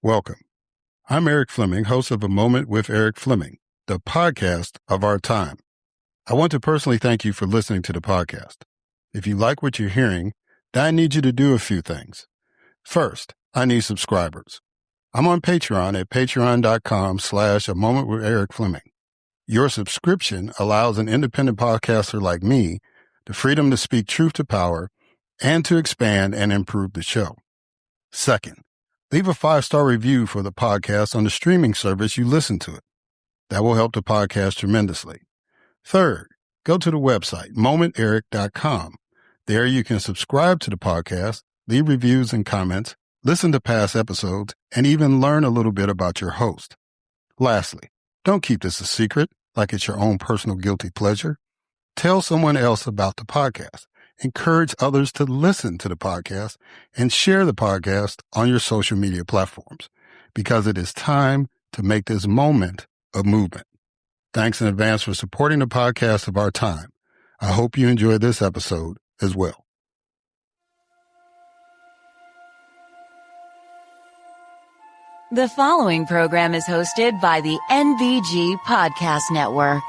Welcome. I'm Erik Fleming, host of A Moment with Erik Fleming, the podcast of our time. I want to personally thank you for listening to the podcast. If you like what you're hearing, then I need you to do a few things. First, I need subscribers. I'm on Patreon at patreon.com/A Moment with Erik Fleming. Your subscription allows an independent podcaster like me the freedom to speak truth to power and to expand and improve the show. Second, leave a 5-star review for the podcast on the streaming service you listen to it. That will help the podcast tremendously. Third, go to the website, momenterik.com. There you can subscribe to the podcast, leave reviews and comments, listen to past episodes, and even learn a little bit about your host. Lastly, don't keep this a secret like it's your own personal guilty pleasure. Tell someone else about the podcast. Encourage others to listen to the podcast and share the podcast on your social media platforms because it is time to make this moment a movement. Thanks in advance for supporting the podcast of our time. I hope you enjoy this episode as well. The following program is hosted by the NVG Podcast Network.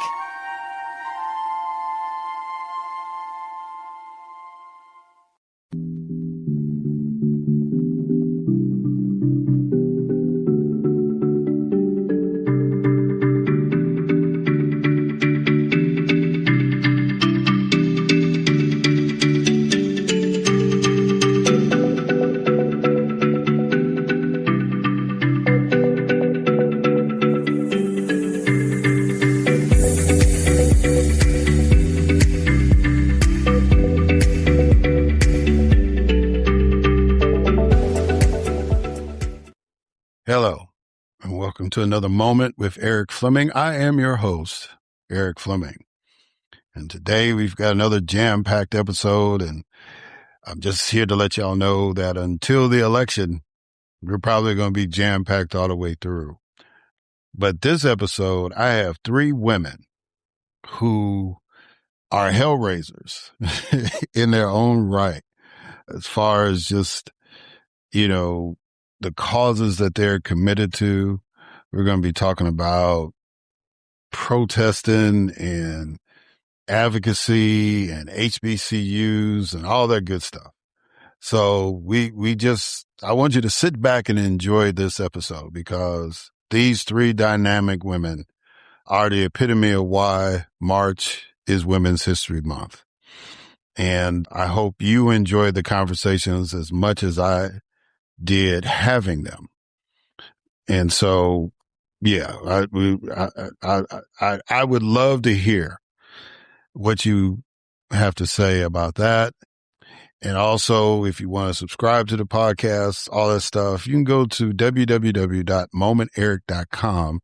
Hello, and welcome to another Moment with Erik Fleming. I am your host, Erik Fleming. And today we've got another jam-packed episode, and I'm just here to let y'all know that until the election, we're probably going to be jam-packed all the way through. But this episode, I have 3 women who are hellraisers in their own right, as far as just, the causes that they're committed to. We're going to be talking about protesting and advocacy and HBCUs and all that good stuff. So I want you to sit back and enjoy this episode because these 3 dynamic women are the epitome of why March is Women's History Month. And I hope you enjoy the conversations as much as I did having them. And so, yeah, I would love to hear what you have to say about that. And also, if you want to subscribe to the podcast, all that stuff, you can go to www.momenterik.com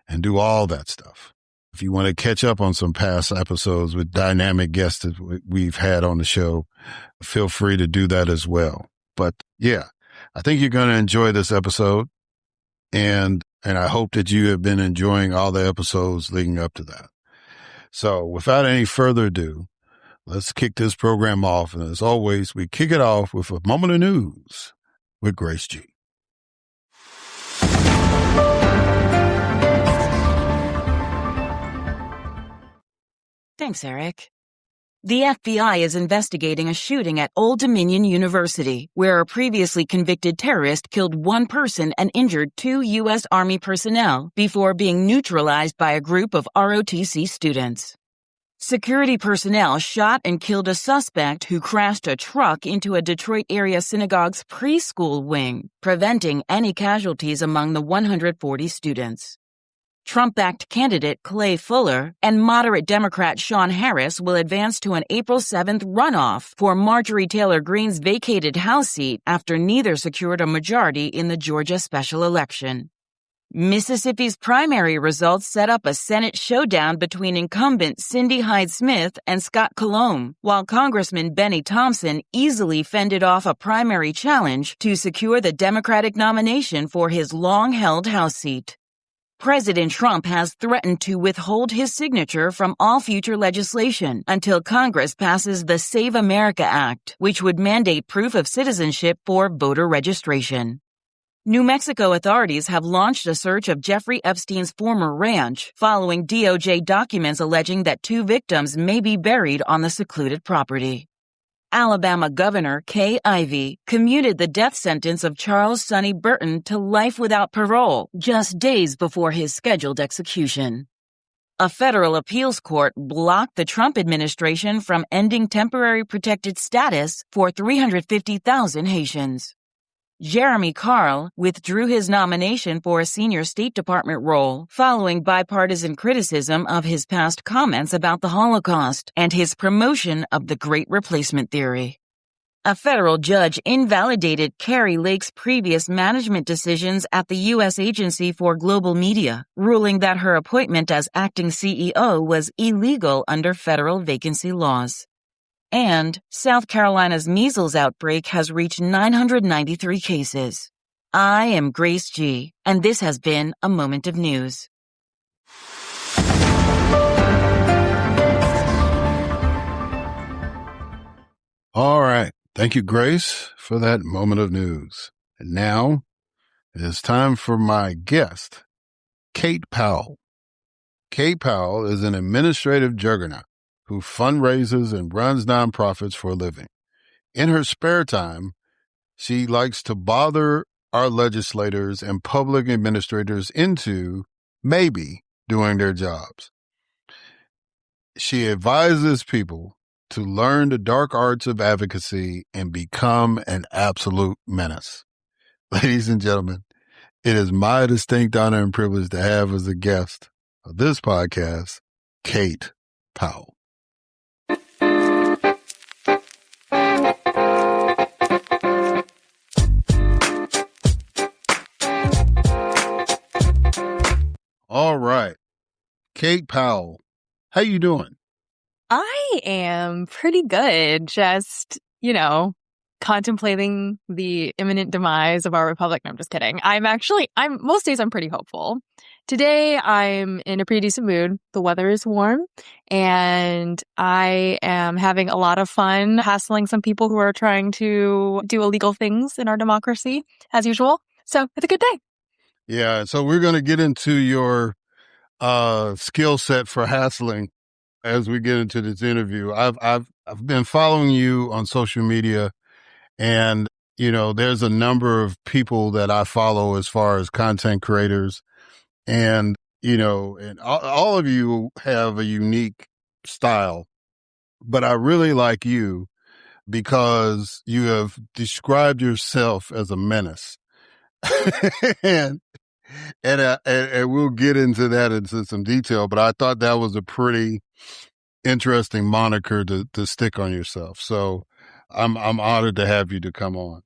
and do all that stuff. If you want to catch up on some past episodes with dynamic guests that we've had on the show, feel free to do that as well. But yeah, I think you're going to enjoy this episode, and I hope that you have been enjoying all the episodes leading up to that. So without any further ado, let's kick this program off. And as always, we kick it off with a moment of news with Grace G. Thanks, Erik. The FBI is investigating a shooting at Old Dominion University, where a previously convicted terrorist killed 1 person and injured 2 U.S. Army personnel before being neutralized by a group of ROTC students. Security personnel shot and killed a suspect who crashed a truck into a Detroit area synagogue's preschool wing, preventing any casualties among the 140 students. Trump-backed candidate Clay Fuller and moderate Democrat Sean Harris will advance to an April 7th runoff for Marjorie Taylor Greene's vacated House seat after neither secured a majority in the Georgia special election. Mississippi's primary results set up a Senate showdown between incumbent Cindy Hyde-Smith and Scott Colomb, while Congressman Benny Thompson easily fended off a primary challenge to secure the Democratic nomination for his long-held House seat. President Trump has threatened to withhold his signature from all future legislation until Congress passes the Save America Act, which would mandate proof of citizenship for voter registration. New Mexico authorities have launched a search of Jeffrey Epstein's former ranch following DOJ documents alleging that 2 victims may be buried on the secluded property. Alabama Governor Kay Ivey commuted the death sentence of Charles Sonny Burton to life without parole just days before his scheduled execution. A federal appeals court blocked the Trump administration from ending temporary protected status for 350,000 Haitians. Jeremy Carl withdrew his nomination for a senior State Department role following bipartisan criticism of his past comments about the Holocaust and his promotion of the Great Replacement theory. A federal judge invalidated Kari Lake's previous management decisions at the U.S. Agency for Global Media, ruling that her appointment as acting CEO was illegal under federal vacancy laws. And South Carolina's measles outbreak has reached 993 cases. I am Grace G, and this has been a Moment of News. All right. Thank you, Grace, for that moment of news. And now it is time for my guest, Kate Powell. Kate Powell is an administrative juggernaut who fundraises and runs nonprofits for a living. In her spare time, she likes to bother our legislators and public administrators into maybe doing their jobs. She advises people to learn the dark arts of advocacy and become an absolute menace. Ladies and gentlemen, it is my distinct honor and privilege to have as a guest of this podcast, Kate Powell. All right. Kate Powell, how you doing? I am pretty good. Just, contemplating the imminent demise of our republic. No, I'm just kidding. Most days I'm pretty hopeful. Today I'm in a pretty decent mood. The weather is warm and I am having a lot of fun hassling some people who are trying to do illegal things in our democracy as usual. So it's a good day. Yeah. So we're going to get into your skill set for hassling as we get into this interview. I've been following you on social media, and there's a number of people that I follow as far as content creators, and and all of you have a unique style, but I really like you because you have described yourself as a menace. and we'll get into that into some detail, but I thought that was a pretty interesting moniker to stick on yourself. So I'm honored to have you to come on.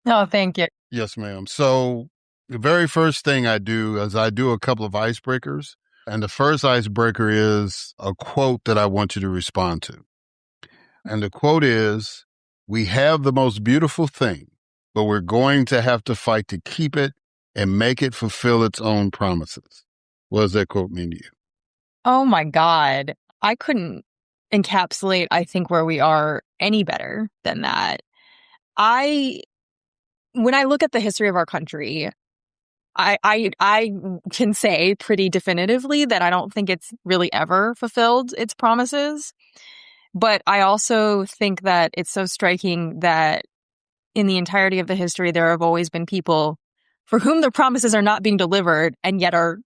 Oh, thank you. Yes, ma'am. So the very first thing I do is I do a couple of icebreakers. And the first icebreaker is a quote that I want you to respond to. And the quote is, "We have the most beautiful thing, but we're going to have to fight to keep it and make it fulfill its own promises." What does that quote mean to you? Oh my God. I couldn't encapsulate, I think, where we are any better than that. When I look at the history of our country, I can say pretty definitively that I don't think it's really ever fulfilled its promises. But I also think that it's so striking that in the entirety of the history, there have always been people for whom the promises are not being delivered and yet are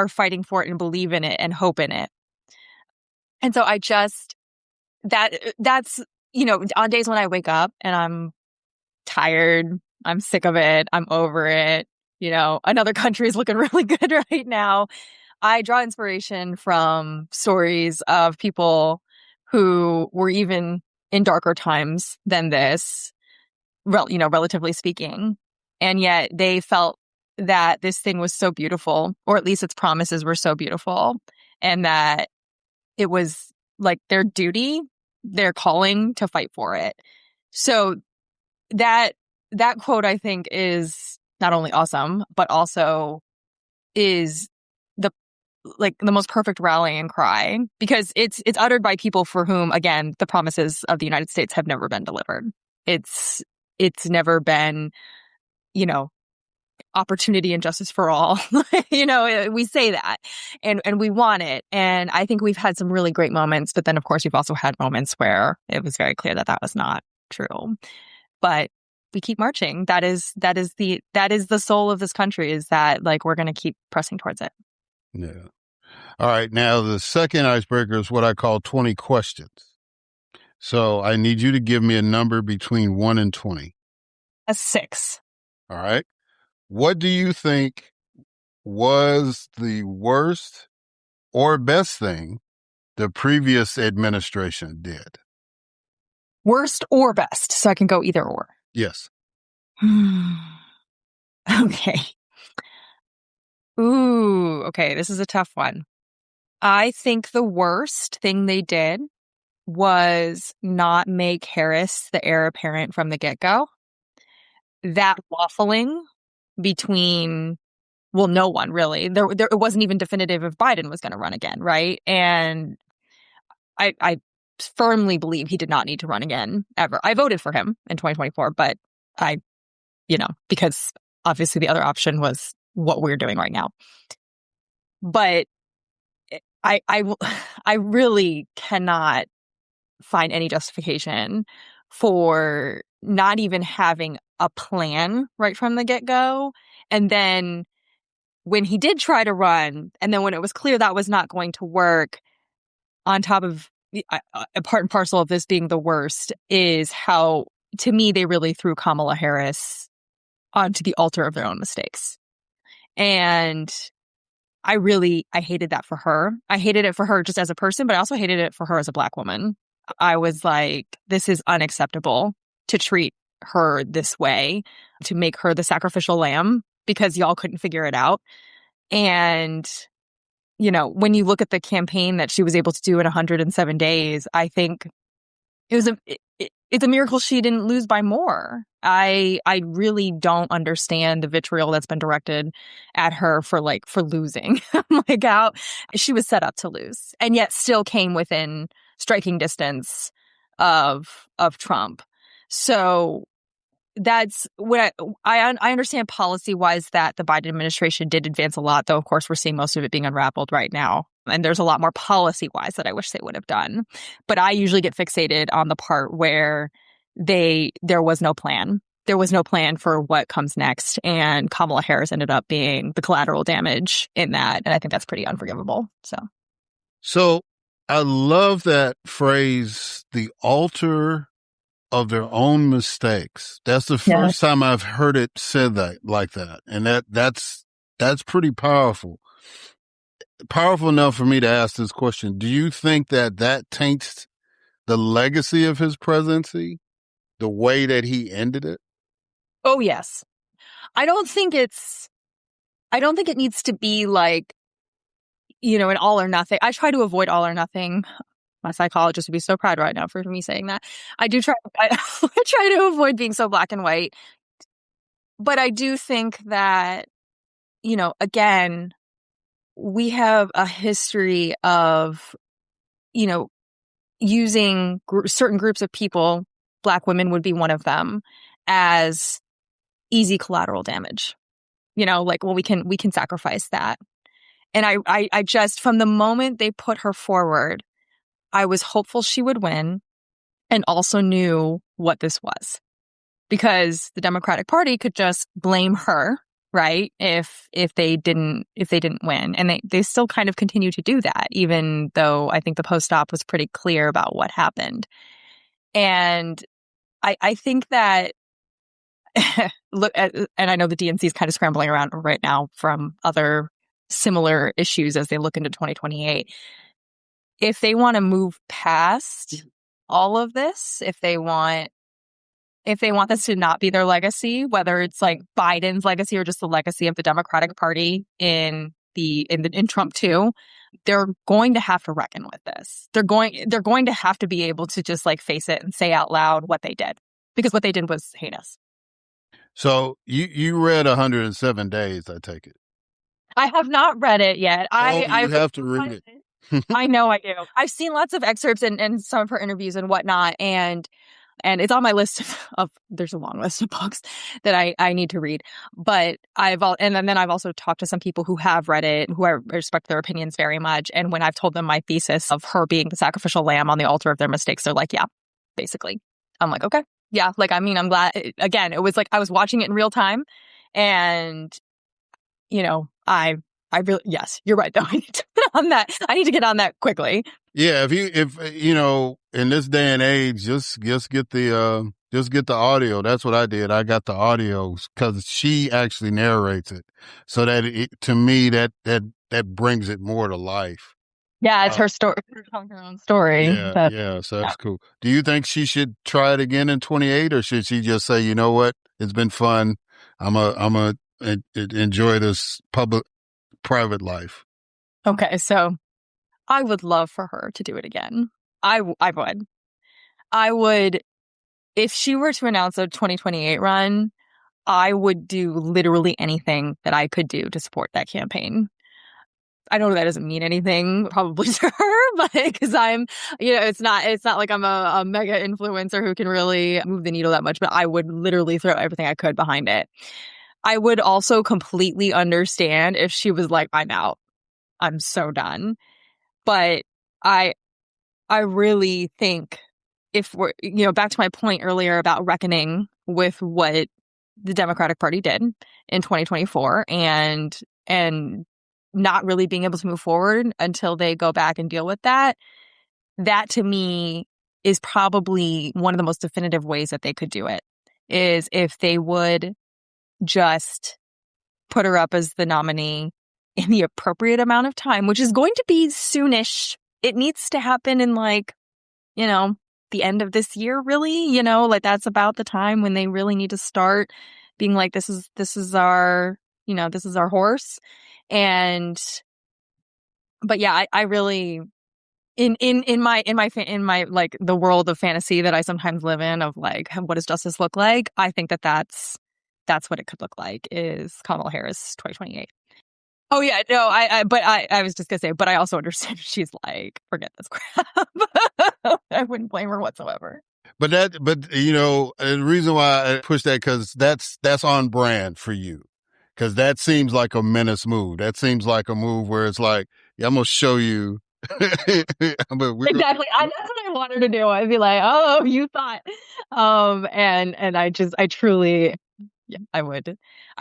fighting for it and believe in it and hope in it. And so that's, on days when I wake up and I'm tired, I'm sick of it, I'm over it, another country is looking really good right now. I draw inspiration from stories of people who were even in darker times than this, relatively speaking. And yet they felt that this thing was so beautiful, or at least its promises were so beautiful, and that it was like their duty, their calling to fight for it. So that quote, I think, is not only awesome, but also is the most perfect rallying cry, because it's uttered by people for whom, again, the promises of the United States have never been delivered. It's never been, opportunity and justice for all. We say that and we want it. And I think we've had some really great moments, but then of course we've also had moments where it was very clear that was not true. But we keep marching. That is the soul of this country, is that like we're going to keep pressing towards it. Yeah. All right. Now the second icebreaker is what I call 20 questions. So I need you to give me a number between 1 and 20. A 6. All right. What do you think was the worst or best thing the previous administration did? Worst or best? So I can go either or. Yes. Okay. Ooh, okay. This is a tough one. I think the worst thing they did was not make Harris the heir apparent from the get-go. That waffling between, well, no one really. It wasn't even definitive if Biden was going to run again, right? And I firmly believe he did not need to run again ever. I voted for him in 2024, but because obviously the other option was what we're doing right now. But I really cannot find any justification for not even having a plan right from the get-go. And then when he did try to run, and then when it was clear that was not going to work, on top of a part and parcel of this being the worst is how, to me, they really threw Kamala Harris onto the altar of their own mistakes. And I hated that for her. I hated it for her just as a person, but I also hated it for her as a Black woman. I was like, this is unacceptable to treat her this way, to make her the sacrificial lamb because y'all couldn't figure it out. And, when you look at the campaign that she was able to do in 107 days, I think it's a miracle she didn't lose by more. I really don't understand the vitriol that's been directed at her for losing. Like how she was set up to lose and yet still came within striking distance of Trump. So that's what I understand policy wise that the Biden administration did advance a lot, though, of course, we're seeing most of it being unraveled right now. And there's a lot more policy wise that I wish they would have done. But I usually get fixated on the part where there was no plan. There was no plan for what comes next. And Kamala Harris ended up being the collateral damage in that. And I think that's pretty unforgivable. So I love that phrase, the altar of their own mistakes. That's the first time I've heard it said that like that. And that's pretty powerful. Powerful enough for me to ask this question. Do you think that taints the legacy of his presidency, the way that he ended it? Oh, yes. I don't think it needs to be like, an all or nothing. I try to avoid all or nothing. My psychologist would be so proud right now for me saying that. I try to avoid being so black and white. But I do think that, again, we have a history of, using certain groups of people, Black women would be one of them, as easy collateral damage. We can sacrifice that. And I just, from the moment they put her forward, I was hopeful she would win and also knew what this was, because the Democratic Party could just blame her, right? If they didn't win. And they still kind of continue to do that, even though I think the post-op was pretty clear about what happened. And I think that look at, and I know the DNC is kind of scrambling around right now from other similar issues as they look into 2028. If they want to move past all of this, if they want this to not be their legacy, whether it's like Biden's legacy or just the legacy of the Democratic Party in Trump too, they're going to have to reckon with this. They're going to have to be able to just like face it and say out loud what they did, because what they did was heinous. So you read 107 Days, I take it. I have not read it yet. You have to read it. I know I do. I've seen lots of excerpts and some of her interviews and whatnot. And And it's on my list of there's a long list of books that I need to read. But and then I've also talked to some people who have read it, who I respect their opinions very much. And when I've told them my thesis of her being the sacrificial lamb on the altar of their mistakes, they're like, yeah, basically. I'm like, okay. Yeah. Like, I mean, I'm glad. Again, it was like I was watching it in real time. And, I really, yes, you're right, though. I need to get on that. I need to get on that quickly. Yeah. If in this day and age, just get the audio. That's what I did. I got the audio because she actually narrates it. So that to me, that brings it more to life. Yeah, it's her story. Her telling her own story. Yeah. So that's cool. Do you think she should try it again in 28, or should she just say, you know what, it's been fun. I'm a enjoy this private life? Okay, so I would love for her to do it again. I would, if she were to announce a 2028 run, I would do literally anything that I could do to support that campaign. I know that doesn't mean anything probably to her, but because I'm, it's not like I'm a mega influencer who can really move the needle that much, but I would literally throw everything I could behind it. I would also completely understand if she was like, I'm out. I'm so done. But I really think if we're, back to my point earlier about reckoning with what the Democratic Party did in 2024 and not really being able to move forward until they go back and deal with that to me is probably one of the most definitive ways that they could do it, is if they would just put her up as the nominee in the appropriate amount of time, which is going to be soonish. It needs to happen in the end of this year, really, that's about the time when they really need to start being like, this is our horse. But yeah, I really, in my like the world of fantasy that I sometimes live in of like, what does justice look like? I think that's what it could look like, is Kamala Harris 2028. Oh yeah, no, I was just gonna say, but I also understand she's like, forget this crap. I wouldn't blame her whatsoever. But the reason why I push that, because that's on brand for you. Because that seems like a Menace move. That seems like a move where it's like, yeah, I'm going to show you. Exactly. That's what I wanted to do. I'd be like, oh, you thought. And I truly, yeah, I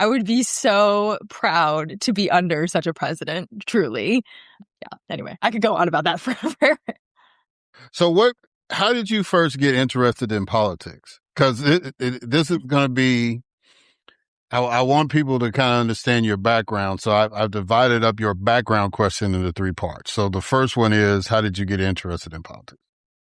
would be so proud to be under such a president, truly. Yeah. Anyway, I could go on about that forever. So how did you first get interested in politics? Because this is going to be, I want people to kind of understand your background. So I've divided up your background question into 3 parts. So the first one is, how did you get interested in politics?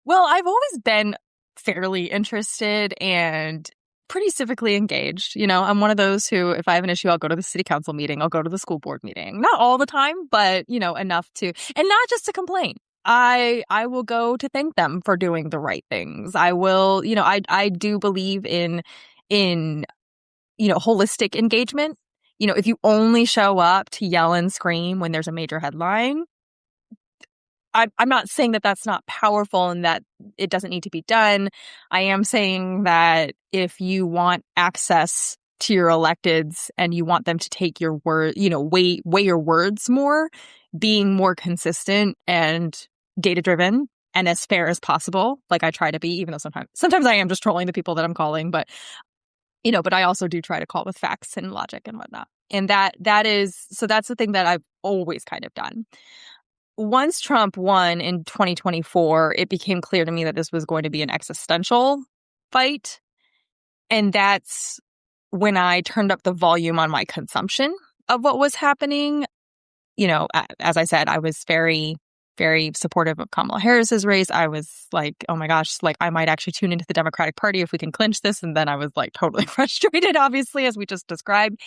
Well, I've always been fairly interested and pretty civically engaged. I'm one of those who, if I have an issue, I'll go to the city council meeting. I'll go to the school board meeting. Not all the time, but, enough to, and not just to complain. I will go to thank them for doing the right things. I will, I do believe in holistic engagement. If you only show up to yell and scream when there's a major headline, I'm not saying that that's not powerful and that it doesn't need to be done. I am saying that if you want access to your electeds and you want them to take your word, weigh your words more, being more consistent and data-driven and as fair as possible, like I try to be, even though sometimes I am just trolling the people that I'm calling, but I also do try to call with facts and logic and whatnot. And that's the thing that I've always kind of done. Once Trump won in 2024, it became clear to me that this was going to be an existential fight. And that's when I turned up the volume on my consumption of what was happening. As I said, I was very, very supportive of Kamala Harris's race. I was like, oh my gosh, like I might actually tune into the Democratic Party if we can clinch this. And then I was like totally frustrated, obviously, as we just described.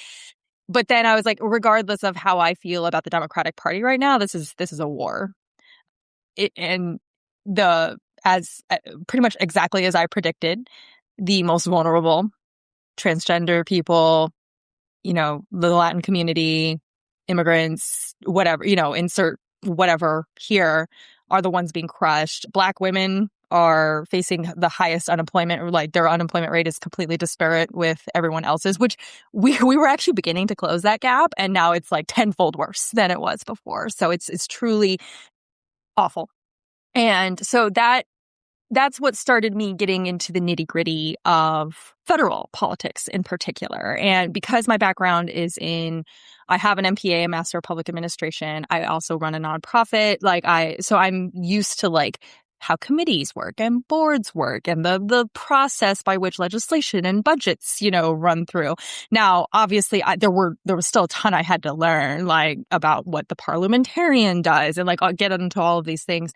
But then I was like, regardless of how I feel about the Democratic Party right now, this is a war. Pretty much exactly as I predicted, the most vulnerable, transgender people, the Latin community, immigrants, whatever, insert whatever here, are the ones being crushed. Black women are facing the highest unemployment, or like their unemployment rate is completely disparate with everyone else's, which we were actually beginning to close that gap. And now it's like tenfold worse than it was before. So it's truly awful. And so that's what started me getting into the nitty-gritty of federal politics in particular. And because my background is I have an MPA, a Master of Public Administration. I also run a nonprofit. So I'm used to like how committees work and boards work and the process by which legislation and budgets, run through. Now, obviously, there was still a ton I had to learn, like about what the parliamentarian does and like I'll get into all of these things.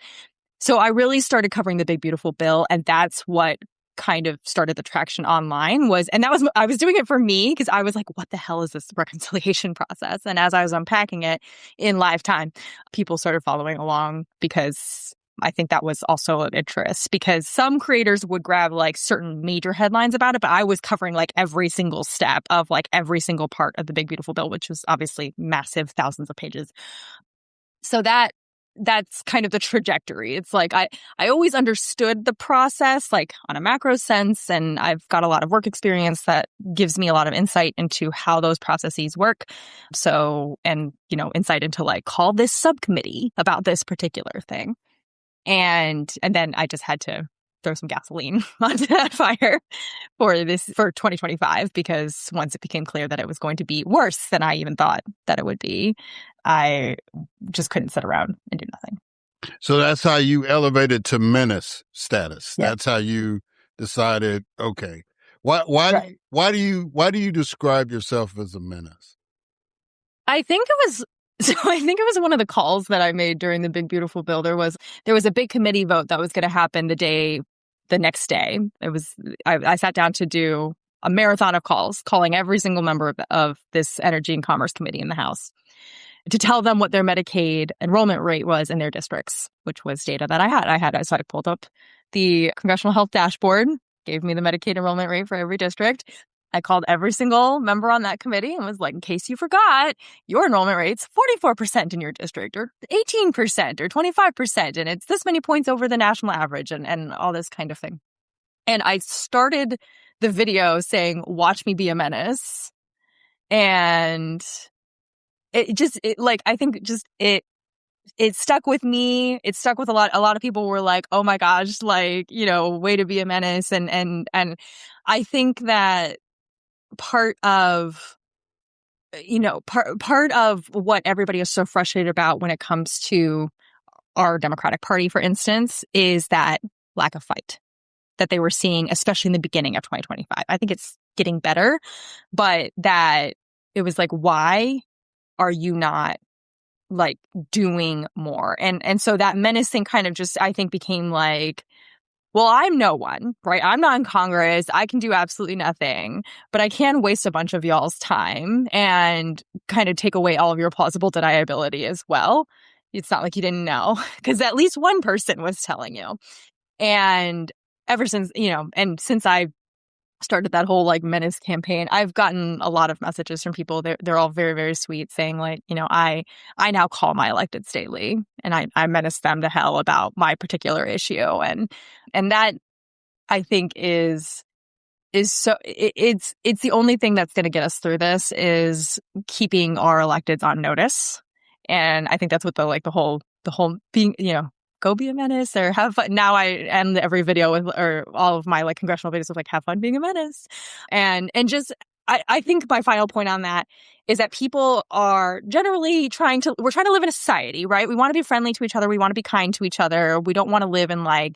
So I really started covering the big, beautiful bill. And that's what kind of started the traction online I was doing it for me because I was like, what the hell is this reconciliation process? And as I was unpacking it in live time, people started following along because I think that was also of interest because some creators would grab like certain major headlines about it, but I was covering like every single step of like every single part of the big, beautiful bill, which was obviously massive, thousands of pages. So that's kind of the trajectory. It's like I always understood the process like on a macro sense, and I've got a lot of work experience that gives me a lot of insight into how those processes work. So, and insight into like call this subcommittee about this particular thing. And then I just had to throw some gasoline onto that fire for 2025, because once it became clear that it was going to be worse than I even thought that it would be, I just couldn't sit around and do nothing. So that's how you elevated to menace status. Yeah. That's how you decided, okay, why do you describe yourself as a menace? I think it was one of the calls that I made during the big, beautiful bill. There was a big committee vote that was going to happen the next day. I sat down to do a marathon of calling every single member of this Energy and Commerce Committee in the House to tell them what their Medicaid enrollment rate was in their districts, which was data that I had. So I pulled up the Congressional Health Dashboard, gave me the Medicaid enrollment rate for every district. I called every single member on that committee and was like, in case you forgot, your enrollment rate's 44% in your district, or 18%, or 25%, and it's this many points over the national average, and all this kind of thing. And I started the video saying, watch me be a menace. And it stuck with me. It stuck with a lot of people were like, oh my gosh, like, way to be a menace. And I think that part of what everybody is so frustrated about when it comes to our Democratic Party, for instance, is that lack of fight that they were seeing, especially in the beginning of 2025. I think it's getting better, but that it was like, why are you not like doing more? And so that menacing kind of just, I think, became like, well, I'm no one, right? I'm not in Congress. I can do absolutely nothing, but I can waste a bunch of y'all's time and kind of take away all of your plausible deniability as well. It's not like you didn't know, because at least one person was telling you. And ever since, since I started that whole like menace campaign, I've gotten a lot of messages from people. They're all very, very sweet, saying like, I now call my electeds daily and I menace them to hell about my particular issue. And that, I think, is so it's the only thing that's going to get us through this, is keeping our electeds on notice. And I think that's what the whole being, go be a menace or have fun. Now I end every video with, or all of my like congressional videos with like, have fun being a menace. And just, I think my final point on that is that people are generally we're trying to live in a society, right? We want to be friendly to each other. We want to be kind to each other. We don't want to live in like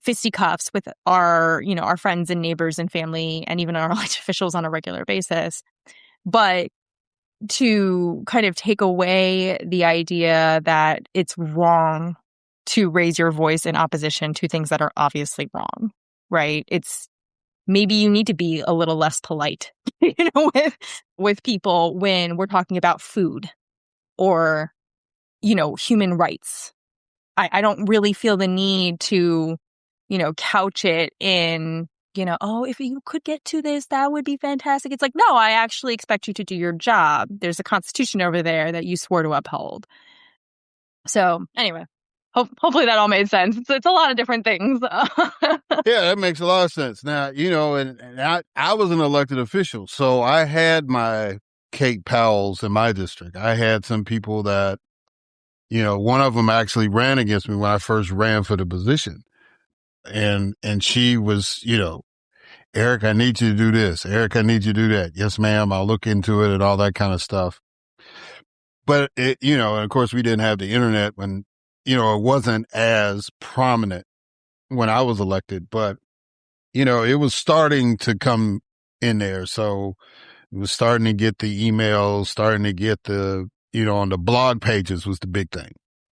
fisticuffs with our friends and neighbors and family and even our elected officials on a regular basis. But to kind of take away the idea that it's wrong to raise your voice in opposition to things that are obviously wrong, right? It's maybe you need to be a little less polite, with people when we're talking about food or, human rights. I don't really feel the need to, couch it in, oh, if you could get to this, that would be fantastic. It's like, no, I actually expect you to do your job. There's a constitution over there that you swore to uphold. So anyway. Hopefully that all made sense. It's a lot of different things. Yeah, that makes a lot of sense. Now, and I was an elected official, so I had my Kate Powells in my district. I had some people that, one of them actually ran against me when I first ran for the position. And she was, Erik, I need you to do this. Erik, I need you to do that. Yes, ma'am. I'll look into it and all that kind of stuff. But and of course we didn't have the internet when, it wasn't as prominent when I was elected, but it was starting to come in there. So it was starting to get the emails, starting to get the, on the blog pages was the big thing.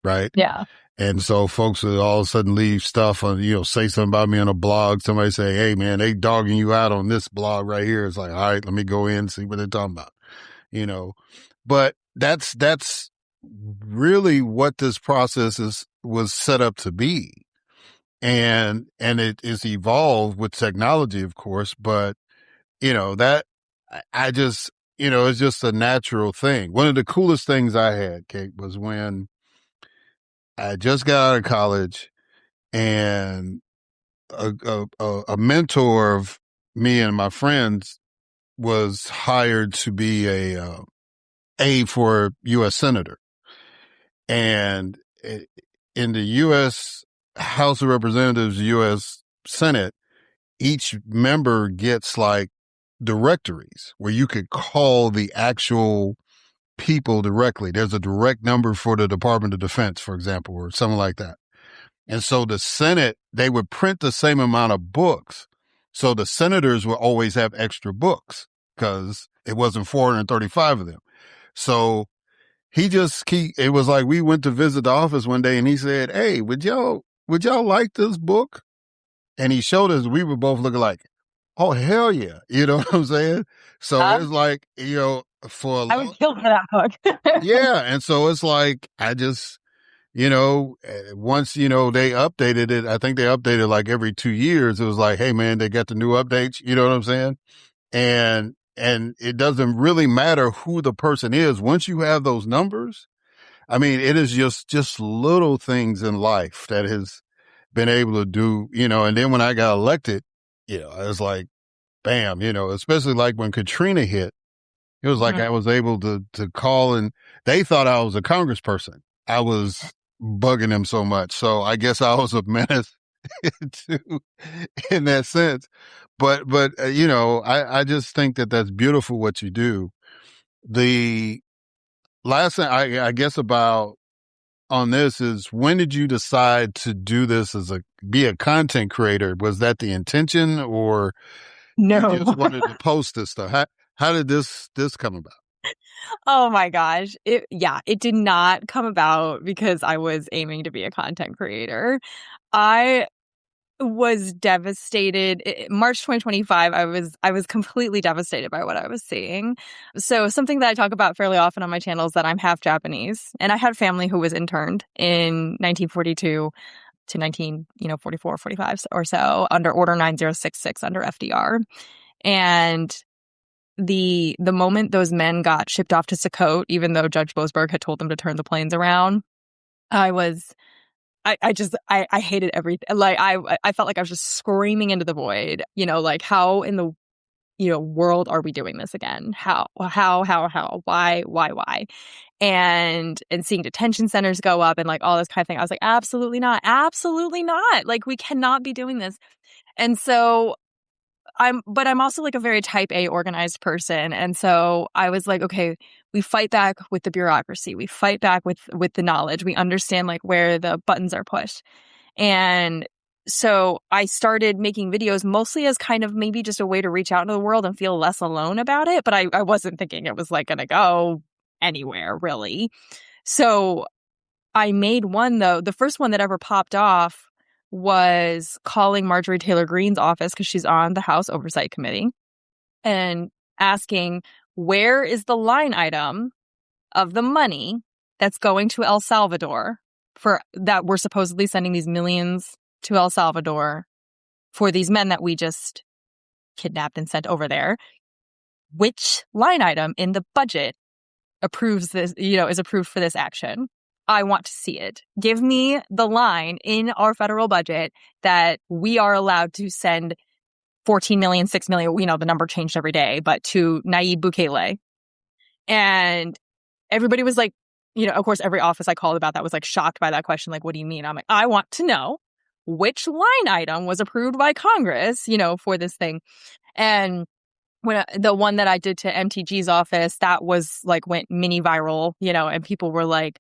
Right. Yeah. And so folks would all of a sudden leave stuff on, say something about me on a blog. Somebody say, hey man, they dogging you out on this blog right here. It's like, all right, let me go in and see what they're talking about, but that's really what this process was set up to be. And it is evolved with technology, of course, but that I just, it's just a natural thing. One of the coolest things I had, Kate, was when I just got out of college and a mentor of me and my friends was hired to be a aide for U.S. Senator. And in the U.S. House of Representatives, U.S. Senate, each member gets like directories where you could call the actual people directly. There's a direct number for the Department of Defense, for example, or something like that. And so the Senate, they would print the same amount of books. So the senators would always have extra books because it wasn't 435 of them. So it was like we went to visit the office one day and he said, hey, would y'all like this book? And he showed us, we were both looking like, oh, hell yeah. You know what I'm saying? So it's like, I would kill for that book. Yeah. And so it's like, I just, once, they updated it, I think they updated like every 2 years. It was like, hey man, they got the new updates. You know what I'm saying? And it doesn't really matter who the person is. Once you have those numbers, I mean, it is just little things in life that has been able to do, and then when I got elected, I was like, bam, especially like when Katrina hit, it was like I was able to call and they thought I was a congressperson. I was bugging them so much. So I guess I was a menace in that sense. But I just think that that's beautiful what you do. The last thing I guess about on this is, when did you decide to do this be a content creator? Was that the intention, or no, you just wanted to post this stuff? How did this come about? Oh my gosh. It did not come about because I was aiming to be a content creator. I was devastated. March 2025, I was completely devastated by what I was seeing. So something that I talk about fairly often on my channel is that I'm half Japanese, and I had family who was interned in 1942 to 1944, 45 or so under Order 9066 under FDR. And the moment those men got shipped off to Sokote, even though Judge Boasberg had told them to turn the planes around, I hated everything. Like I felt like I was just screaming into the void, like, how in the world are we doing this again? How, why? And seeing detention centers go up and like all this kind of thing. I was like, absolutely not. Like, we cannot be doing this. And so I'm also like a very type A organized person. And so I was like, okay, we fight back with the bureaucracy. We fight back with the knowledge. We understand like where the buttons are pushed. And so I started making videos mostly as kind of maybe just a way to reach out into the world and feel less alone about it. But I wasn't thinking it was like going to go anywhere really. So I made one though. The first one that ever popped off was calling Marjorie Taylor Greene's office, because she's on the House Oversight Committee, and asking, where is the line item of the money that's going to El Salvador for that we're supposedly sending these millions to El Salvador for these men that we just kidnapped and sent over there? Which line item in the budget approves this, is approved for this action? I want to see it. Give me the line in our federal budget that we are allowed to send 14 million, 6 million, the number changed every day, but to Nayib Bukele. And everybody was like, of course, every office I called about that was like shocked by that question. Like, what do you mean? I'm like, I want to know which line item was approved by Congress, for this thing. And when the one that I did to MTG's office, that was like went mini viral, and people were like,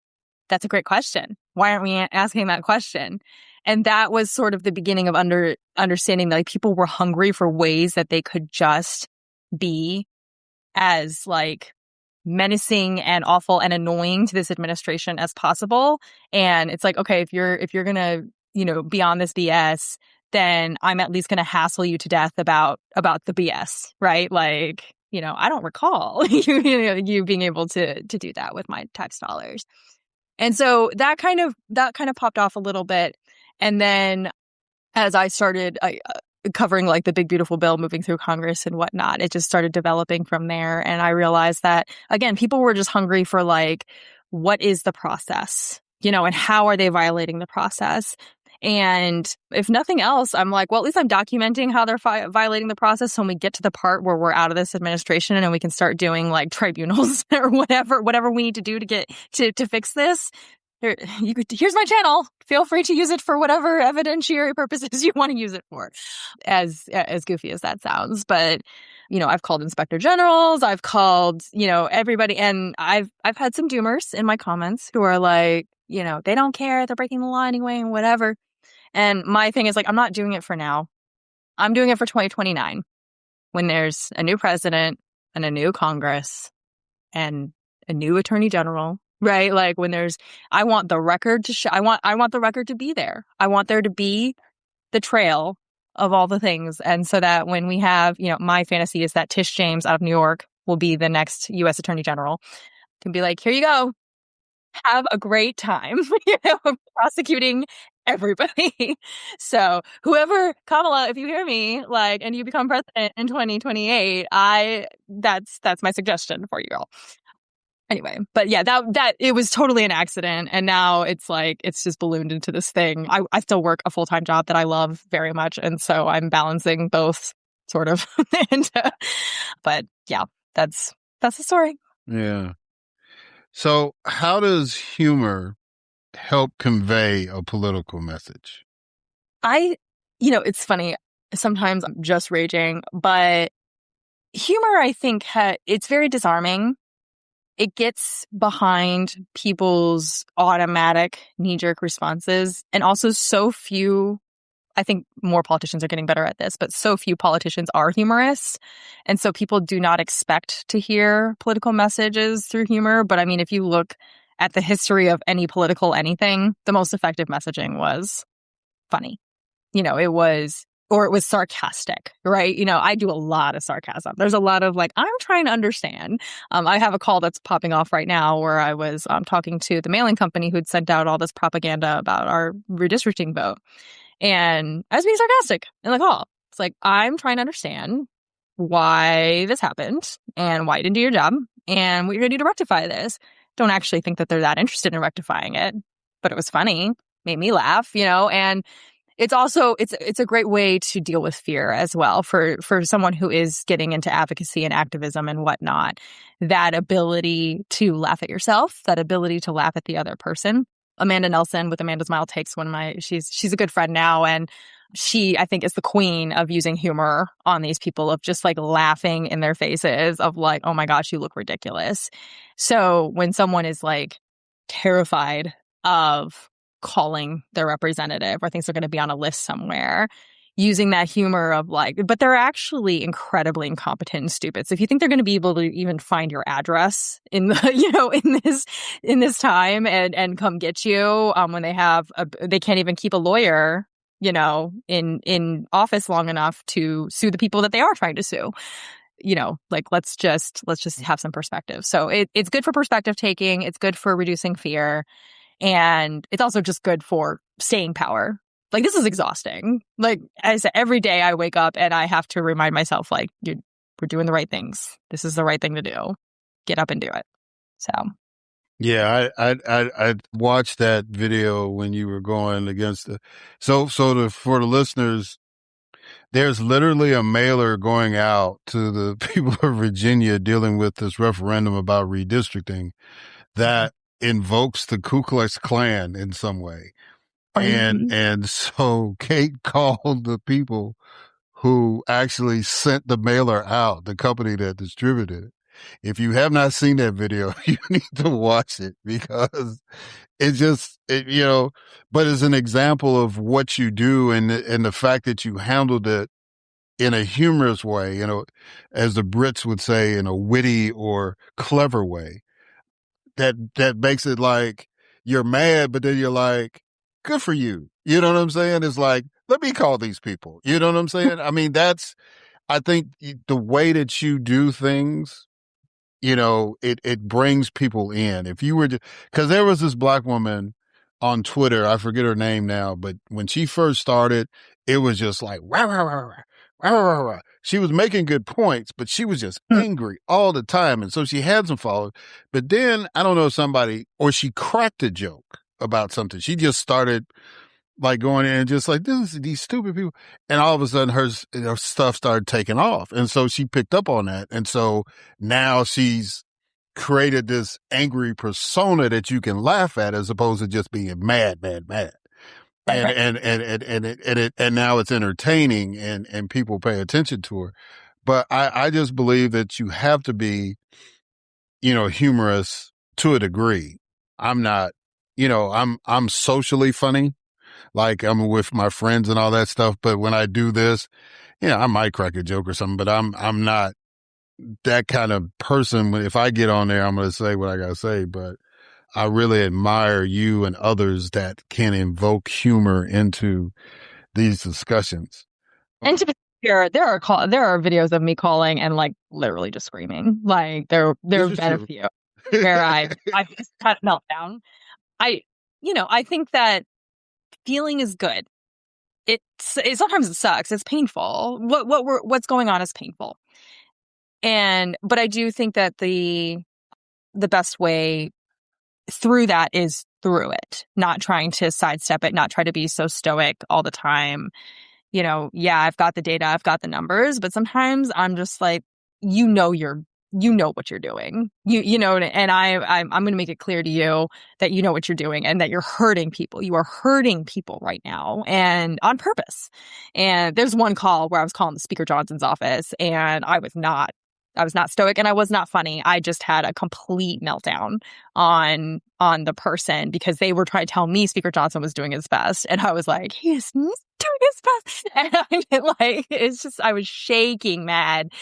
that's a great question. Why aren't we asking that question? And that was sort of the beginning of understanding that like people were hungry for ways that they could just be as like menacing and awful and annoying to this administration as possible. And it's like, okay, if you're gonna, be on this BS, then I'm at least gonna hassle you to death about the BS, right? Like, I don't recall you being able to do that with my tax dollars. And so that kind of popped off a little bit. And then as I started covering like the big, beautiful bill moving through Congress and whatnot, it just started developing from there. And I realized that, again, people were just hungry for like, what is the process, and how are they violating the process? And if nothing else, I'm like, well, at least I'm documenting how they're violating the process. So when we get to the part where we're out of this administration and we can start doing like tribunals or whatever we need to do to get to fix this. Here's my channel. Feel free to use it for whatever evidentiary purposes you want to use it for. As goofy as that sounds, but I've called inspector generals, I've called everybody, and I've had some doomers in my comments who are like, they don't care, they're breaking the law anyway, and whatever. And my thing is like, I'm not doing it for now. I'm doing it for 2029, when there's a new president and a new Congress and a new attorney general. Right? Like when I want the record to I want the record to be there. I want there to be the trail of all the things. And so that when we have, my fantasy is that Tish James out of New York will be the next U.S. Attorney General. Can be like, here you go. Have a great time, prosecuting everybody. So whoever, Kamala, if you hear me, like, and you become president in 2028, that's my suggestion for you all. Anyway, but yeah, that it was totally an accident. And now it's like, it's just ballooned into this thing. I still work a full-time job that I love very much. And so I'm balancing both sort of. But yeah, that's the story. Yeah. So how does humor help convey a political message? It's funny. Sometimes I'm just raging, but humor, I think, it's very disarming. It gets behind people's automatic knee-jerk responses. And also so few, I think more politicians are getting better at this, but so few politicians are humorous. And so people do not expect to hear political messages through humor. But I mean, if you look at the history of any political anything, the most effective messaging was funny. It was sarcastic, right? I do a lot of sarcasm. There's a lot of like, I'm trying to understand. I have a call that's popping off right now where I was talking to the mailing company who'd sent out all this propaganda about our redistricting vote. And I was being sarcastic in the call. It's like, I'm trying to understand why this happened and why you didn't do your job and what you're going to do to rectify this. Don't actually think that they're that interested in rectifying it, but it was funny, made me laugh, and it's also, it's a great way to deal with fear as well for someone who is getting into advocacy and activism and whatnot. That ability to laugh at yourself, that ability to laugh at the other person. Amanda Nelson with Amanda's Mild Takes, she's a good friend now, and she, I think, is the queen of using humor on these people, of just like laughing in their faces of like, oh my gosh, you look ridiculous. So when someone is like terrified of calling their representative or thinks they're going to be on a list somewhere, using that humor of like, but they're actually incredibly incompetent and stupid. So if you think they're going to be able to even find your address in the, in this time and come get you, when they can't even keep a lawyer, in office long enough to sue the people that they are trying to sue. Like let's just have some perspective. So it's good for perspective taking. It's good for reducing fear. And it's also just good for staying power. Like, this is exhausting. Like, I said, every day I wake up and I have to remind myself, like, we're doing the right things. This is the right thing to do. Get up and do it. So. Yeah, I watched that video when you were going against the, for the listeners, there's literally a mailer going out to the people of Virginia dealing with this referendum about redistricting that invokes the Ku Klux Klan in some way. And so Kate called the people who actually sent the mailer out, the company that distributed it. If you have not seen that video, you need to watch it because but it's an example of what you do and the fact that you handled it in a humorous way, as the Brits would say, in a witty or clever way that makes it like you're mad, but then you're like, good for you. You know what I'm saying? It's like, let me call these people. You know what I'm saying? I mean, I think the way that you do things, it brings people in. If you were cause there was this black woman on Twitter, I forget her name now, but when she first started, it was just like, rah, rah, rah, rah, rah, rah, rah. She was making good points, but she was just angry all the time. And so she had some followers. But then I don't know, or she cracked a joke about something. She just started like going in and just like, these stupid people. And all of a sudden her stuff started taking off. And so she picked up on that. And so now she's created this angry persona that you can laugh at as opposed to just being mad, mad, mad. And now it's entertaining and people pay attention to her. But I just believe that you have to be, humorous to a degree. I'm not, I'm socially funny. Like I'm with my friends and all that stuff. But when I do this, I might crack a joke or something, but I'm not that kind of person. If I get on there, I'm going to say what I got to say, but I really admire you and others that can invoke humor into these discussions. And to be fair, there are videos of me calling and like literally just screaming. Like there have been a few where I've just had a meltdown. I think that feeling is good. It sometimes it sucks. It's painful. What's going on is painful. But I do think that the best way through that is through it, not trying to sidestep it, not try to be so stoic all the time. I've got the data, I've got the numbers, but sometimes I'm just like, what you're doing, and I'm going to make it clear to you that you know what you're doing and that you're hurting people. You are hurting people right now and on purpose. And there's one call where I was calling the Speaker Johnson's office and I was not stoic and I was not funny. I just had a complete meltdown on the person because they were trying to tell me Speaker Johnson was doing his best. And I was like, he is not doing his best. And I was shaking mad.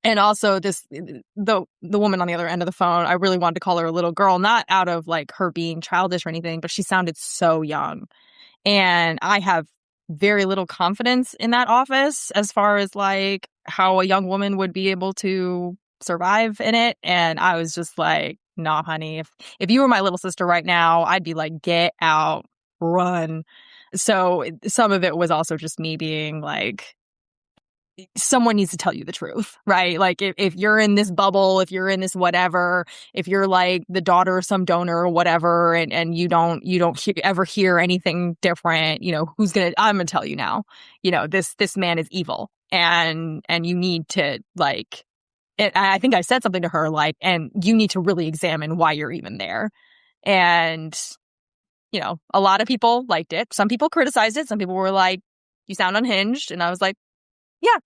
And also the woman on the other end of the phone, I really wanted to call her a little girl, not out of like her being childish or anything, but she sounded so young. And I have very little confidence in that office as far as like how a young woman would be able to survive in it. And I was just like, nah, honey, if you were my little sister right now, I'd be like, get out, run. So some of it was also just me being like, someone needs to tell you the truth, right? Like if you're in this bubble, if you're in this whatever, if you're like the daughter of some donor or whatever, and you don't ever hear anything different, I'm gonna tell you now, this man is evil and you need to like, I think I said something to her like, and you need to really examine why you're even there. And, a lot of people liked it. Some people criticized it. Some people were like, you sound unhinged. And I was like, yeah,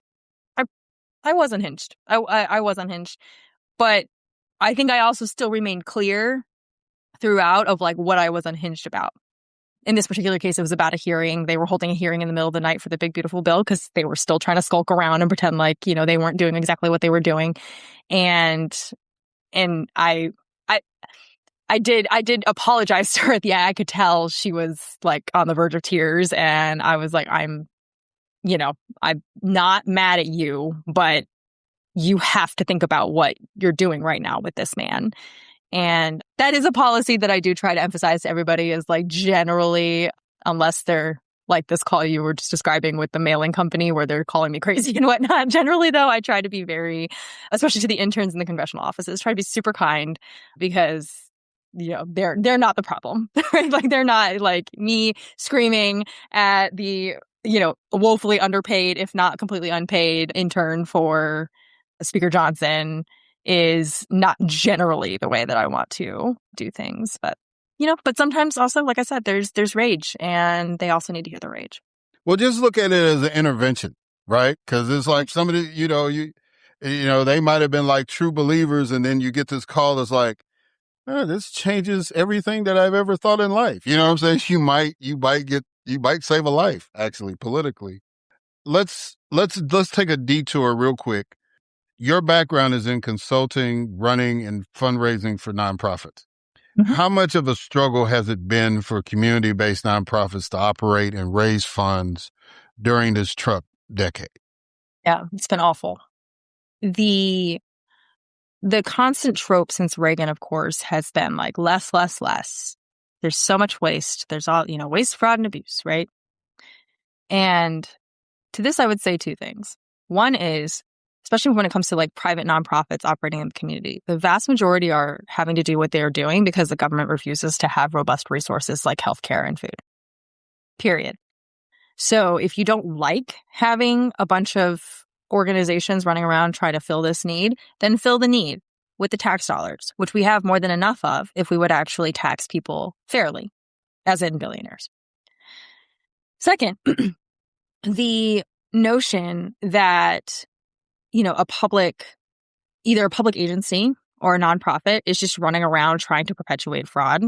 I was unhinged. I was unhinged. But I think I also still remained clear throughout of like what I was unhinged about. In this particular case, it was about a hearing. They were holding a hearing in the middle of the night for the big, beautiful bill because they were still trying to skulk around and pretend like, they weren't doing exactly what they were doing. And I did apologize to her at the end. I could tell she was like on the verge of tears. And I was like, I'm not mad at you, but you have to think about what you're doing right now with this man. And that is a policy that I do try to emphasize to everybody is like generally, unless they're like this call you were just describing with the mailing company where they're calling me crazy and whatnot. Generally, though, I try to be very, especially to the interns in the congressional offices, try to be super kind because they're not the problem, right? Like they're not like me screaming at the, woefully underpaid, if not completely unpaid intern for Speaker Johnson is not generally the way that I want to do things. But, but sometimes also, like I said, there's rage, and they also need to hear the rage. Well, just look at it as an intervention, right? Because it's like somebody, they might have been like true believers, and then you get this call that's like, this changes everything that I've ever thought in life. You know what I'm saying? You might save a life, actually, politically. Let's take a detour real quick. Your background is in consulting, running, and fundraising for nonprofits. Mm-hmm. How much of a struggle has it been for community-based nonprofits to operate and raise funds during this Trump decade? Yeah, it's been awful. The constant trope since Reagan, of course, has been like less, less, less. There's so much waste. There's all, waste, fraud, and abuse, right? And to this, I would say two things. One is, especially when it comes to like private nonprofits operating in the community, the vast majority are having to do what they are doing because the government refuses to have robust resources like healthcare and food. Period. So if you don't like having a bunch of organizations running around trying to fill this need, then fill the need with the tax dollars, which we have more than enough of if we would actually tax people fairly, as in billionaires. Second, the notion that, either a public agency or a nonprofit is just running around trying to perpetuate fraud,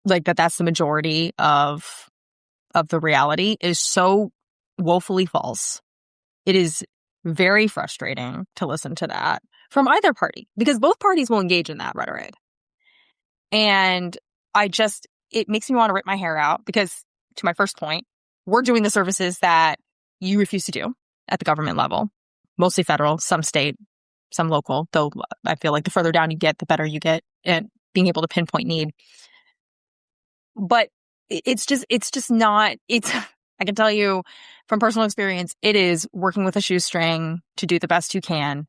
like that's the majority of the reality, is so woefully false. It is very frustrating to listen to that from either party, because both parties will engage in that rhetoric. And it makes me want to rip my hair out, because to my first point, we're doing the services that you refuse to do at the government level, mostly federal, some state, some local, though I feel like the further down you get, the better you get at being able to pinpoint need. But it's just not, I can tell you from personal experience, it is working with a shoestring to do the best you can,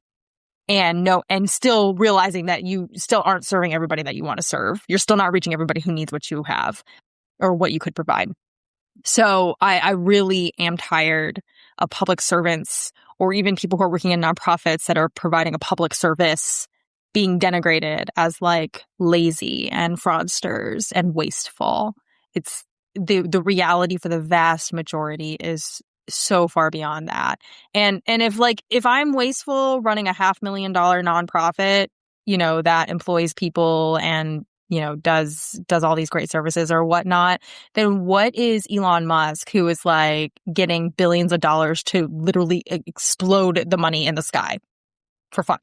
and still realizing that you still aren't serving everybody that you want to serve. You're still not reaching everybody who needs what you have or what you could provide. So I really am tired of public servants, or even people who are working in nonprofits that are providing a public service, being denigrated as like lazy and fraudsters and wasteful. It's the reality for the vast majority is so far beyond that. And if I'm wasteful running a $500,000 nonprofit, that employs people and, does all these great services or whatnot, then what is Elon Musk, who is like getting billions of dollars to literally explode the money in the sky for fun?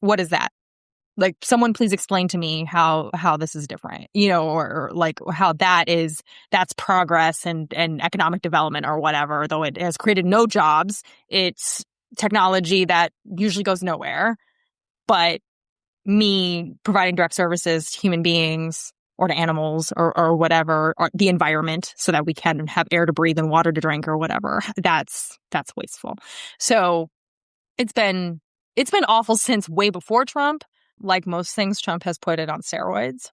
What is that? Like, someone please explain to me how this is different, or like how that's progress and economic development or whatever, though it has created no jobs. It's technology that usually goes nowhere. But me providing direct services to human beings or to animals or whatever, or the environment, so that we can have air to breathe and water to drink or whatever, that's wasteful. So it's been awful since way before Trump. Like most things, Trump has put it on steroids.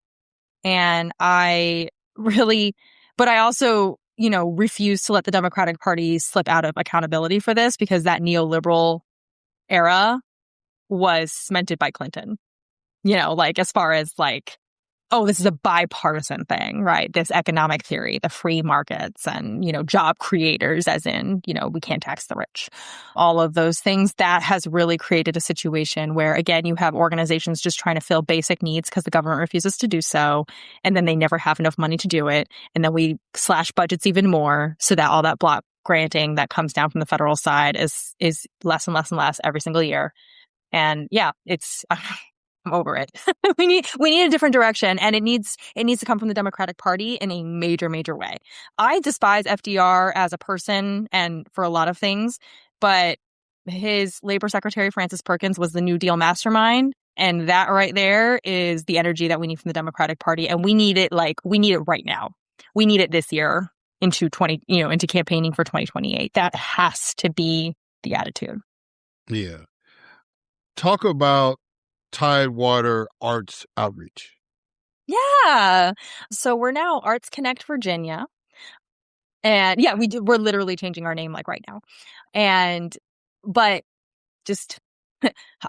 And I also, refuse to let the Democratic Party slip out of accountability for this, because that neoliberal era was cemented by Clinton. As far as like, oh, this is a bipartisan thing, right? This economic theory, the free markets and, job creators, as in, we can't tax the rich. All of those things, that has really created a situation where, again, you have organizations just trying to fill basic needs because the government refuses to do so. And then they never have enough money to do it. And then we slash budgets even more, so that all that block granting that comes down from the federal side is less and less and less every single year. And yeah, I'm over it. We need a different direction, and it needs to come from the Democratic Party in a major, major way. I despise FDR as a person and for a lot of things, but his Labor Secretary, Francis Perkins, was the New Deal mastermind, and that right there is the energy that we need from the Democratic Party, and we need it right now. We need it this year into campaigning for 2028. That has to be the attitude. Yeah. Talk about Tidewater Arts Outreach. Yeah. So we're now Arts Connect Virginia. And yeah, we're literally changing our name like right now. But just,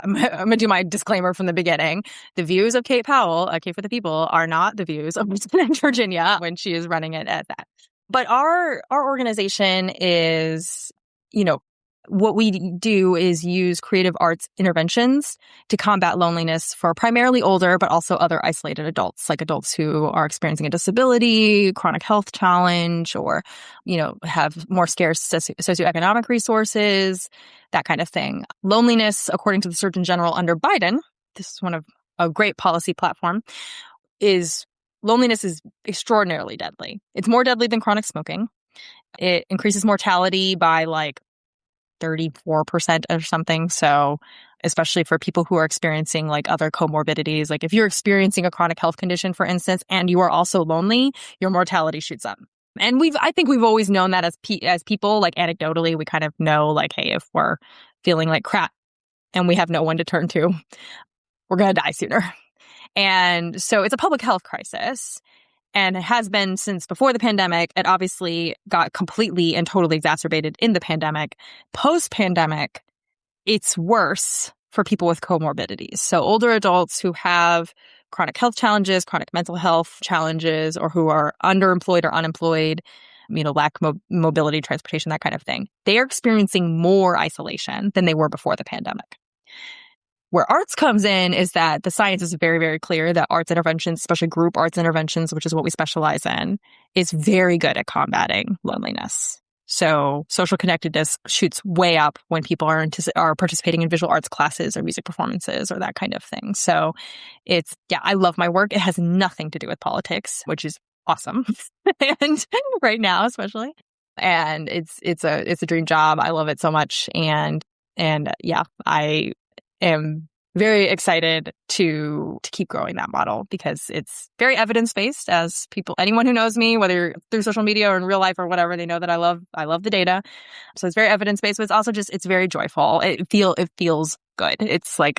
I'm going to do my disclaimer from the beginning. The views of Kate Powell, Kate for the People, are not the views of Arts Connect Virginia when she is running it at that. But our organization is, what we do is use creative arts interventions to combat loneliness for primarily older, but also other isolated adults, like adults who are experiencing a disability, chronic health challenge, or, have more scarce socioeconomic resources, that kind of thing. Loneliness, according to the Surgeon General under Biden, this is one of a great policy platform, loneliness is extraordinarily deadly. It's more deadly than chronic smoking. It increases mortality by like 34% or something. So especially for people who are experiencing like other comorbidities, like if you're experiencing a chronic health condition, for instance, and you are also lonely, your mortality shoots up. And I think we've always known that as people, like anecdotally, we kind of know like, hey, if we're feeling like crap and we have no one to turn to, we're going to die sooner. And so it's a public health crisis. And it has been since before the pandemic. It obviously got completely and totally exacerbated in the pandemic. Post-pandemic, it's worse for people with comorbidities. So older adults who have chronic health challenges, chronic mental health challenges, or who are underemployed or unemployed, lack mobility, transportation, that kind of thing. They are experiencing more isolation than they were before the pandemic. Where arts comes in is that the science is very, very clear that arts interventions, especially group arts interventions, which is what we specialize in, is very good at combating loneliness. So social connectedness shoots way up when people are participating in visual arts classes or music performances or that kind of thing. So I love my work. It has nothing to do with politics, which is awesome. And right now, especially. And it's a dream job. I love it so much. And yeah, I am very excited to keep growing that model because it's very evidence-based. As anyone who knows me, whether through social media or in real life or whatever, they know that I love the data. So it's very evidence-based, but it's also it's very joyful. It feels good. It's like,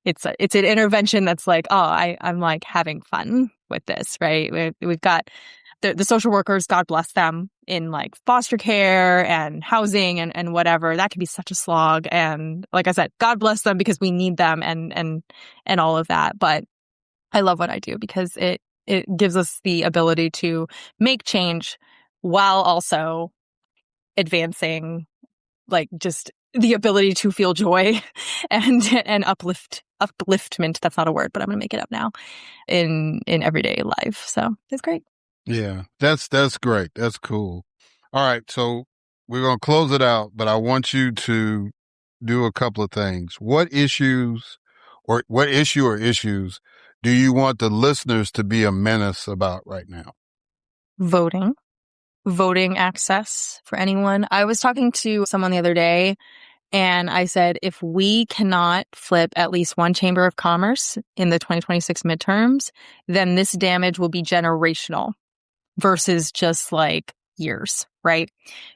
it's an intervention that's like, oh, I'm like having fun with this, right? We've got the social workers, God bless them, in like foster care and housing and whatever. That can be such a slog. And like I said, God bless them because we need them and all of that. But I love what I do because it gives us the ability to make change while also advancing like just the ability to feel joy and upliftment. That's not a word, but I'm going to make it up now in everyday life. So it's great. Yeah, that's great. That's cool. All right. So we're going to close it out, but I want you to do a couple of things. What issue or issues do you want the listeners to be a menace about right now? Voting access for anyone. I was talking to someone the other day and I said, if we cannot flip at least one chamber of commerce in the 2026 midterms, then this damage will be generational versus just like years, right?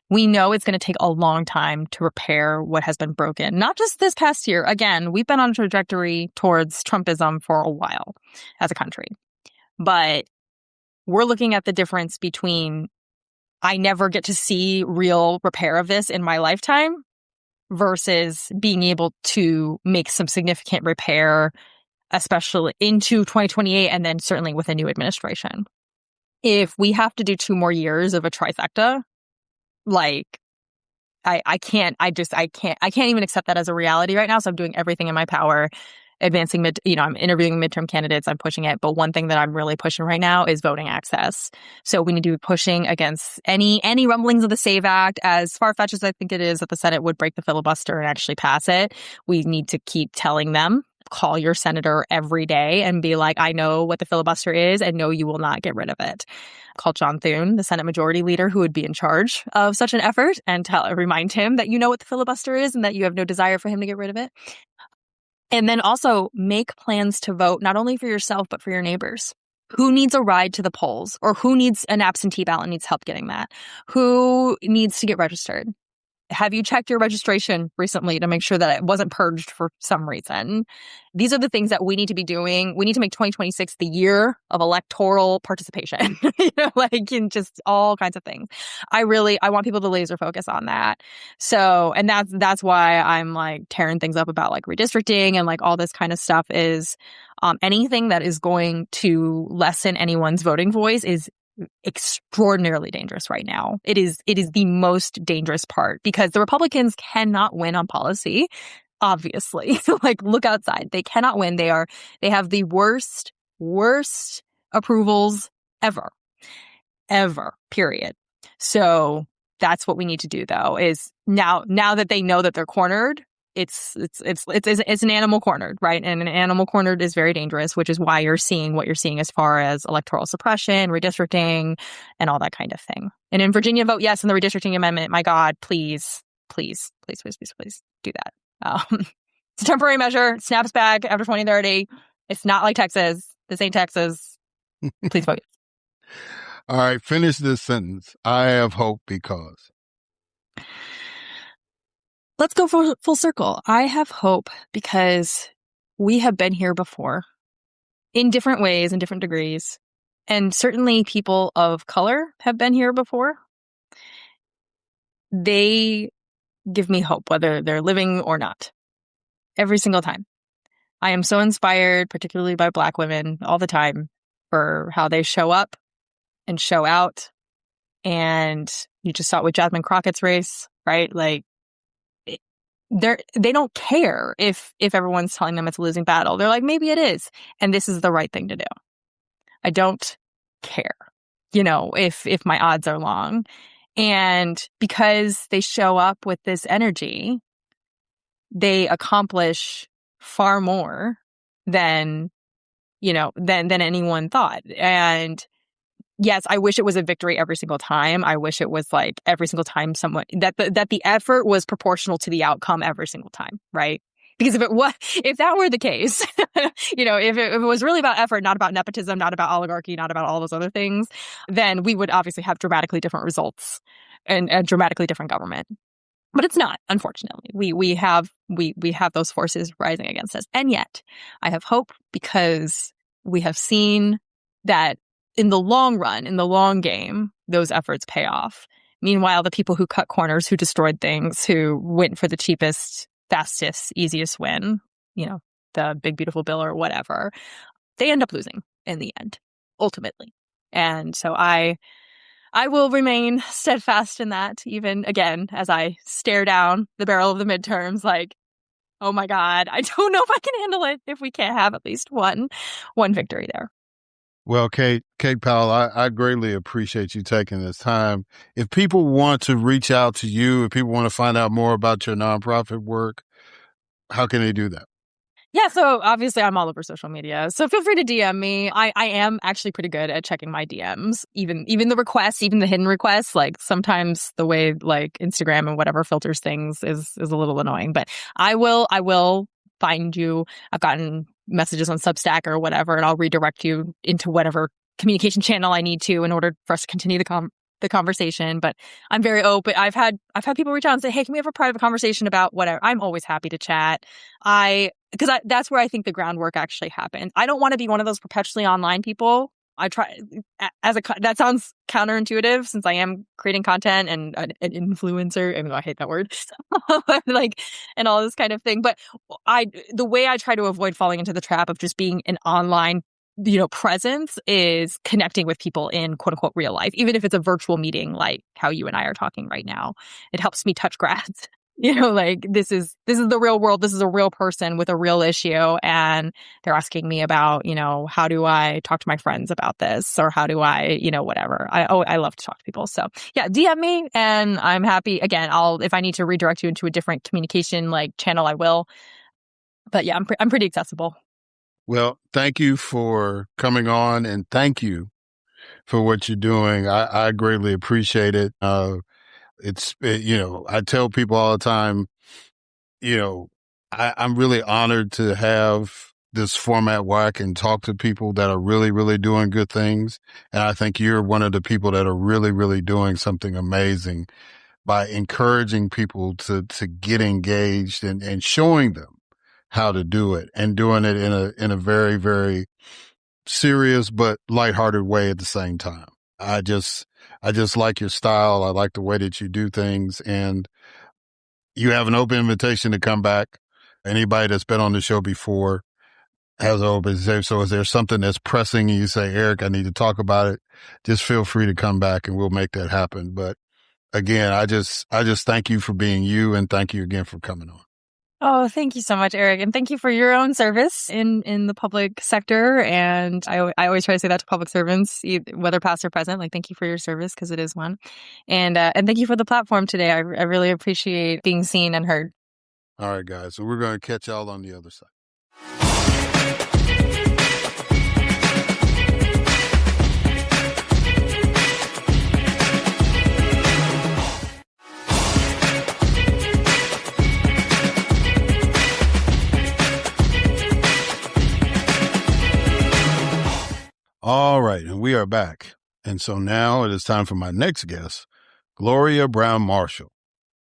We know it's going to take a long time to repair what has been broken. Not just this past year. Again, we've been on a trajectory towards Trumpism for a while as a country. But we're looking at the difference between I never get to see real repair of this in my lifetime versus being able to make some significant repair, especially into 2028 and then certainly with a new administration. If we have to do 2 more years of a trifecta, like I can't even accept that as a reality right now. So I'm doing everything in my power, advancing I'm interviewing midterm candidates. I'm pushing it. But one thing that I'm really pushing right now is voting access. So we need to be pushing against any rumblings of the SAVE Act. As far-fetched as I think it is that the Senate would break the filibuster and actually pass it, we need to keep telling them, call your senator every day and be like, I know what the filibuster is and no, you will not get rid of it. Call John Thune, the Senate Majority Leader who would be in charge of such an effort, and remind him that you know what the filibuster is and that you have no desire for him to get rid of it. And then also make plans to vote not only for yourself, but for your neighbors. Who needs a ride to the polls or who needs an absentee ballot and needs help getting that? Who needs to get registered? Have you checked your registration recently to make sure that it wasn't purged for some reason? These are the things that we need to be doing. We need to make 2026 the year of electoral participation, in just all kinds of things. I want people to laser focus on that. So, and that's why I'm like tearing things up about like redistricting and like all this kind of stuff is, anything that is going to lessen anyone's voting voice is extraordinarily dangerous right now. It is the most dangerous part because the Republicans cannot win on policy, obviously. Like, look outside. They cannot win. They have the worst approvals ever, period. So that's what we need to do though, is now that they know that they're cornered, it's an animal cornered, right? And an animal cornered is very dangerous, which is why you're seeing what you're seeing as far as electoral suppression, redistricting, and all that kind of thing. And in Virginia, vote yes on the redistricting amendment. My God, please do that. It's a temporary measure. It snaps back after 2030. It's not like Texas. This ain't Texas. Please vote yes. All right, finish this sentence. I have hope because. Let's go full circle. I have hope because we have been here before in different ways, in different degrees. And certainly people of color have been here before. They give me hope, whether they're living or not, every single time. I am so inspired, particularly by Black women all the time, for how they show up and show out. And you just saw it with Jasmine Crockett's race, right? Like, they don't care if everyone's telling them it's a losing battle. They're like, maybe it is, and this is the right thing to do. I don't care, if my odds are long. And because they show up with this energy, they accomplish far more than anyone thought. And yes, I wish it was a victory every single time. I wish it was like every single time that the effort was proportional to the outcome every single time, right? Because if that were the case, if it was really about effort, not about nepotism, not about oligarchy, not about all those other things, then we would obviously have dramatically different results and a dramatically different government. But it's not, unfortunately. We have those forces rising against us. And yet I have hope because we have seen that in the long run, in the long game, those efforts pay off. Meanwhile, the people who cut corners, who destroyed things, who went for the cheapest, fastest, easiest win, the big, beautiful bill or whatever, they end up losing in the end, ultimately. And so I will remain steadfast in that, even again, as I stare down the barrel of the midterms, like, oh my God, I don't know if I can handle it if we can't have at least one victory there. Well, Kate Powell, I greatly appreciate you taking this time. If people want to reach out to you, if people want to find out more about your nonprofit work, how can they do that? Yeah, so obviously I'm all over social media. So feel free to DM me. I am actually pretty good at checking my DMs, even the requests, even the hidden requests. Like sometimes the way like Instagram and whatever filters things is a little annoying, but I will find you. I've gotten messages on Substack or whatever, and I'll redirect you into whatever communication channel I need to in order for us to continue the conversation. But I'm very open. I've had people reach out and say, hey, can we have a private conversation about whatever? I'm always happy to chat. Because that's where I think the groundwork actually happens. I don't want to be one of those perpetually online people. I try that sounds counterintuitive since I am creating content and an influencer, even though I hate that word, like, and all this kind of thing. But the way I try to avoid falling into the trap of just being an online, presence is connecting with people in quote unquote real life, even if it's a virtual meeting, like how you and I are talking right now. It helps me touch grass. Like this is the real world. This is a real person with a real issue. And they're asking me about, how do I talk to my friends about this? Or how do I, whatever. I love to talk to people. So yeah, DM me and I'm happy. Again, if I need to redirect you into a different communication channel, I will. But yeah, I'm pretty accessible. Well, thank you for coming on and thank you for what you're doing. I greatly appreciate it. I tell people all the time, I'm really honored to have this format where I can talk to people that are really, really doing good things. And I think you're one of the people that are really, really doing something amazing by encouraging people to get engaged and showing them how to do it and doing it in a very, very serious but lighthearted way at the same time. I just like your style. I like the way that you do things, and you have an open invitation to come back. Anybody that's been on the show before has an open invitation. So if there's something that's pressing and you say, Erik, I need to talk about it, just feel free to come back and we'll make that happen. But again, I just thank you for being you, and thank you again for coming on. Oh, thank you so much, Erik. And thank you for your own service in the public sector. And I always try to say that to public servants, whether past or present, like, thank you for your service, because it is one. And thank you for the platform today. I really appreciate being seen and heard. All right, guys. So we're going to catch y'all on the other side. All right, and we are back. And so now it is time for my next guest, Gloria Browne-Marshall.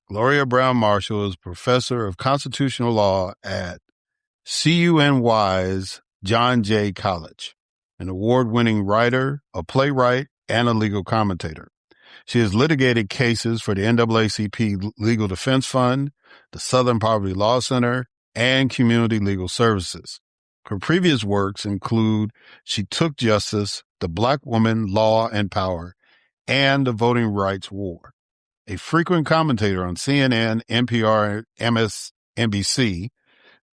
Gloria Browne-Marshall is professor of constitutional law at CUNY's John Jay College, an award-winning writer, a playwright, and a legal commentator. She has litigated cases for the NAACP Legal Defense Fund, the Southern Poverty Law Center, and Community Legal Services. Her previous works include She Took Justice, The Black Woman, Law and Power, and The Voting Rights War. A frequent commentator on CNN, NPR, and MSNBC,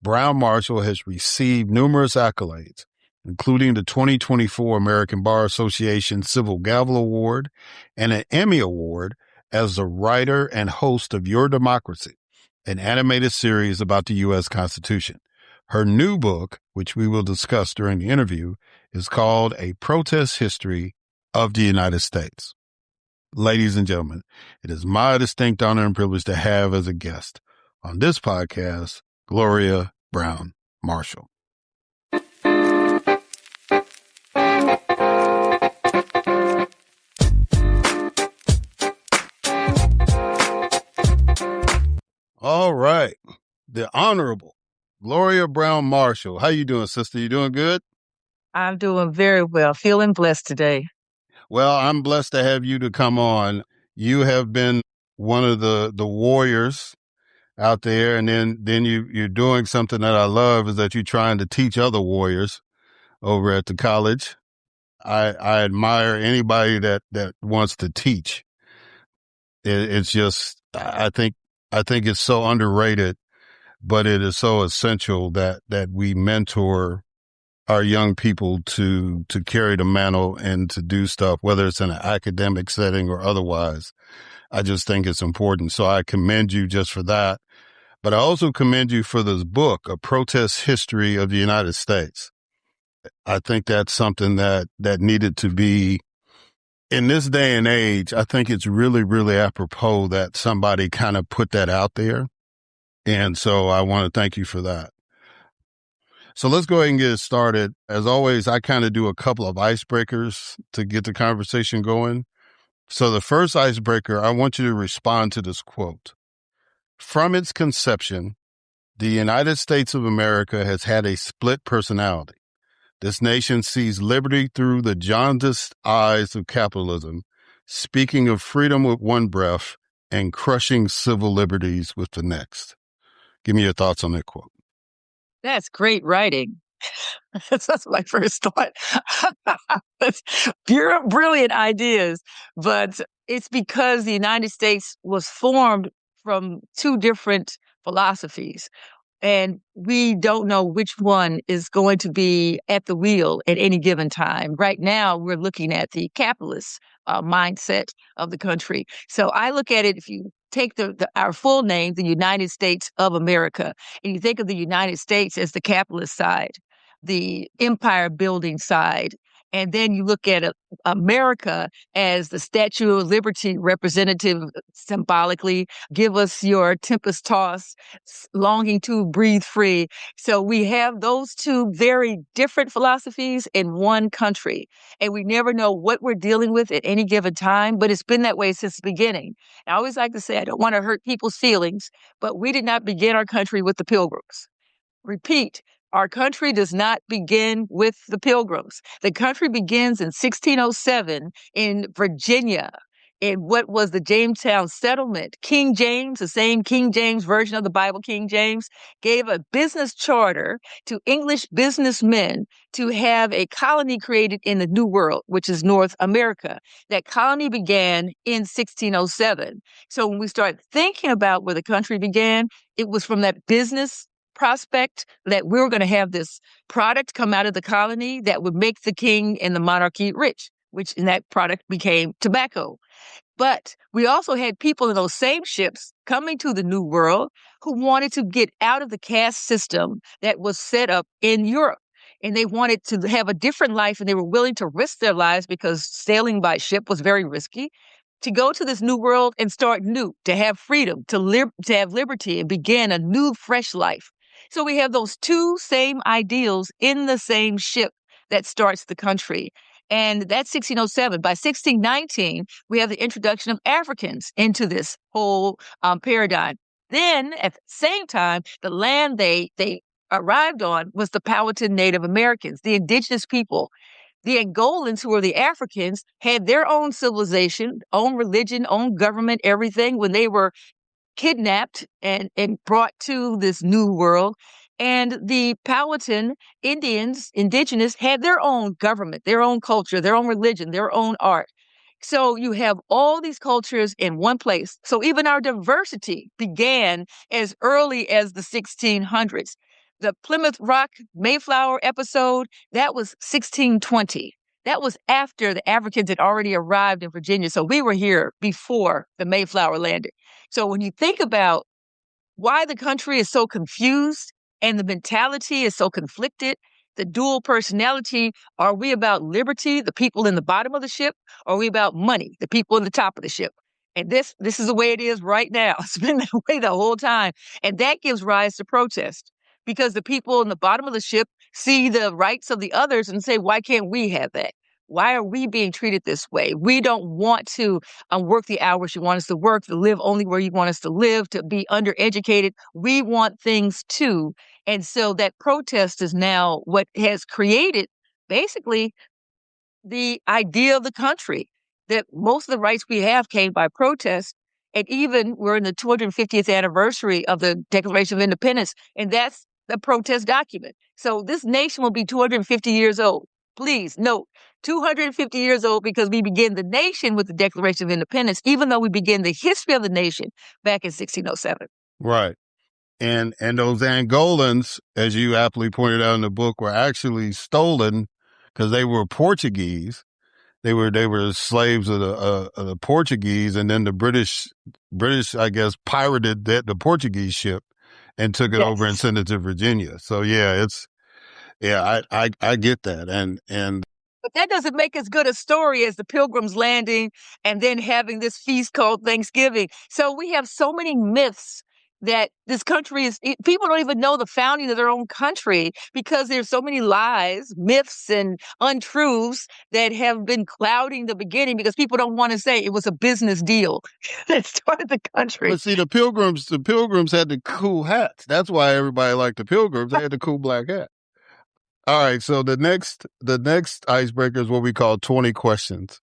Browne-Marshall has received numerous accolades, including the 2024 American Bar Association Civil Gavel Award and an Emmy Award as the writer and host of Your Democracy, an animated series about the U.S. Constitution. Her new book, which we will discuss during the interview, is called A Protest History of the United States. Ladies and gentlemen, it is my distinct honor and privilege to have as a guest on this podcast, Gloria Browne-Marshall. All right. The Honorable Gloria Browne-Marshall. How you doing, sister? You doing good? I'm doing very well. Feeling blessed today. Well, I'm blessed to have you to come on. You have been one of the warriors out there, and then you're doing something that I love, is that you're trying to teach other warriors over at the college. I admire anybody that wants to teach. It's just, I think it's so underrated, but it is so essential that we mentor our young people to carry the mantle and to do stuff, whether it's in an academic setting or otherwise. I just think it's important. So I commend you just for that. But I also commend you for this book, A Protest History of the United States. I think that's something that needed to be, in this day and age, I think it's really, really apropos that somebody kind of put that out there. And so I want to thank you for that. So let's go ahead and get it started. As always, I kind of do a couple of icebreakers to get the conversation going. So the first icebreaker, I want you to respond to this quote. From its conception, the United States of America has had a split personality. This nation sees liberty through the jaundiced eyes of capitalism, speaking of freedom with one breath and crushing civil liberties with the next. Give me your thoughts on that quote. That's great writing. That's my first thought. That's brilliant ideas. But it's because the United States was formed from two different philosophies. And we don't know which one is going to be at the wheel at any given time. Right now, we're looking at the capitalist mindset of the country. So I look at it, if you take our full name, the United States of America, and you think of the United States as the capitalist side, the empire building side, And then you look at America as the Statue of Liberty representative symbolically. Give us your tempest toss, longing to breathe free. So we have those two very different philosophies in one country. And we never know what we're dealing with at any given time, but it's been that way since the beginning. I always like to say, I don't want to hurt people's feelings, but we did not begin our country with the Pilgrims. Repeat, our country does not begin with the Pilgrims. The country begins in 1607 in Virginia, in what was the Jamestown settlement. King James, the same King James version of the Bible, King James, gave a business charter to English businessmen to have a colony created in the New World, which is North America. That colony began in 1607. So when we start thinking about where the country began, it was from that business prospect that we were going to have this product come out of the colony that would make the king and the monarchy rich, which in that product became tobacco. But we also had people in those same ships coming to the New World who wanted to get out of the caste system that was set up in Europe. And they wanted to have a different life, and they were willing to risk their lives because sailing by ship was very risky, to go to this new world and start new, to have freedom, to have liberty and begin a new, fresh life. So we have those two same ideals in the same ship that starts the country. And that's 1607. By 1619, we have the introduction of Africans into this whole paradigm. Then at the same time, the land they arrived on was the Powhatan Native Americans, the indigenous people. The Angolans, who were the Africans, had their own civilization, own religion, own government, everything when they were kidnapped and brought to this new world. And the Powhatan indigenous, had their own government, their own culture, their own religion, their own art. So you have all these cultures in one place. So even our diversity began as early as the 1600s. The Plymouth Rock Mayflower episode, that was 1620. That was after the Africans had already arrived in Virginia. So we were here before the Mayflower landed. So when you think about why the country is so confused and the mentality is so conflicted, the dual personality, are we about liberty, the people in the bottom of the ship, or are we about money, the people in the top of the ship? And this is the way it is right now. It's been that way the whole time. And that gives rise to protest because the people in the bottom of the ship see the rights of the others and say, why can't we have that? Why are we being treated this way? We don't want to work the hours you want us to work, to live only where you want us to live, to be undereducated. We want things too. And so that protest is now what has created basically the idea of the country, that most of the rights we have came by protest. And even we're in the 250th anniversary of the Declaration of Independence, and that's the protest document. So this nation will be 250 years old. Please note, 250 years old because we begin the nation with the Declaration of Independence, even though we begin the history of the nation back in 1607. Right. And those Angolans, as you aptly pointed out in the book, were actually stolen because they were Portuguese. They were slaves of the Portuguese, and then the British, I guess, pirated the Portuguese ship and took it over and sent it to Virginia. So I get that. And but that doesn't make as good a story as the Pilgrims landing and then having this feast called Thanksgiving. So we have so many myths that this country people don't even know the founding of their own country because there's so many lies, myths, and untruths that have been clouding the beginning because people don't want to say it was a business deal that started the country. But see, the Pilgrims had the cool hats. That's why everybody liked the Pilgrims. They had the cool black hat. All right. So the next icebreaker is what we call 20 questions.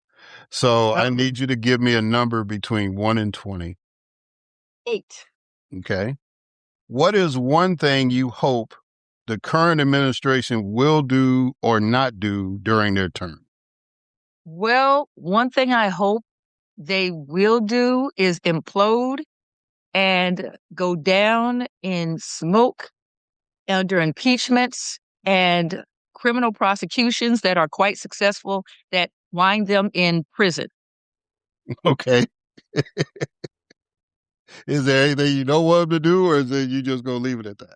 So I need you to give me a number between 1 and 20. 8. Okay. What is one thing you hope the current administration will do or not do during their term? Well, one thing I hope they will do is implode and go down in smoke under impeachments and criminal prosecutions that are quite successful that wind them in prison. Okay. Is there anything you don't want them to do, or is it you just going to leave it at that?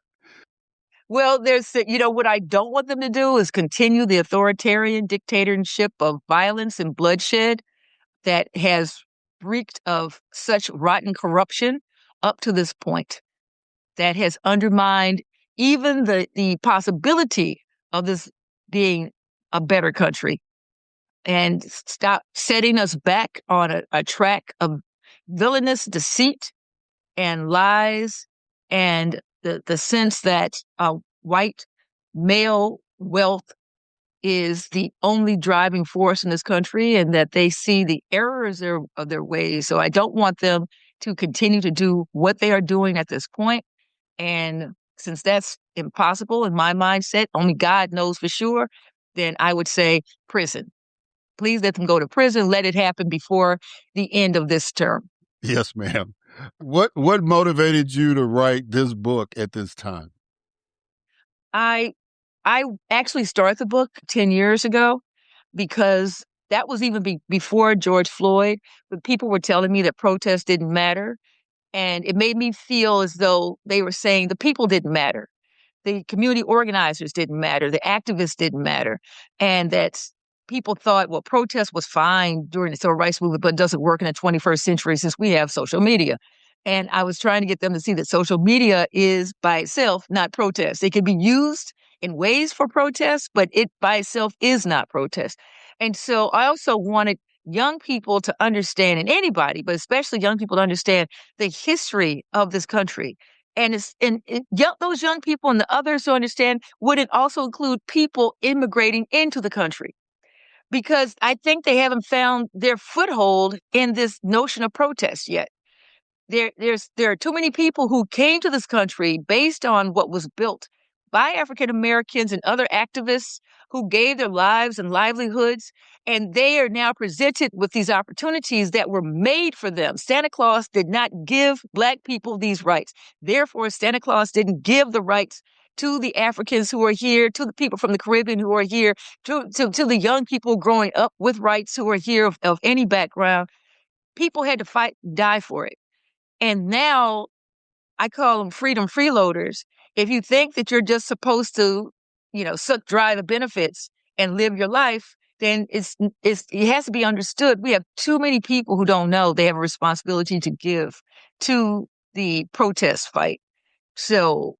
Well, what I don't want them to do is continue the authoritarian dictatorship of violence and bloodshed that has reeked of such rotten corruption up to this point, that has undermined even the possibility of this being a better country, and stop setting us back on a track of villainous deceit and lies, and the sense that white male wealth is the only driving force in this country, and that they see the errors of their ways. So I don't want them to continue to do what they are doing at this point. And since that's impossible in my mindset, only God knows for sure, then I would say prison. Please let them go to prison. Let it happen before the end of this term. Yes, ma'am. What motivated you to write this book at this time? I actually started the book 10 years ago because that was even before George Floyd, but people were telling me that protests didn't matter. And it made me feel as though they were saying the people didn't matter. The community organizers didn't matter. The activists didn't matter. And that people thought, well, protest was fine during the civil rights movement, but it doesn't work in the 21st century since we have social media. And I was trying to get them to see that social media is by itself not protest. It can be used in ways for protest, but it by itself is not protest. And so I also wanted young people to understand, and anybody, but especially young people to understand the history of this country. And those young people and the others who understand would it also include people immigrating into the country, because I think they haven't found their foothold in this notion of protest yet. There are too many people who came to this country based on what was built by African Americans and other activists who gave their lives and livelihoods, and they are now presented with these opportunities that were made for them. Santa Claus did not give Black people these rights. Therefore, Santa Claus didn't give the rights to the Africans who are here, to the people from the Caribbean who are here, to the young people growing up with rights who are here of any background. People had to fight, die for it. And now I call them freedom freeloaders. If you think that you're just supposed to, suck dry the benefits and live your life, then it has to be understood. We have too many people who don't know they have a responsibility to give to the protest fight. So,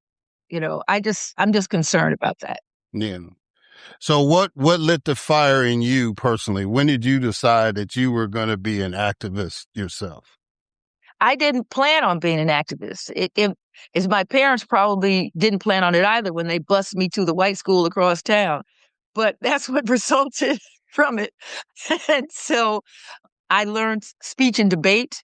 I'm just concerned about that. Yeah. So what lit the fire in you personally? When did you decide that you were going to be an activist yourself? I didn't plan on being an activist. It's my parents probably didn't plan on it either when they bused me to the white school across town. But that's what resulted from it. And so I learned speech and debate.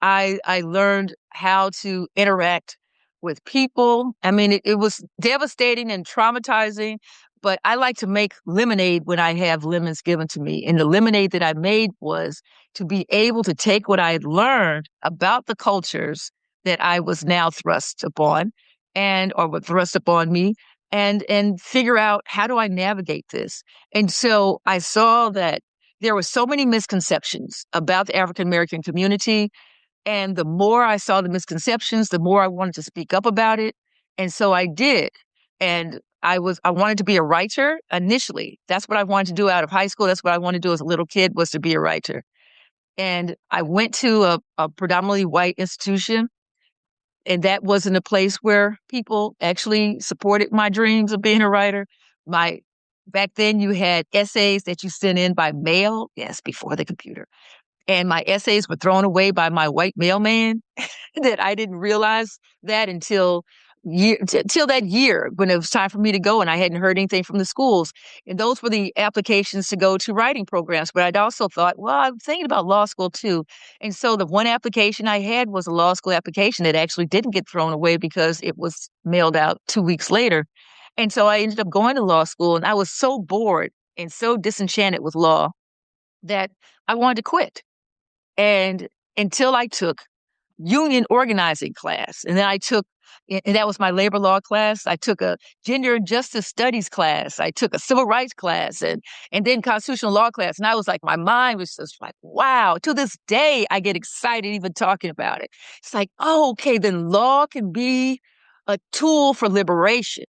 I learned how to interact with people. I mean, it was devastating and traumatizing, but I like to make lemonade when I have lemons given to me. And the lemonade that I made was to be able to take what I had learned about the cultures that I was now thrust upon or were thrust upon me, and figure out, how do I navigate this? And so I saw that there were so many misconceptions about the African American community. And the more I saw the misconceptions, the more I wanted to speak up about it. And so I did. And I wanted to be a writer initially. That's what I wanted to do out of high school. That's what I wanted to do as a little kid, was to be a writer. And I went to a predominantly white institution. And that wasn't a place where people actually supported my dreams of being a writer. Back then you had essays that you sent in by mail. Yes, before the computer. And my essays were thrown away by my white mailman. That I didn't realize that until that year when it was time for me to go, and I hadn't heard anything from the schools. And those were the applications to go to writing programs. But I'd also thought, well, I'm thinking about law school too. And so the one application I had was a law school application that actually didn't get thrown away because it was mailed out 2 weeks later. And so I ended up going to law school, and I was so bored and so disenchanted with law that I wanted to quit. And until I took union organizing class, and then and that was my labor law class. I took a gender and justice studies class. I took a civil rights class, and then constitutional law class. And I was like, my mind was just like, wow. To this day, I get excited even talking about it. It's like, oh, okay, then law can be a tool for liberation.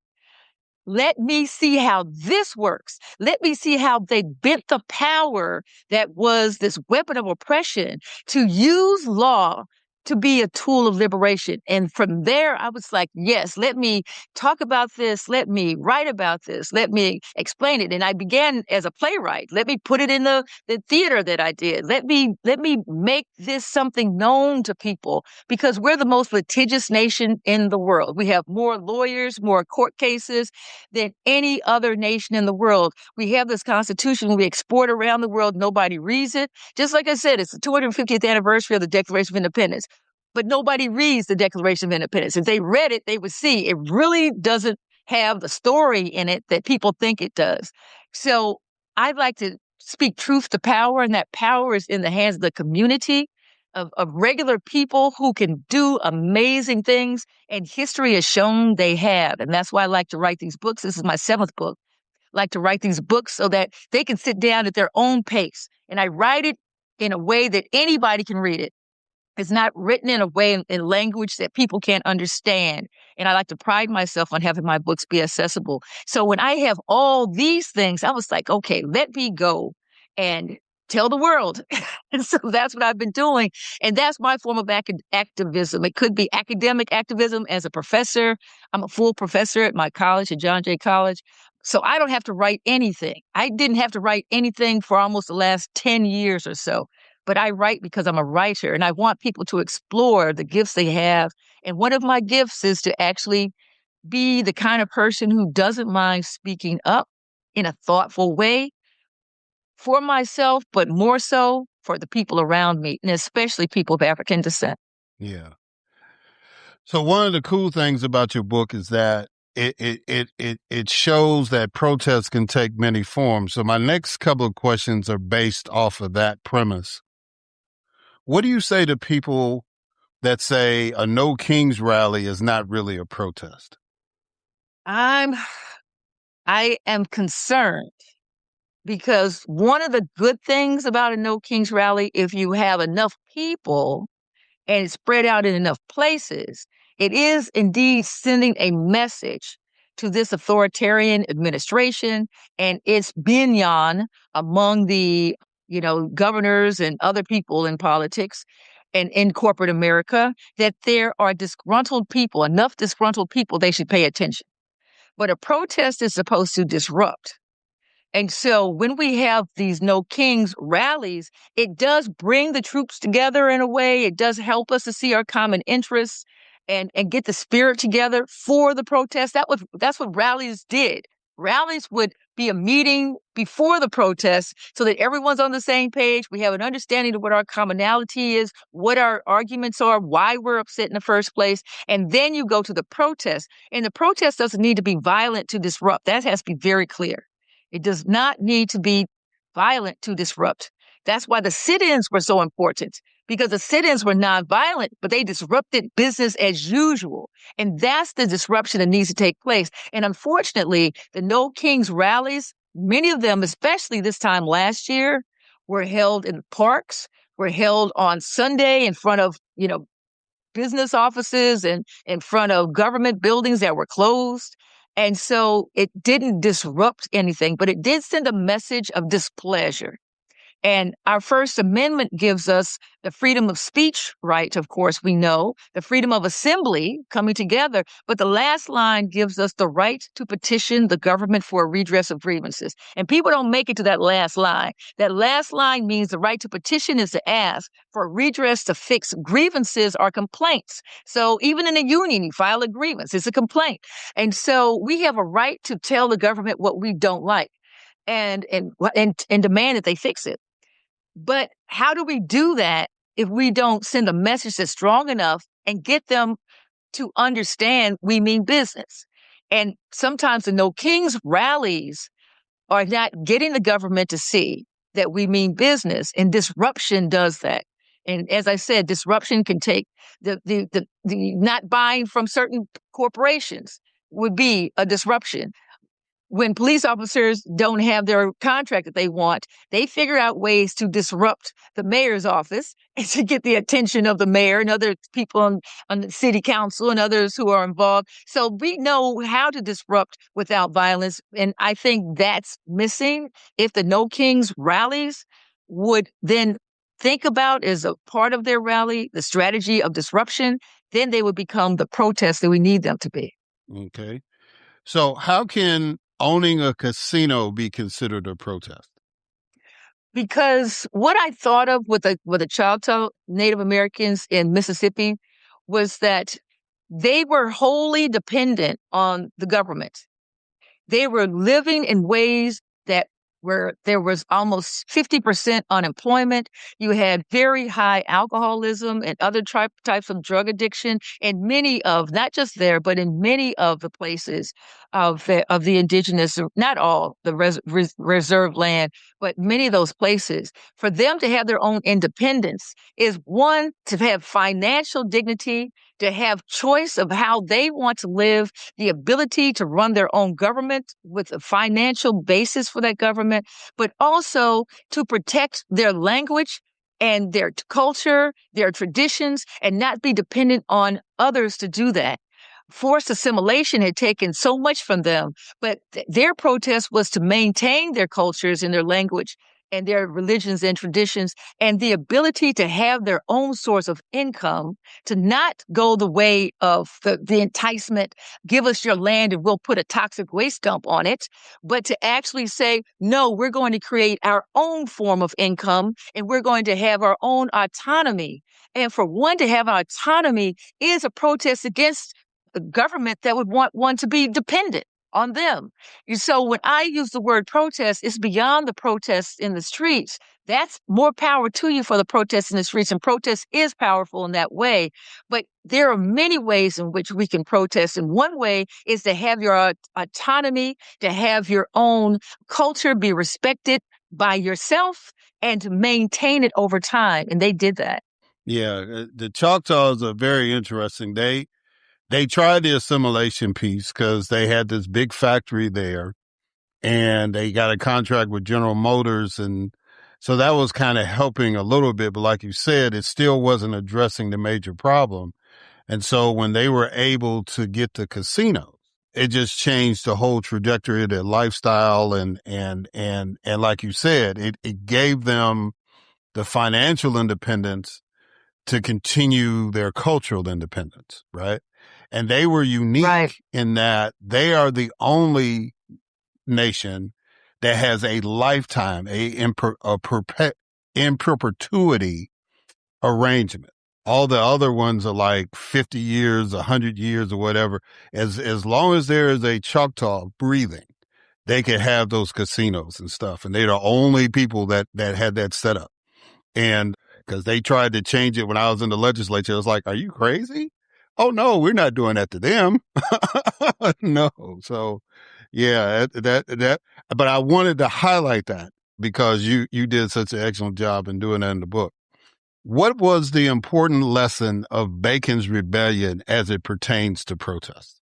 Let me see how this works. Let me see how they bent the power that was this weapon of oppression to use law to be a tool of liberation. And from there, I was like, yes, let me talk about this. Let me write about this. Let me explain it. And I began as a playwright. Let me put it in the theater that I did. Let me make this something known to people, because we're the most litigious nation in the world. We have more lawyers, more court cases than any other nation in the world. We have this Constitution we export around the world. Nobody reads it. Just like I said, it's the 250th anniversary of the Declaration of Independence. But nobody reads the Declaration of Independence. If they read it, they would see it really doesn't have the story in it that people think it does. So I'd like to speak truth to power, and that power is in the hands of the community, of regular people who can do amazing things. And history has shown they have. And that's why I like to write these books. This is my 7th book. I like to write these books so that they can sit down at their own pace. And I write it in a way that anybody can read it. It's not written in a way in language that people can't understand. And I like to pride myself on having my books be accessible. So when I have all these things, I was like, okay, let me go and tell the world. And so that's what I've been doing. And that's my form of activism. It could be academic activism as a professor. I'm a full professor at my college, at John Jay College. So I don't have to write anything. I didn't have to write anything for almost the last 10 years or so. But I write because I'm a writer, and I want people to explore the gifts they have. And one of my gifts is to actually be the kind of person who doesn't mind speaking up in a thoughtful way for myself, but more so for the people around me, and especially people of African descent. Yeah. So one of the cool things about your book is that it shows that protests can take many forms. So my next couple of questions are based off of that premise. What do you say to people that say a No Kings rally is not really a protest? I am concerned, because one of the good things about a No Kings rally, if you have enough people and it's spread out in enough places, it is indeed sending a message to this authoritarian administration and its minion among the, governors and other people in politics and in corporate America, that there are disgruntled people, enough disgruntled people, they should pay attention. But a protest is supposed to disrupt. And so when we have these No Kings rallies, it does bring the troops together in a way. It does help us to see our common interests and get the spirit together for the protest. That's what rallies did. Rallies would be a meeting before the protest so that everyone's on the same page. We have an understanding of what our commonality is, what our arguments are, why we're upset in the first place. And then you go to the protest. And the protest doesn't need to be violent to disrupt. That has to be very clear. It does not need to be violent to disrupt. That's why the sit-ins were so important, because the sit-ins were nonviolent, but they disrupted business as usual. And that's the disruption that needs to take place. And unfortunately, the No Kings rallies, many of them, especially this time last year, were held in parks, were held on Sunday in front of, business offices and in front of government buildings that were closed. And so it didn't disrupt anything, but it did send a message of displeasure. And our First Amendment gives us the freedom of speech right, of course, we know, the freedom of assembly, coming together. But the last line gives us the right to petition the government for a redress of grievances. And people don't make it to that last line. That last line means the right to petition is to ask for redress to fix grievances or complaints. So even in a union, you file a grievance, it's a complaint. And so we have a right to tell the government what we don't like and demand that they fix it. But how do we do that if we don't send a message that's strong enough and get them to understand we mean business? And sometimes the No Kings rallies are not getting the government to see that we mean business, and disruption does that. And as I said, disruption can take the not buying from certain corporations would be a disruption. when police officers don't have their contract that they want, they figure out ways to disrupt the mayor's office and to get the attention of the mayor and other people on the city council and others who are involved. So we know how to disrupt without violence. And I think that's missing. If the No Kings rallies would then think about as a part of their rally, the strategy of disruption, then they would become the protests that we need them to be. Okay. So how can owning a casino be considered a protest? Because what I thought of with the Choctaw Native Americans in Mississippi was that they were wholly dependent on the government. They were living in ways that where there was almost 50% unemployment. You had very high alcoholism and other types of drug addiction in many of, not just there, but in many of the places of the indigenous, not all the reserved land, but many of those places. For them to have their own independence is one, to have financial dignity, to have choice of how they want to live, the ability to run their own government with a financial basis for that government, but also to protect their language and their culture, their traditions, and not be dependent on others to do that. Forced assimilation had taken so much from them, but their protest was to maintain their cultures and their language and their religions and traditions, and the ability to have their own source of income, to not go the way of the enticement, give us your land and we'll put a toxic waste dump on it, but to actually say, no, we're going to create our own form of income and we're going to have our own autonomy. And for one to have autonomy is a protest against a government that would want one to be dependent on them. So when I use the word protest, it's beyond the protests in the streets. That's more power to you for the protests in the streets, and protest is powerful in that way. But there are many ways in which we can protest, and one way is to have your autonomy, to have your own culture be respected by yourself, and to maintain it over time. And they did that. Yeah, the Choctaws are very interesting. They tried the assimilation piece because they had this big factory there and they got a contract with General Motors. And so that was kind of helping a little bit. But like you said, it still wasn't addressing the major problem. And so when they were able to get the casinos, it just changed the whole trajectory of their lifestyle. And like you said, it gave them the financial independence to continue their cultural independence, right? And they were unique in that they are the only nation that has a lifetime, in perpetuity arrangement. All the other ones are like 50 years, 100 years or whatever. As long as there is a Choctaw breathing, they can have those casinos and stuff. And they're the only people that had that set up. And because they tried to change it when I was in the legislature, I was like, are you crazy? Oh, no, we're not doing that to them. No. So, yeah, but I wanted to highlight that because you did such an excellent job in doing that in the book. What was the important lesson of Bacon's Rebellion as it pertains to protests?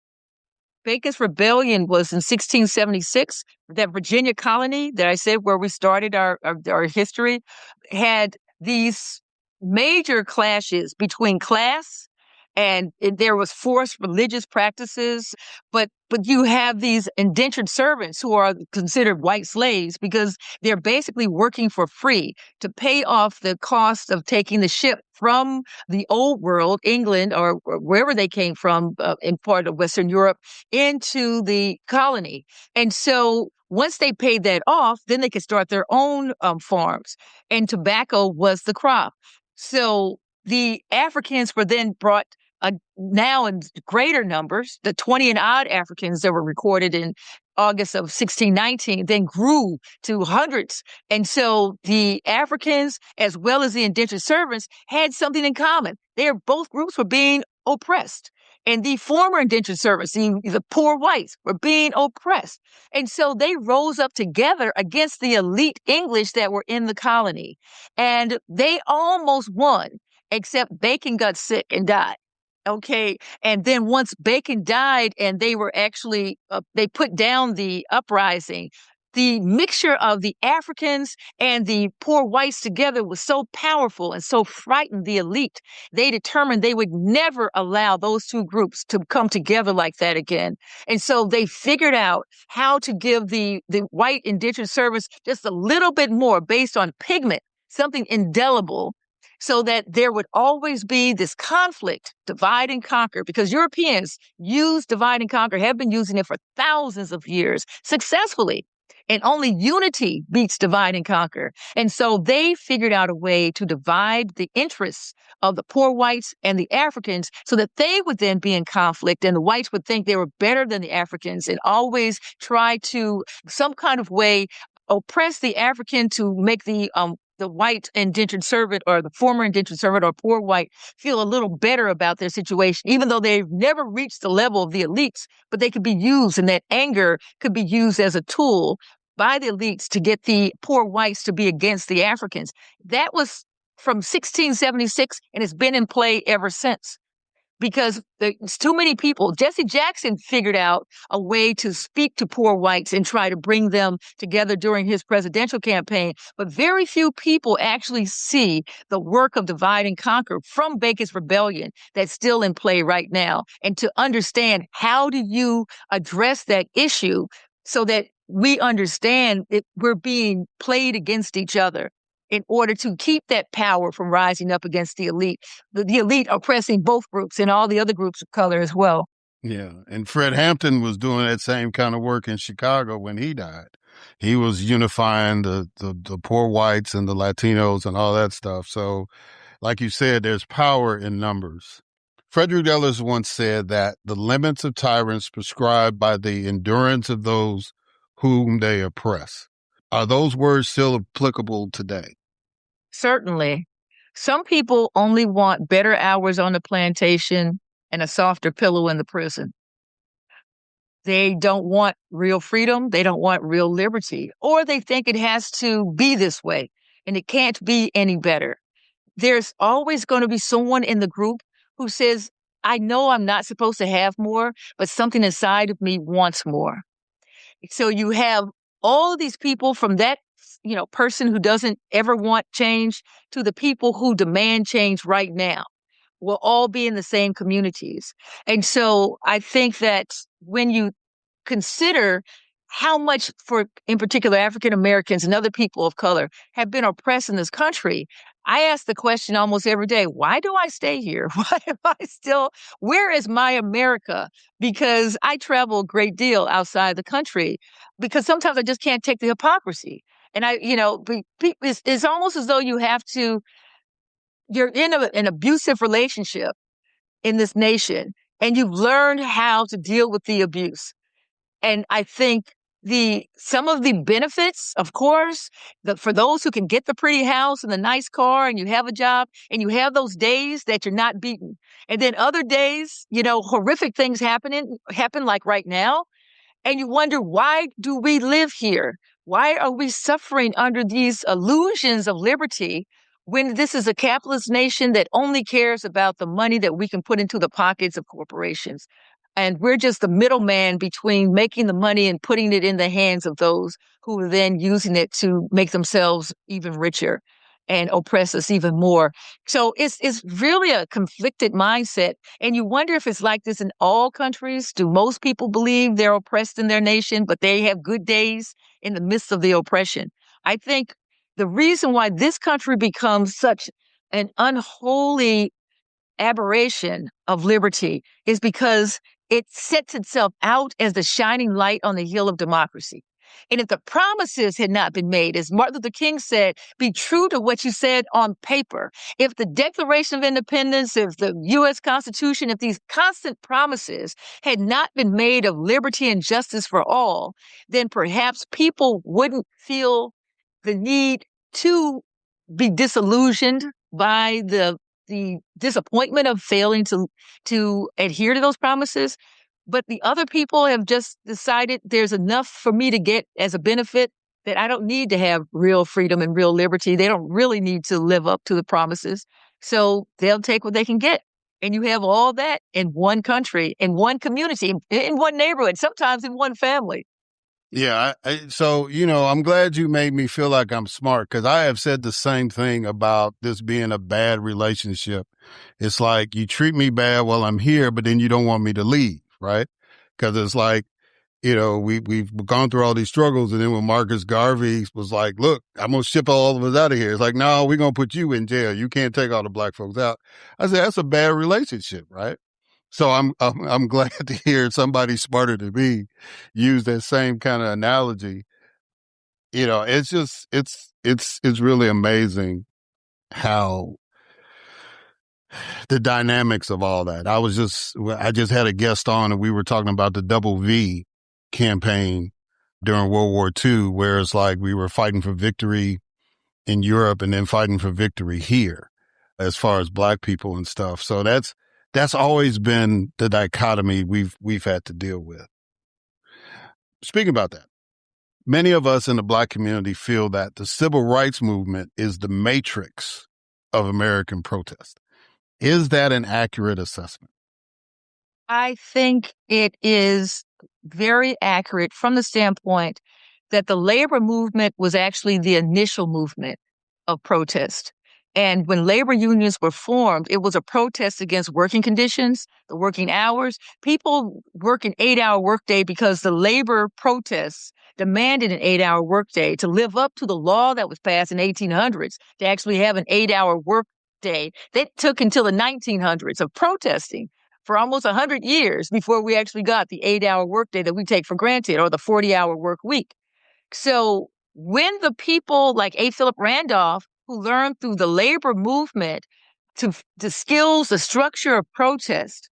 Bacon's Rebellion was in 1676. That Virginia colony that I said where we started our history had these major clashes between class, and there was forced religious practices, but you have these indentured servants who are considered white slaves because they're basically working for free to pay off the cost of taking the ship from the old world, England, or wherever they came from in part of Western Europe, into the colony. And so once they paid that off, then they could start their own farms, and tobacco was the crop. So the Africans were then brought now in greater numbers. The 20 and odd Africans that were recorded in August of 1619 then grew to hundreds. And so the Africans, as well as the indentured servants, had something in common. Both groups were being oppressed. And the former indentured servants, the poor whites, were being oppressed. And so they rose up together against the elite English that were in the colony. And they almost won, except Bacon got sick and died. Okay. And then once Bacon died and they were actually, they put down the uprising, the mixture of the Africans and the poor whites together was so powerful and so frightened the elite. They determined they would never allow those two groups to come together like that again. And so they figured out how to give the white indentured servants just a little bit more based on pigment, something indelible, so that there would always be this conflict, divide and conquer, because Europeans use divide and conquer, have been using it for thousands of years successfully. And only unity beats divide and conquer. And so they figured out a way to divide the interests of the poor whites and the Africans so that they would then be in conflict and the whites would think they were better than the Africans and always try to some kind of way oppress the African to make the white indentured servant or the former indentured servant or poor white feel a little better about their situation, even though they've never reached the level of the elites, but they could be used, and that anger could be used as a tool by the elites to get the poor whites to be against the Africans. That was from 1676, and it's been in play ever since. Because there's too many people. Jesse Jackson figured out a way to speak to poor whites and try to bring them together during his presidential campaign. But very few people actually see the work of divide and conquer from Bacon's Rebellion that's still in play right now. And to understand, how do you address that issue so that we understand that we're being played against each other in order to keep that power from rising up against the elite, the elite oppressing both groups and all the other groups of color as well. Yeah. And Fred Hampton was doing that same kind of work in Chicago when he died. He was unifying the poor whites and the Latinos and all that stuff. So, like you said, there's power in numbers. Frederick Douglass once said that the limits of tyrants prescribed by the endurance of those whom they oppress. Are those words still applicable today? Certainly. Some people only want better hours on the plantation and a softer pillow in the prison. They don't want real freedom. They don't want real liberty, or they think it has to be this way and it can't be any better. There's always going to be someone in the group who says, I know I'm not supposed to have more, but something inside of me wants more. So you have all of these people, from that person who doesn't ever want change to the people who demand change right now, will all be in the same communities. And so I think that when you consider how much, in particular, African Americans and other people of color have been oppressed in this country, I ask the question almost every day, why do I stay here? Why am I still, where is my America? Because I travel a great deal outside the country, because sometimes I just can't take the hypocrisy. And it's almost as though you're in an abusive relationship in this nation, and you've learned how to deal with the abuse. And I think some of the benefits, of course, for those who can get the pretty house and the nice car and you have a job and you have those days that you're not beaten. And then other days, horrific things happen like right now. And you wonder, why do we live here? Why are we suffering under these illusions of liberty when this is a capitalist nation that only cares about the money that we can put into the pockets of corporations? And we're just the middleman between making the money and putting it in the hands of those who are then using it to make themselves even richer and oppress us even more. So it's really a conflicted mindset. And you wonder if it's like this in all countries. Do most people believe they're oppressed in their nation, but they have good days in the midst of the oppression? I think the reason why this country becomes such an unholy aberration of liberty is because it sets itself out as the shining light on the hill of democracy. And if the promises had not been made, as Martin Luther King said, be true to what you said on paper. If the Declaration of Independence, if the U.S. Constitution, if these constant promises had not been made of liberty and justice for all, then perhaps people wouldn't feel the need to be disillusioned by the disappointment of failing to adhere to those promises. But the other people have just decided there's enough for me to get as a benefit that I don't need to have real freedom and real liberty. They don't really need to live up to the promises. So they'll take what they can get. And you have all that in one country, in one community, in one neighborhood, sometimes in one family. Yeah. So, I'm glad you made me feel like I'm smart, because I have said the same thing about this being a bad relationship. It's like you treat me bad while I'm here, but then you don't want me to leave, right? Because it's like, we've gone through all these struggles. And then when Marcus Garvey was like, look, I'm going to ship all of us out of here. It's like, no, we're going to put you in jail. You can't take all the black folks out. I said, that's a bad relationship, right? So I'm glad to hear somebody smarter than me use that same kind of analogy. It's just, it's really amazing how the dynamics of all that. I just had a guest on and we were talking about the Double V campaign during World War II, where it's like we were fighting for victory in Europe and then fighting for victory here as far as black people and stuff. So that's always been the dichotomy we've had to deal with. Speaking about that, many of us in the black community feel that the civil rights movement is the matrix of American protest. Is that an accurate assessment? I think it is very accurate from the standpoint that the labor movement was actually the initial movement of protest. And when labor unions were formed, it was a protest against working conditions, the working hours. People work an 8-hour workday because the labor protests demanded an 8-hour workday to live up to the law that was passed in 1800s to actually have an 8-hour workday. That took until the 1900s of protesting for almost 100 years before we actually got the 8-hour workday that we take for granted, or the 40-hour work week. So when the people like A. Philip Randolph, who learned through the labor movement the skills, the structure of protest,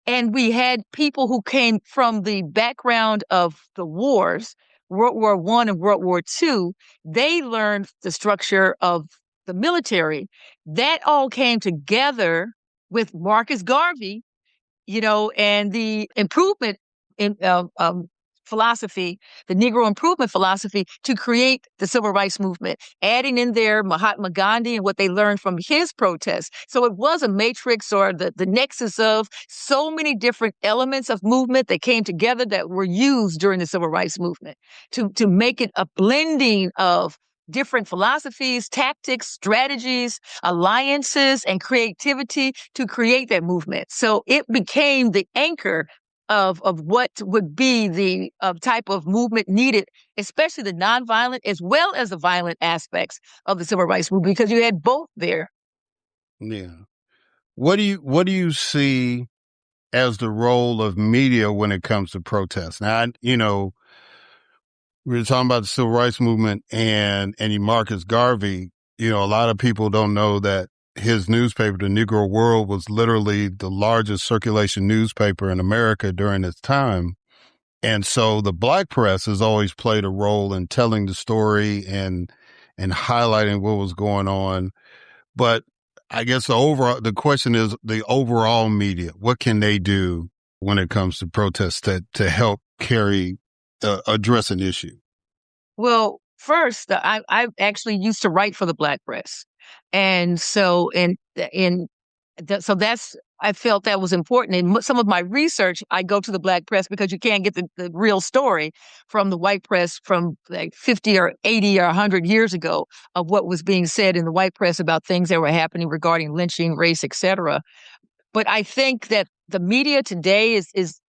and we had people who came from the background of the wars, World War I and World War II, they learned the structure of the military. That all came together with Marcus Garvey, and the improvement in philosophy, the Negro improvement philosophy, to create the civil rights movement, adding in there Mahatma Gandhi and what they learned from his protests. So it was a matrix, or the nexus of so many different elements of movement that came together that were used during the civil rights movement to make it a blending of different philosophies, tactics, strategies, alliances, and creativity to create that movement. So it became the anchor of what would be the type of movement needed, especially the nonviolent as well as the violent aspects of the civil rights movement, because you had both there. Yeah. What do you see as the role of media when it comes to protests? Now, we were talking about the civil rights movement and Marcus Garvey. A lot of people don't know that his newspaper, the Negro World, was literally the largest circulation newspaper in America during its time. And so the black press has always played a role in telling the story and highlighting what was going on. But I guess the question is the overall media. What can they do when it comes to protests to help address an issue? Well, first, I actually used to write for the black press. And so, so that's, I felt that was important. In some of my research, I go to the black press because you can't get the real story from the white press from like 50 or 80 or 100 years ago of what was being said in the white press about things that were happening regarding lynching, race, etc. But I think that the media today is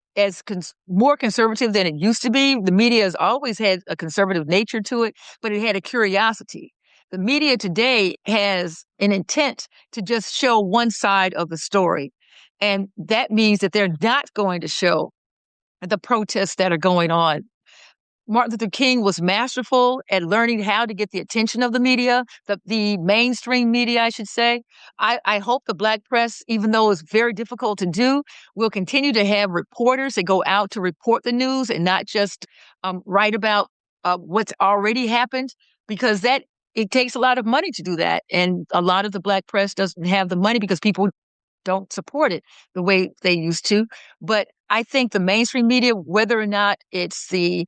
more conservative than it used to be. The media has always had a conservative nature to it, but it had a curiosity. The media today has an intent to just show one side of the story. And that means that they're not going to show the protests that are going on. Martin Luther King was masterful at learning how to get the attention of the media, the mainstream media, I should say. I hope the black press, even though it's very difficult to do, will continue to have reporters that go out to report the news and not just write about what's already happened, because it takes a lot of money to do that. And a lot of the black press doesn't have the money because people don't support it the way they used to. But I think the mainstream media, whether or not it's the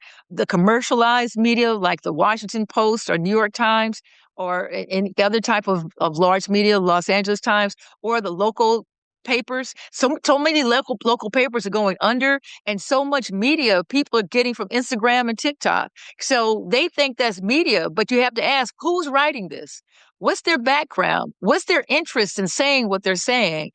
commercialized media like the Washington Post or New York Times or any other type of large media, Los Angeles Times, or the local papers. So many local papers are going under, and so much media people are getting from Instagram and TikTok. So they think that's media, but you have to ask, who's writing this? What's their background? What's their interest in saying what they're saying?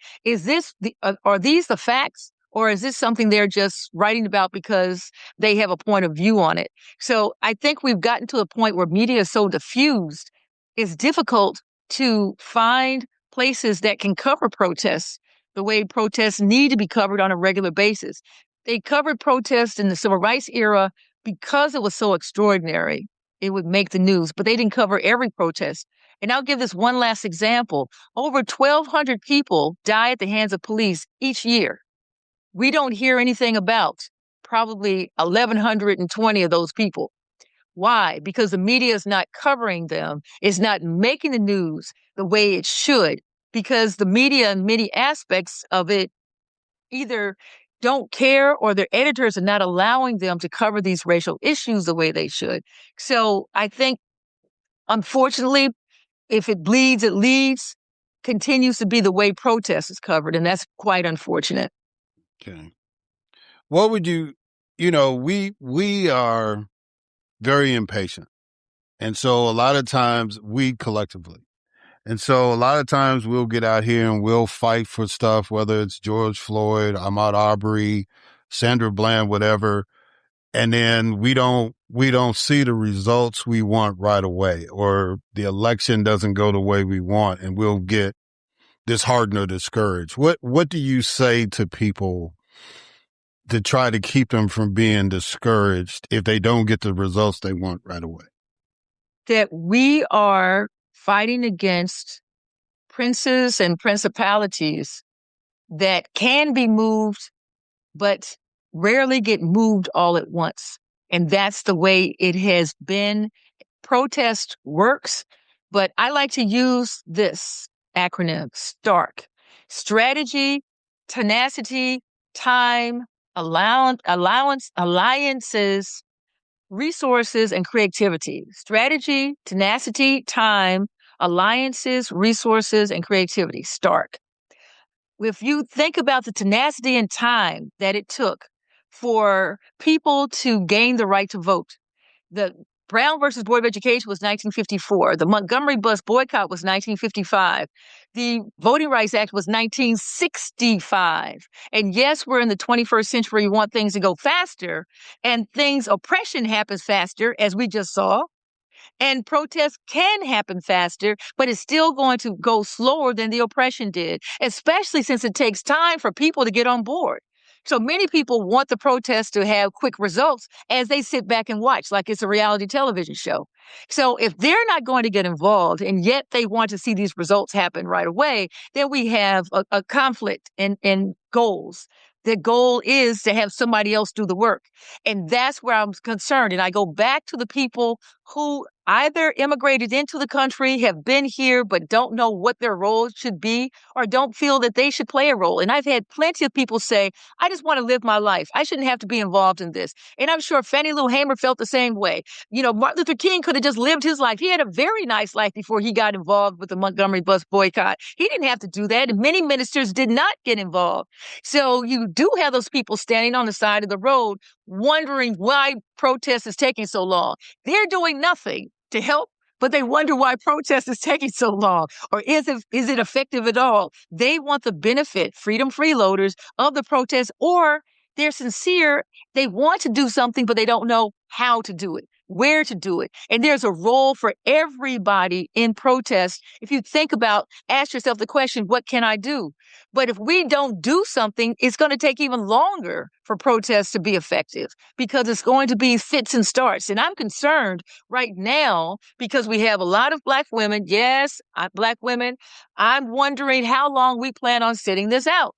Are these the facts? Or is this something they're just writing about because they have a point of view on it? So I think we've gotten to a point where media is so diffused, it's difficult to find places that can cover protests the way protests need to be covered on a regular basis. They covered protests in the civil rights era because it was so extraordinary. It would make the news, but they didn't cover every protest. And I'll give this one last example. Over 1,200 people die at the hands of police each year. We don't hear anything about probably 1,120 of those people. Why? Because the media is not covering them. It's not making the news the way it should, because the media and many aspects of it either don't care or their editors are not allowing them to cover these racial issues the way they should. So I think, unfortunately, if it bleeds, it leads, continues to be the way protest is covered. And that's quite unfortunate. Okay. What would we are very impatient. And so a lot of times we collectively. And so a lot of times we'll get out here and we'll fight for stuff, whether it's George Floyd, Ahmaud Arbery, Sandra Bland, whatever. And then we don't see the results we want right away, or the election doesn't go the way we want, and we'll get disheartened or discouraged. What do you say to people to try to keep them from being discouraged if they don't get the results they want right away? That we are fighting against princes and principalities that can be moved, but rarely get moved all at once. And that's the way it has been. Protest works, but I like to use this acronym, STARK: strategy, tenacity, time, alliances, resources, and creativity. Strategy, tenacity, time, alliances, resources, and creativity. STARK. If you think about the tenacity and time that it took for people to gain the right to vote, the Brown versus Board of Education was 1954. The Montgomery bus boycott was 1955. The Voting Rights Act was 1965. And yes, we're in the 21st century. We want things to go faster, and oppression happens faster, as we just saw. And protests can happen faster, but it's still going to go slower than the oppression did, especially since it takes time for people to get on board. So many people want the protests to have quick results as they sit back and watch, like it's a reality television show. So if they're not going to get involved, and yet they want to see these results happen right away, then we have a conflict in goals. The goal is to have somebody else do the work. And that's where I'm concerned. And I go back to the people who either immigrated into the country, have been here, but don't know what their role should be, or don't feel that they should play a role. And I've had plenty of people say, I just want to live my life. I shouldn't have to be involved in this. And I'm sure Fannie Lou Hamer felt the same way. Martin Luther King could have just lived his life. He had a very nice life before he got involved with the Montgomery bus boycott. He didn't have to do that. And many ministers did not get involved. So you do have those people standing on the side of the road wondering why protest is taking so long. They're doing nothing to help, but they wonder why protest is taking so long. Or is it effective at all? They want the benefit, freedom freeloaders, of the protest, or they're sincere. They want to do something, but they don't know how to do it, where to do it. And there's a role for everybody in protest. If you ask yourself the question, what can I do? But if we don't do something, it's going to take even longer for protests to be effective, because it's going to be fits and starts. And I'm concerned right now because we have a lot of Black women. Yes, Black women. I'm wondering how long we plan on sitting this out.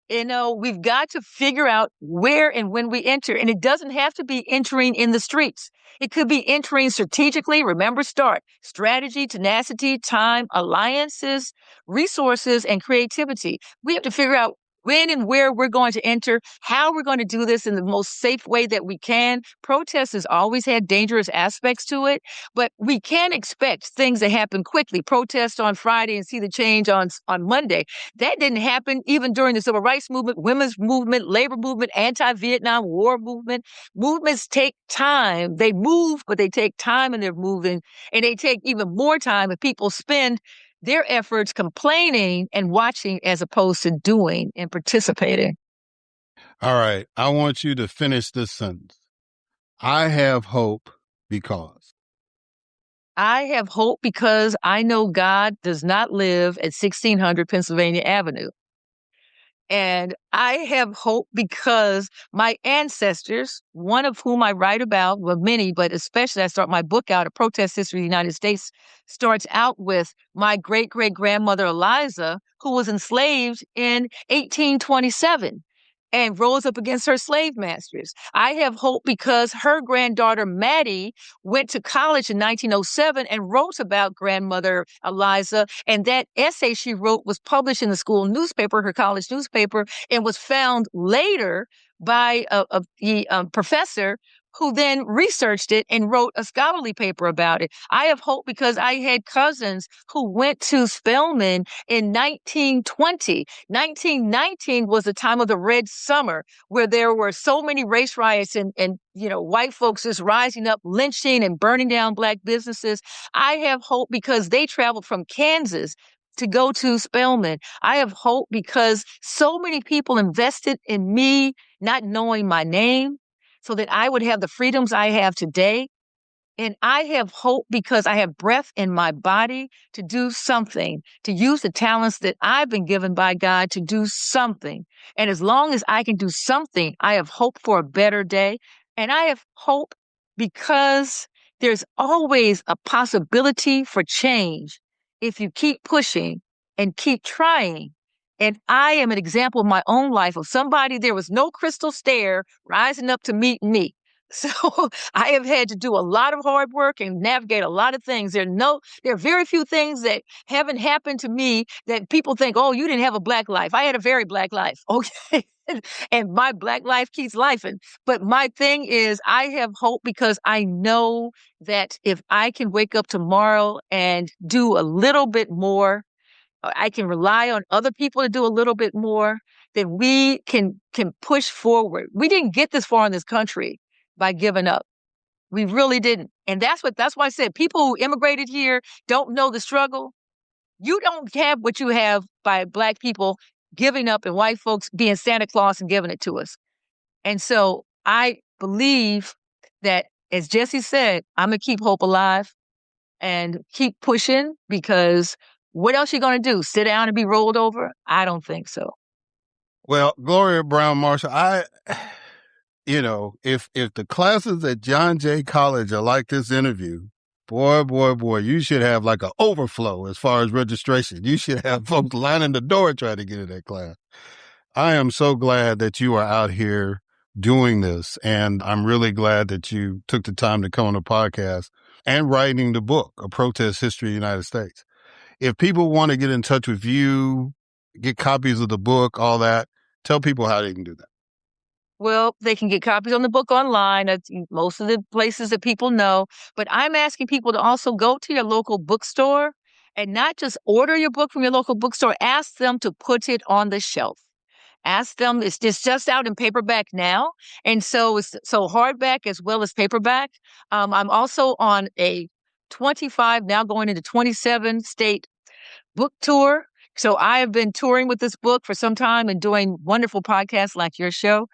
We've got to figure out where and when we enter. And it doesn't have to be entering in the streets. It could be entering strategically. Remember, START: strategy, tenacity, time, alliances, resources, and creativity. We have to figure out when and where we're going to enter, how we're going to do this in the most safe way that we can. Protest has always had dangerous aspects to it, but we can't expect things to happen quickly. Protest on Friday and see the change on Monday. That didn't happen even during the civil rights movement, women's movement, labor movement, anti-Vietnam War movement. Movements take time. They move, but they take time and they're moving. And they take even more time if people spend their efforts complaining and watching as opposed to doing and participating. All right. I want you to finish this sentence. I have hope because. I have hope because I know God does not live at 1600 Pennsylvania Avenue. And I have hope because my ancestors, one of whom I write about, well, many, but especially I start my book out, A Protest History of the United States, starts out with my great-great-grandmother Eliza, who was enslaved in 1827 and rose up against her slave masters. I have hope because her granddaughter Maddie went to college in 1907 and wrote about grandmother Eliza. And that essay she wrote was published in the school newspaper, her college newspaper, and was found later by the professor who then researched it and wrote a scholarly paper about it. I have hope because I had cousins who went to Spelman in 1920. 1919 was the time of the Red Summer, where there were so many race riots and white folks just rising up, lynching and burning down Black businesses. I have hope because they traveled from Kansas to go to Spelman. I have hope because so many people invested in me not knowing my name, so that I would have the freedoms I have today. And I have hope because I have breath in my body to do something, to use the talents that I've been given by God to do something. And as long as I can do something, I have hope for a better day. And I have hope because there's always a possibility for change if you keep pushing and keep trying. And I am an example of my own life of somebody, there was no crystal stair rising up to meet me. So I have had to do a lot of hard work and navigate a lot of things. There are very few things that haven't happened to me that people think, oh, you didn't have a Black life. I had a very Black life. Okay. And my Black life keeps lifing. But my thing is I have hope because I know that if I can wake up tomorrow and do a little bit more, I can rely on other people to do a little bit more, then we can push forward. We didn't get this far in this country by giving up. We really didn't. And that's why I said people who immigrated here don't know the struggle. You don't have what you have by Black people giving up and white folks being Santa Claus and giving it to us. And so I believe that, as Jesse said, I'm going to keep hope alive and keep pushing, because what else are you going to do? Sit down and be rolled over? I don't think so. Well, Gloria Browne-Marshall, if the classes at John Jay College are like this interview, boy, you should have like an overflow as far as registration. You should have folks lining the door trying to get in that class. I am so glad that you are out here doing this. And I'm really glad that you took the time to come on the podcast and writing the book, A Protest History of the United States. If people want to get in touch with you, get copies of the book, all that, tell people how they can do that. Well, they can get copies on the book online at most of the places that people know. But I'm asking people to also go to your local bookstore and not just order your book from your local bookstore. Ask them to put it on the shelf. Ask them, it's just out in paperback now. And so it's hardback as well as paperback. I'm also on a 25, now going into 27 state book tour. So I have been touring with this book for some time and doing wonderful podcasts like your show.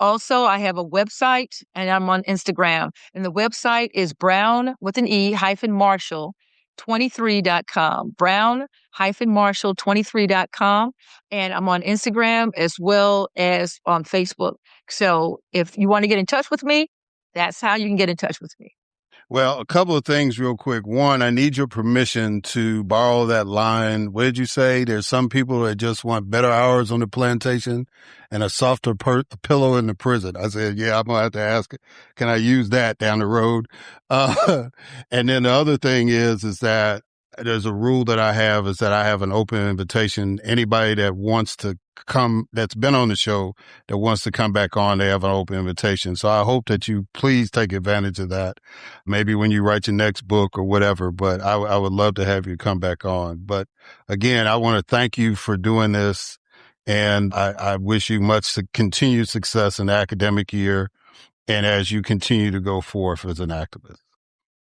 Also, I have a website and I'm on Instagram. And the website is Browne with an E -Marshall 23.com. Browne-Marshall 23.com. And I'm on Instagram as well as on Facebook. So if you want to get in touch with me, that's how you can get in touch with me. Well, a couple of things real quick. One, I need your permission to borrow that line. What did you say? There's some people that just want better hours on the plantation and a softer pillow in the prison. I said, yeah, I'm going to have to ask, can I use that down the road? And then the other thing is that there's a rule that I have is that I have an open invitation. Anybody that wants to come, that's been on the show, that wants to come back on, they have an open invitation. So I hope that you please take advantage of that. Maybe when you write your next book or whatever, but I would love to have you come back on. But again, I want to thank you for doing this. And I wish you much continued success in the academic year and as you continue to go forth as an activist.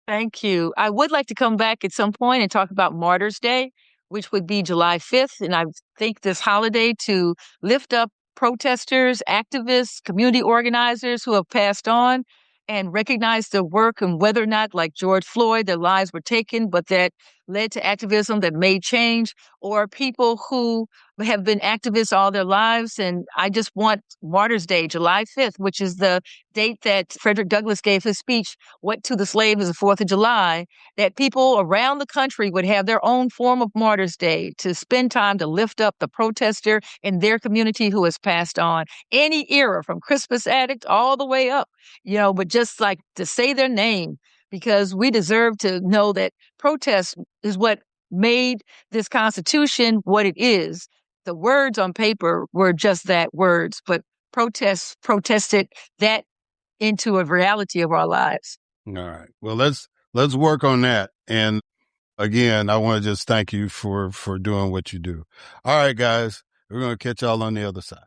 Thank you. I would like to come back at some point and talk about Martyrs' Day, which would be July 5th. And I think this holiday to lift up protesters, activists, community organizers who have passed on and recognize their work, and whether or not, like George Floyd, their lives were taken, but that led to activism that made change, or people who have been activists all their lives. And I just want Martyrs' Day, July 5th, which is the date that Frederick Douglass gave his speech, What to the Slave is the 4th of July, that people around the country would have their own form of Martyrs' Day to spend time to lift up the protester in their community who has passed on. Any era, from Crispus Attucks all the way up, but just like to say their name, because we deserve to know that protest is what made this Constitution what it is. The words on paper were just that, words, but protested that into a reality of our lives. All right. Well, let's work on that. And again, I want to just thank you for doing what you do. All right, guys, we're going to catch y'all on the other side.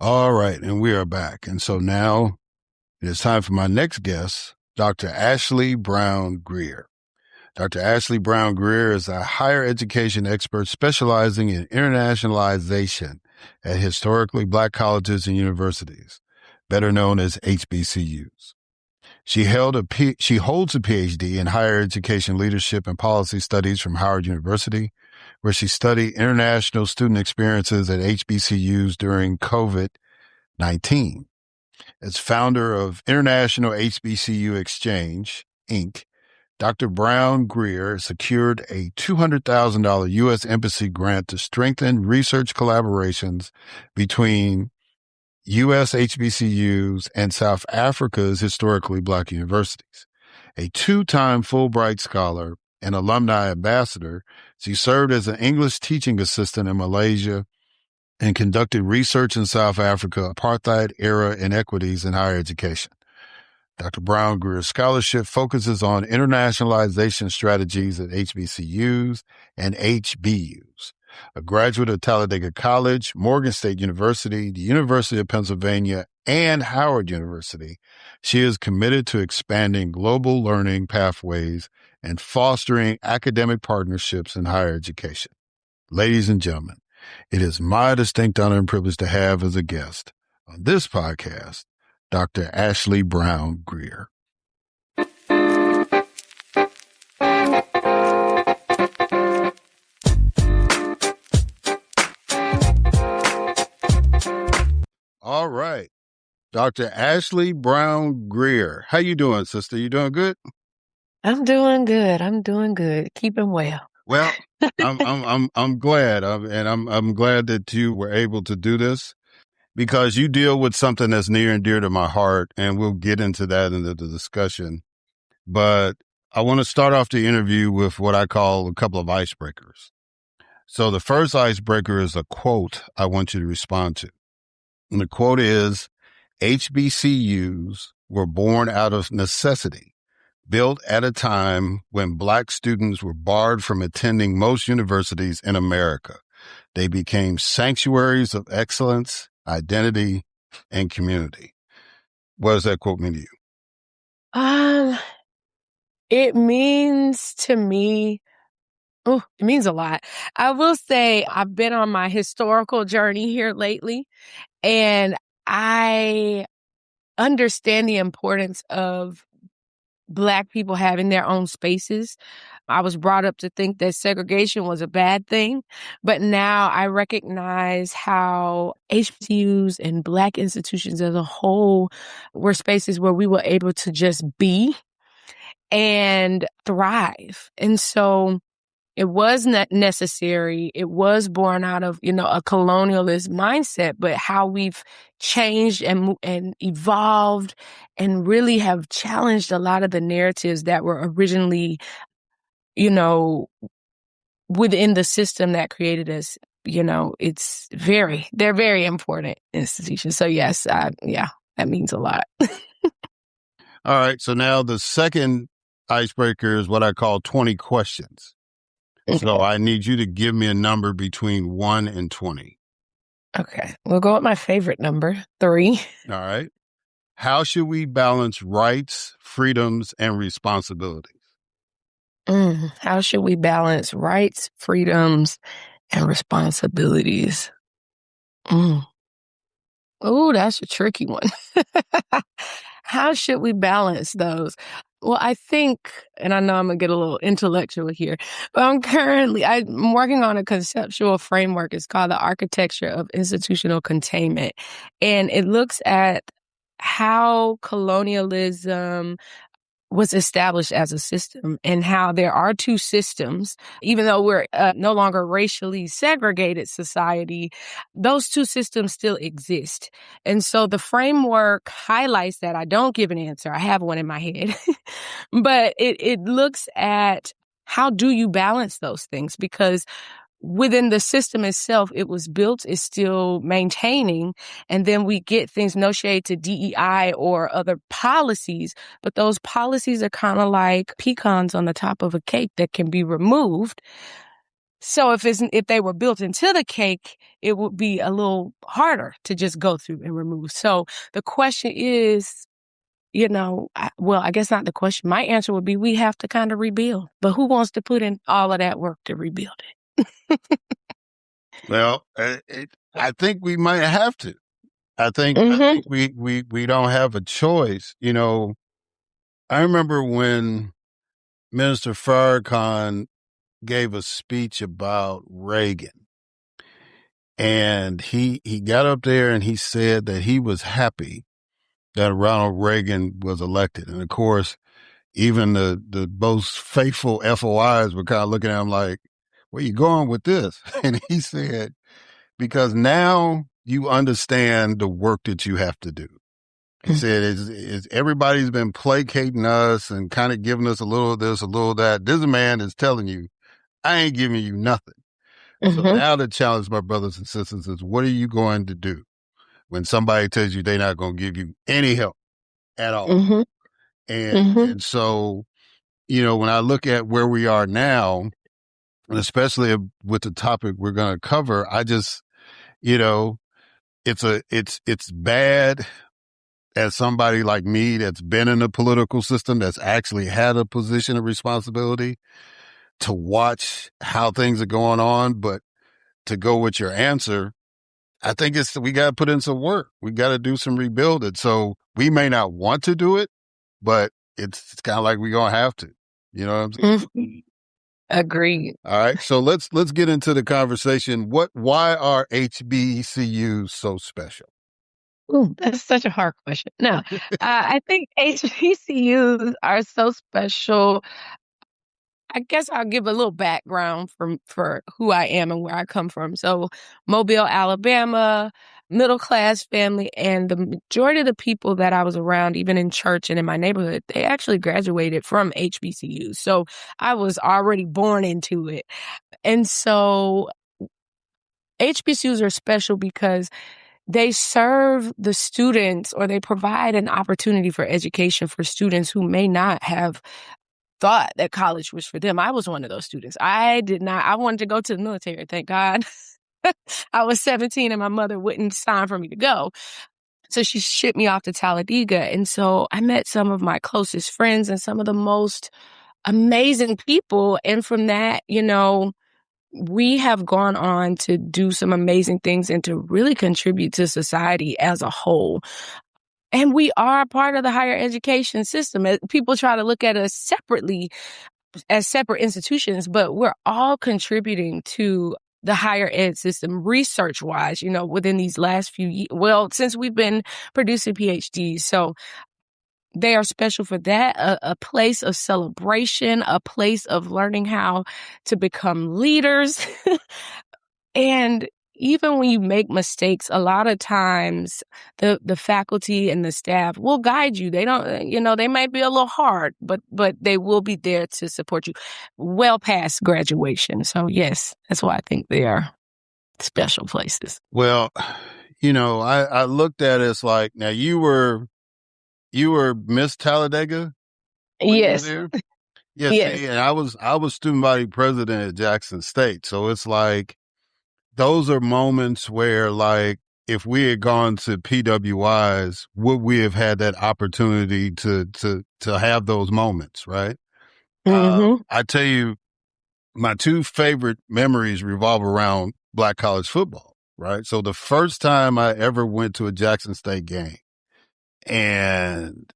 All right, and we are back. And so now it is time for my next guest, Dr. Ashleigh Brown-Grier. Dr. Ashleigh Brown-Grier is a higher education expert specializing in internationalization at historically Black colleges and universities, better known as HBCUs. She holds a PhD in higher education leadership and policy studies from Howard University, where she studied international student experiences at HBCUs during COVID-19. As founder of International HBCU Exchange, Inc., Dr. Brown-Grier secured a $200,000 U.S. Embassy grant to strengthen research collaborations between U.S. HBCUs and South Africa's historically Black universities. A two-time Fulbright scholar and alumni ambassador, she served as an English teaching assistant in Malaysia and conducted research in South Africa, apartheid-era inequities in higher education. Dr. Brown-Grier's scholarship focuses on internationalization strategies at HBCUs and HBUs. A graduate of Talladega College, Morgan State University, the University of Pennsylvania, and Howard University, she is committed to expanding global learning pathways and fostering academic partnerships in higher education. Ladies and gentlemen, it is my distinct honor and privilege to have as a guest on this podcast, Dr. Ashleigh Brown-Grier. All right. Dr. Ashleigh Brown-Grier. How you doing, sister? You doing good? I'm doing good. Keeping well. Well, I'm glad. I'm glad that you were able to do this, because you deal with something that's near and dear to my heart, and we'll get into that in the discussion. But I want to start off the interview with what I call a couple of icebreakers. So the first icebreaker is a quote I want you to respond to. And the quote is, HBCUs were born out of necessity, built at a time when Black students were barred from attending most universities in America. They became sanctuaries of excellence, identity, and community. What does that quote mean to you? It means to me, it means a lot. I will say I've been on my historical journey here lately, and I understand the importance of Black people having their own spaces. I was brought up to think that segregation was a bad thing, but now I recognize how HBCUs and Black institutions as a whole were spaces where we were able to just be and thrive. And so it was not necessary. It was born out of, a colonialist mindset, but how we've changed and evolved and really have challenged a lot of the narratives that were originally, within the system that created us. They're very important institutions. So yes, that means a lot. All right. So now the second icebreaker is what I call 20 questions. Okay. So I need you to give me a number between 1 and 20. Okay. We'll go with my favorite number, 3. All right. How should we balance rights, freedoms, and responsibilities? How should we balance rights, freedoms, and responsibilities? Oh, that's a tricky one. How should we balance those? Well, I think, and I know I'm going to get a little intellectual here, but I'm working on a conceptual framework. It's called the Architecture of Institutional Containment. And it looks at how colonialism was established as a system and how there are two systems. Even though we're no longer racially segregated society, those two systems still exist. And so the framework highlights that. I don't give an answer. I have one in my head, but it looks at how do you balance those things? Because within the system itself, it was built, is still maintaining, and then we get things, no shade to DEI or other policies, but those policies are kind of like pecans on the top of a cake that can be removed. So if they were built into the cake, it would be a little harder to just go through and remove. So the question is, I guess not the question. My answer would be we have to kind of rebuild, but who wants to put in all of that work to rebuild it? Well, I think we might have to. I think we don't have a choice. I remember when Minister Farrakhan gave a speech about Reagan, and he got up there and he said that he was happy that Ronald Reagan was elected. And of course, even the most faithful FOIs were kind of looking at him like, where you going with this? And he said, because now you understand the work that you have to do. He said, it's everybody's been placating us and kind of giving us a little of this, a little of that. This man is telling you, I ain't giving you nothing. So now the challenge, my brothers and sisters, is what are you going to do when somebody tells you they're not going to give you any help at all? And so, when I look at where we are now, and especially with the topic we're going to cover, I just, it's bad as somebody like me that's been in the political system, that's actually had a position of responsibility to watch how things are going on. But to go with your answer, I think we got to put in some work. We got to do some rebuilding. So we may not want to do it, but it's kind of like we're going to have to, you know what I'm saying? Agreed. All right. So let's get into the conversation. Why are HBCUs so special? Ooh, that's such a hard question. No, I think HBCUs are so special. I guess I'll give a little background for who I am and where I come from. So Mobile, Alabama, middle-class family, and the majority of the people that I was around, even in church and in my neighborhood, they actually graduated from HBCUs. So I was already born into it. And so HBCUs are special because they serve the students, or they provide an opportunity for education for students who may not have thought that college was for them. I was one of those students. I wanted to go to the military, thank God. I was 17 and my mother wouldn't sign for me to go. So she shipped me off to Talladega. And so I met some of my closest friends and some of the most amazing people. And from that, we have gone on to do some amazing things and to really contribute to society as a whole. And we are part of the higher education system. People try to look at us separately as separate institutions, but we're all contributing to the higher ed system research-wise, within these last few years. Well, since we've been producing PhDs. So they are special for that, a place of celebration, a place of learning how to become leaders. And even when you make mistakes, a lot of times the faculty and the staff will guide you. They don't, they might be a little hard, but they will be there to support you well past graduation. So yes, that's why I think they are special places. Well, I looked at it as like, now you were Miss Talladega when you were Yes. there? Yeah, Yes. see, and I was student body president at Jackson State. So it's like, those are moments where, like, if we had gone to PWIs, would we have had that opportunity to have those moments, right? Mm-hmm. I tell you, my two favorite memories revolve around Black college football, right? So the first time I ever went to a Jackson State game and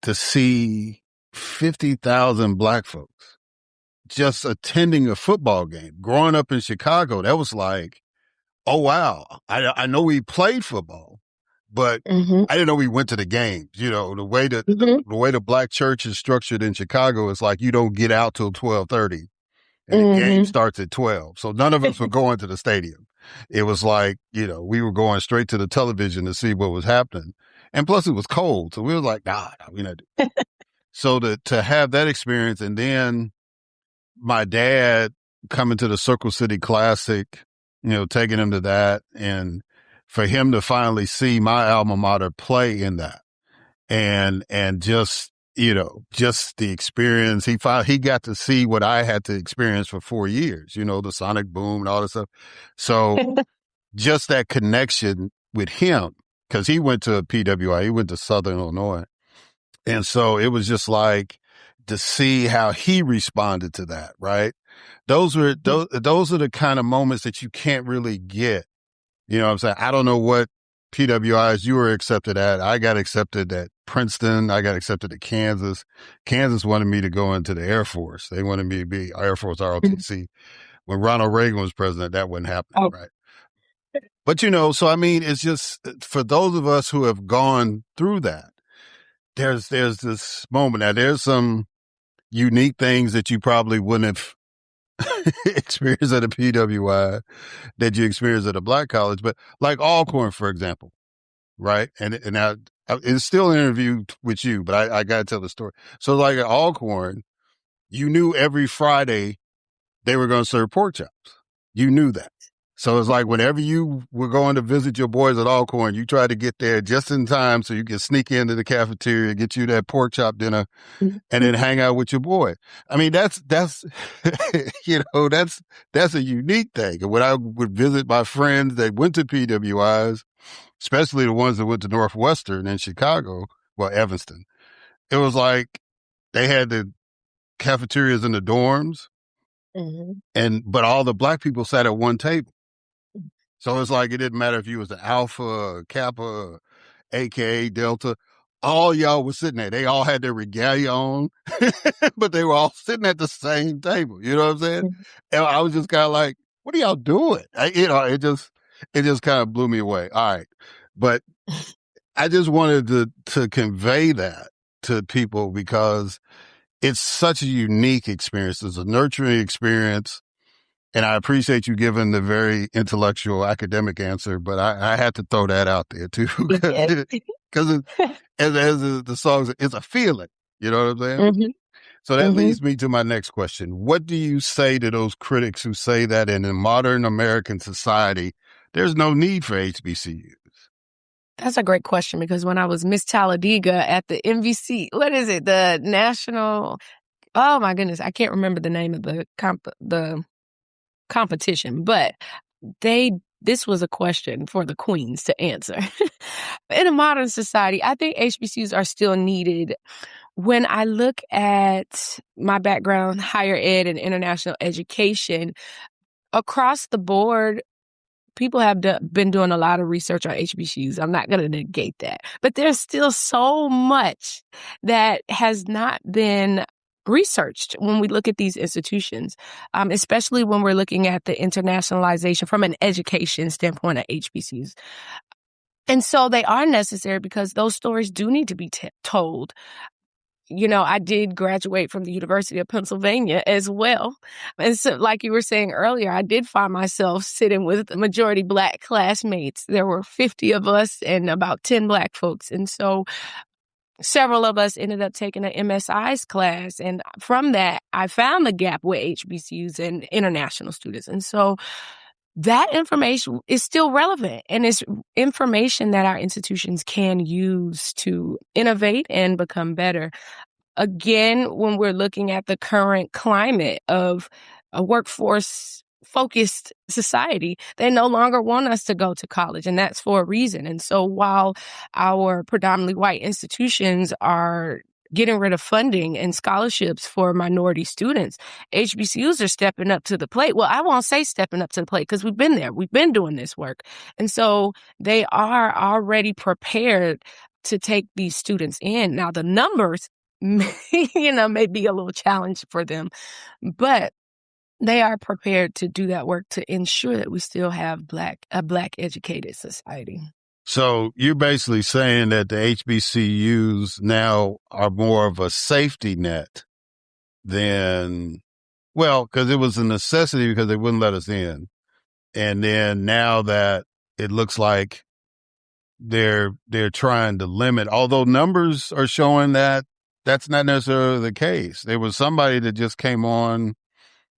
to see 50,000 Black folks just attending a football game, growing up in Chicago, that was like, oh, wow. I know we played football, but Mm-hmm. I didn't know we went to the games. The way that Mm-hmm. the way the Black church is structured in Chicago is like, you don't get out till 12:30 and the game starts at 12. So none of us were going to the stadium. It was like, we were going straight to the television to see what was happening. And plus it was cold. So we were like, God, so to have that experience, and then my dad coming to the Circle City Classic, taking him to that, and for him to finally see my alma mater play in that, and just, just the experience, he got to see what I had to experience for 4 years, the sonic boom and all this stuff. So just that connection with him, because he went to PWI, he went to Southern Illinois. And so it was just like to see how he responded to that, right? Those are the kind of moments that you can't really get. You know what I'm saying? I don't know what PWIs you were accepted at. I got accepted at Princeton. I got accepted at Kansas. Kansas wanted me to go into the Air Force. They wanted me to be Air Force ROTC. When Ronald Reagan was president, that wasn't happening, right? But, so I mean, it's just for those of us who have gone through that, there's this moment. Now, there's some unique things that you probably wouldn't have experienced at a PWI that you experienced at a Black college, but like Alcorn, for example, right? And now it's still an interview with you, but I got to tell the story. So like at Alcorn, you knew every Friday they were going to serve pork chops. You knew that. So it's like whenever you were going to visit your boys at Alcorn, you try to get there just in time so you can sneak into the cafeteria, get you that pork chop dinner, and then hang out with your boy. I mean, that's that's a unique thing. And when I would visit my friends that went to PWIs, especially the ones that went to Northwestern in Chicago, well, Evanston, it was like they had the cafeterias in the dorms, but all the Black people sat at one table. So it's like it didn't matter if you was an Alpha, Kappa, AKA Delta. All y'all was sitting there. They all had their regalia on, but they were all sitting at the same table. You know what I'm saying? And I was just kind of like, what are y'all doing? It just kind of blew me away. All right. But I just wanted to convey that to people because it's such a unique experience. It's a nurturing experience. And I appreciate you giving the very intellectual academic answer, but I had to throw that out there too. Because as the song says, it's a feeling. You know what I'm saying? Mm-hmm. So that leads me to my next question. What do you say to those critics who say that in a modern American society, there's no need for HBCUs? That's a great question because when I was Miss Talladega at the MVC, what is it? The National, oh my goodness, I can't remember the name of the competition, but this was a question for the queens to answer. In a modern society, I think HBCUs are still needed. When I look at my background, higher ed and international education, across the board, people have been doing a lot of research on HBCUs. I'm not going to negate that. But there's still so much that has not been researched when we look at these institutions, especially when we're looking at the internationalization from an education standpoint of HBCUs. And so they are necessary because those stories do need to be told. I did graduate from the University of Pennsylvania as well. And so, like you were saying earlier, I did find myself sitting with majority Black classmates. There were 50 of us and about 10 Black folks. And so several of us ended up taking an MSI's class. And from that, I found the gap with HBCUs and international students. And so that information is still relevant, and it's information that our institutions can use to innovate and become better. Again, when we're looking at the current climate of a workforce-focused society, they no longer want us to go to college, and that's for a reason. And so while our predominantly white institutions are getting rid of funding and scholarships for minority students, HBCUs are stepping up to the plate. Well, I won't say stepping up to the plate because we've been there. We've been doing this work. And so they are already prepared to take these students in. Now, the numbers may be a little challenge for them, but they are prepared to do that work to ensure that we still have a Black educated society. So you're basically saying that the HBCUs now are more of a safety net than, well, because it was a necessity because they wouldn't let us in. And then now that it looks like they're trying to limit, although numbers are showing that that's not necessarily the case. There was somebody that just came on.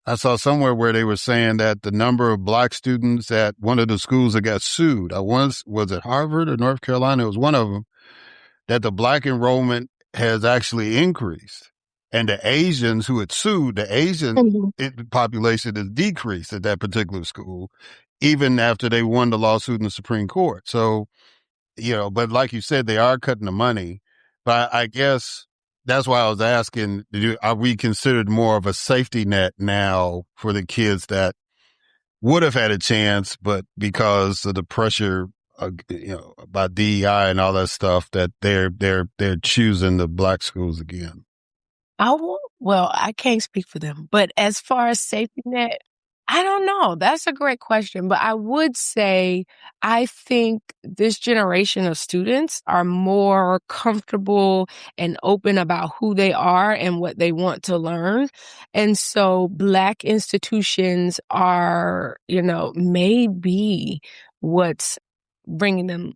I saw somewhere where they were saying that the number of Black students at one of the schools that got sued, was it Harvard or North Carolina? It was one of them, that the Black enrollment has actually increased. And the Asians who had sued, the Asian population has decreased at that particular school, even after they won the lawsuit in the Supreme Court. So, but like you said, they are cutting the money. But I guess that's why I was asking, are we considered more of a safety net now for the kids that would have had a chance, but because of the pressure, by DEI and all that stuff, that they're choosing the Black schools again? I can't speak for them, but as far as safety net, I don't know. That's a great question, but I would say I think this generation of students are more comfortable and open about who they are and what they want to learn. And so Black institutions are, maybe what's bringing them,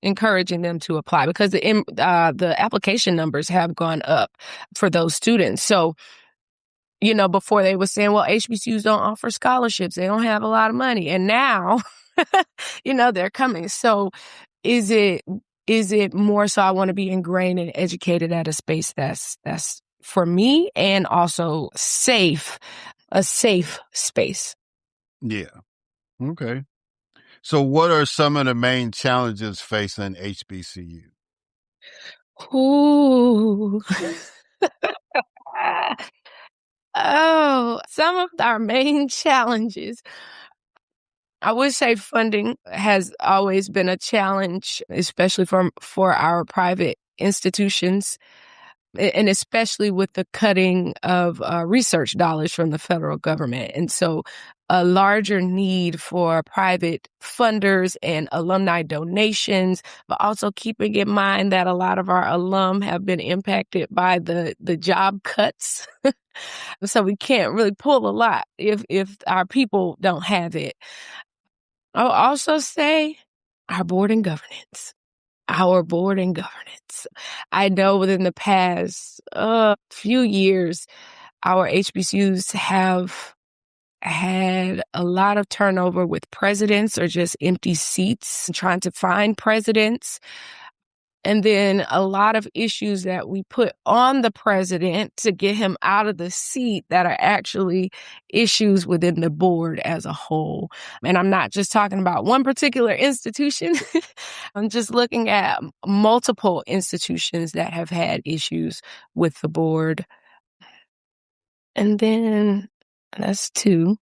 encouraging them to apply, because the application numbers have gone up for those students. So, before they were saying, well, HBCUs don't offer scholarships. They don't have a lot of money. And now, they're coming. So is it more so I want to be ingrained and educated at a space that's for me and also a safe space? Yeah. Okay. So what are some of the main challenges facing HBCU? Ooh. Oh, some of our main challenges. I would say funding has always been a challenge, especially for our private institutions, and especially with the cutting of research dollars from the federal government. And so a larger need for private funders and alumni donations, but also keeping in mind that a lot of our alum have been impacted by the job cuts. So we can't really pull a lot if our people don't have it. I'll also say our board and governance. I know within the past few years, our HBCUs have had a lot of turnover with presidents or just empty seats, trying to find presidents. And then a lot of issues that we put on the president to get him out of the seat that are actually issues within the board as a whole. And I'm not just talking about one particular institution. I'm just looking at multiple institutions that have had issues with the board. And then that's two.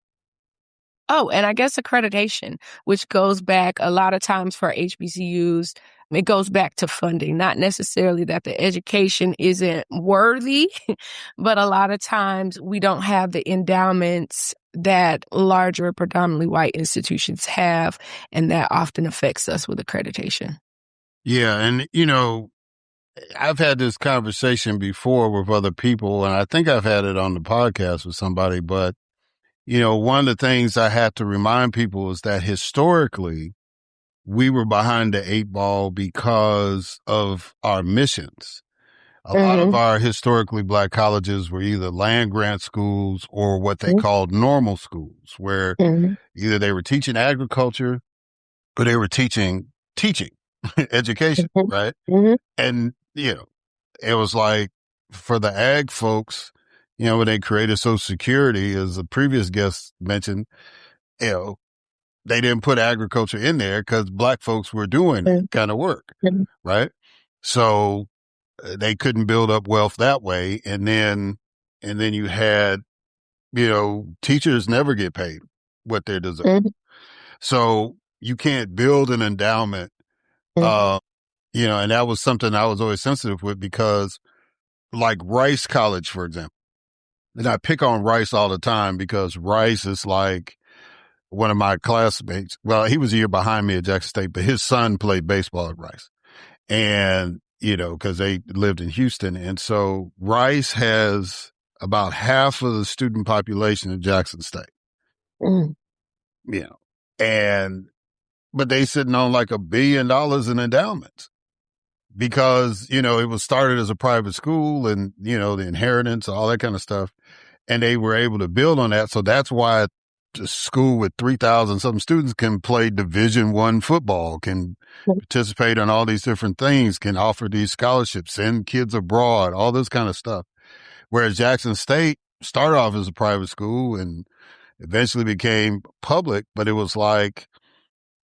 Oh, and I guess accreditation, which goes back a lot of times for HBCUs. It goes back to funding, not necessarily that the education isn't worthy, but a lot of times we don't have the endowments that larger, predominantly white institutions have, and that often affects us with accreditation. Yeah. And, I've had this conversation before with other people, and I think I've had it on the podcast with somebody, but, one of the things I have to remind people is that historically, we were behind the eight ball because of our missions. A lot of our historically Black colleges were either land grant schools or what they called normal schools, where either they were teaching agriculture or they were teaching education, right? And, it was like for the ag folks, when they created Social Security, as the previous guest mentioned, they didn't put agriculture in there because Black folks were doing that kind of work, right? So they couldn't build up wealth that way. And then you had, teachers never get paid what they're deserved. So you can't build an endowment, and that was something I was always sensitive with because like Rice College, for example, and I pick on Rice all the time because Rice is like one of my classmates. Well, he was a year behind me at Jackson State, but his son played baseball at Rice. And, because they lived in Houston. And so Rice has about half of the student population at Jackson State. But they sitting on like $1 billion in endowments because, it was started as a private school and, the inheritance, all that kind of stuff. And they were able to build on that. So that's why a school with 3,000 something students can play Division I football, can participate in all these different things, can offer these scholarships, send kids abroad, all this kind of stuff. Whereas Jackson State started off as a private school and eventually became public, but it was like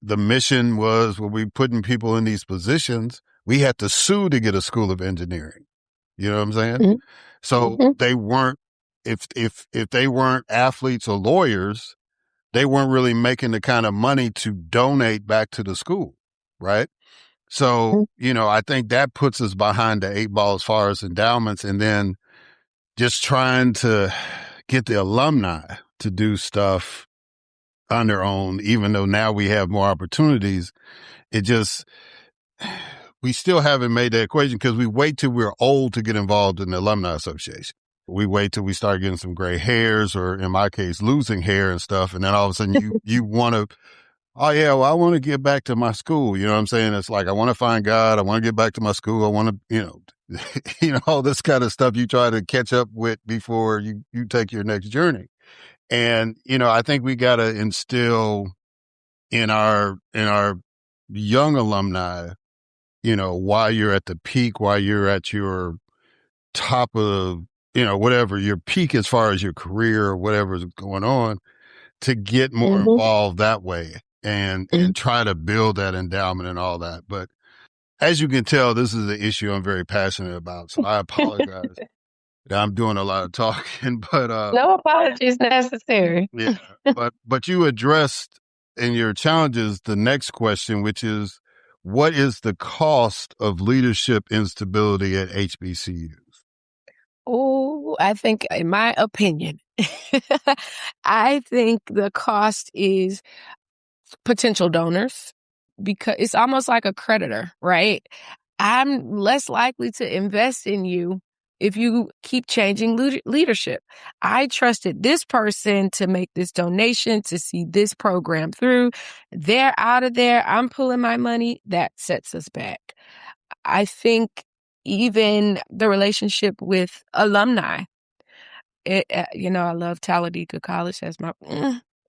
the mission was when we putting people in these positions, we had to sue to get a school of engineering. You know what I'm saying? So they weren't, if they weren't athletes or lawyers, they weren't really making the kind of money to donate back to the school, right? So, I think that puts us behind the eight ball as far as endowments, and then just trying to get the alumni to do stuff on their own, even though now we have more opportunities. We still haven't made that equation because we wait till we're old to get involved in the alumni association. We wait till we start getting some gray hairs, or in my case, losing hair and stuff. And then all of a sudden you want to, oh yeah, well, I want to get back to my school. You know what I'm saying? It's like, I want to find God. I want to get back to my school. I want to, all this kind of stuff you try to catch up with before you take your next journey. And, I think we got to instill in our young alumni, while you're at the peak, while you're at your top of, whatever your peak as far as your career or whatever is going on, to get more involved that way and try to build that endowment and all that. But as you can tell, this is an issue I'm very passionate about. So I apologize. I'm doing a lot of talking, but no apologies necessary. Yeah, but you addressed in your challenges the next question, which is, what is the cost of leadership instability at HBCUs? Oh, I think, in my opinion, I think the cost is potential donors, because it's almost like a creditor, right? I'm less likely to invest in you if you keep changing leadership. I trusted this person to make this donation, to see this program through. They're out of there. I'm pulling my money. That sets us back. I think even the relationship with alumni. I love Talladega College. That's my,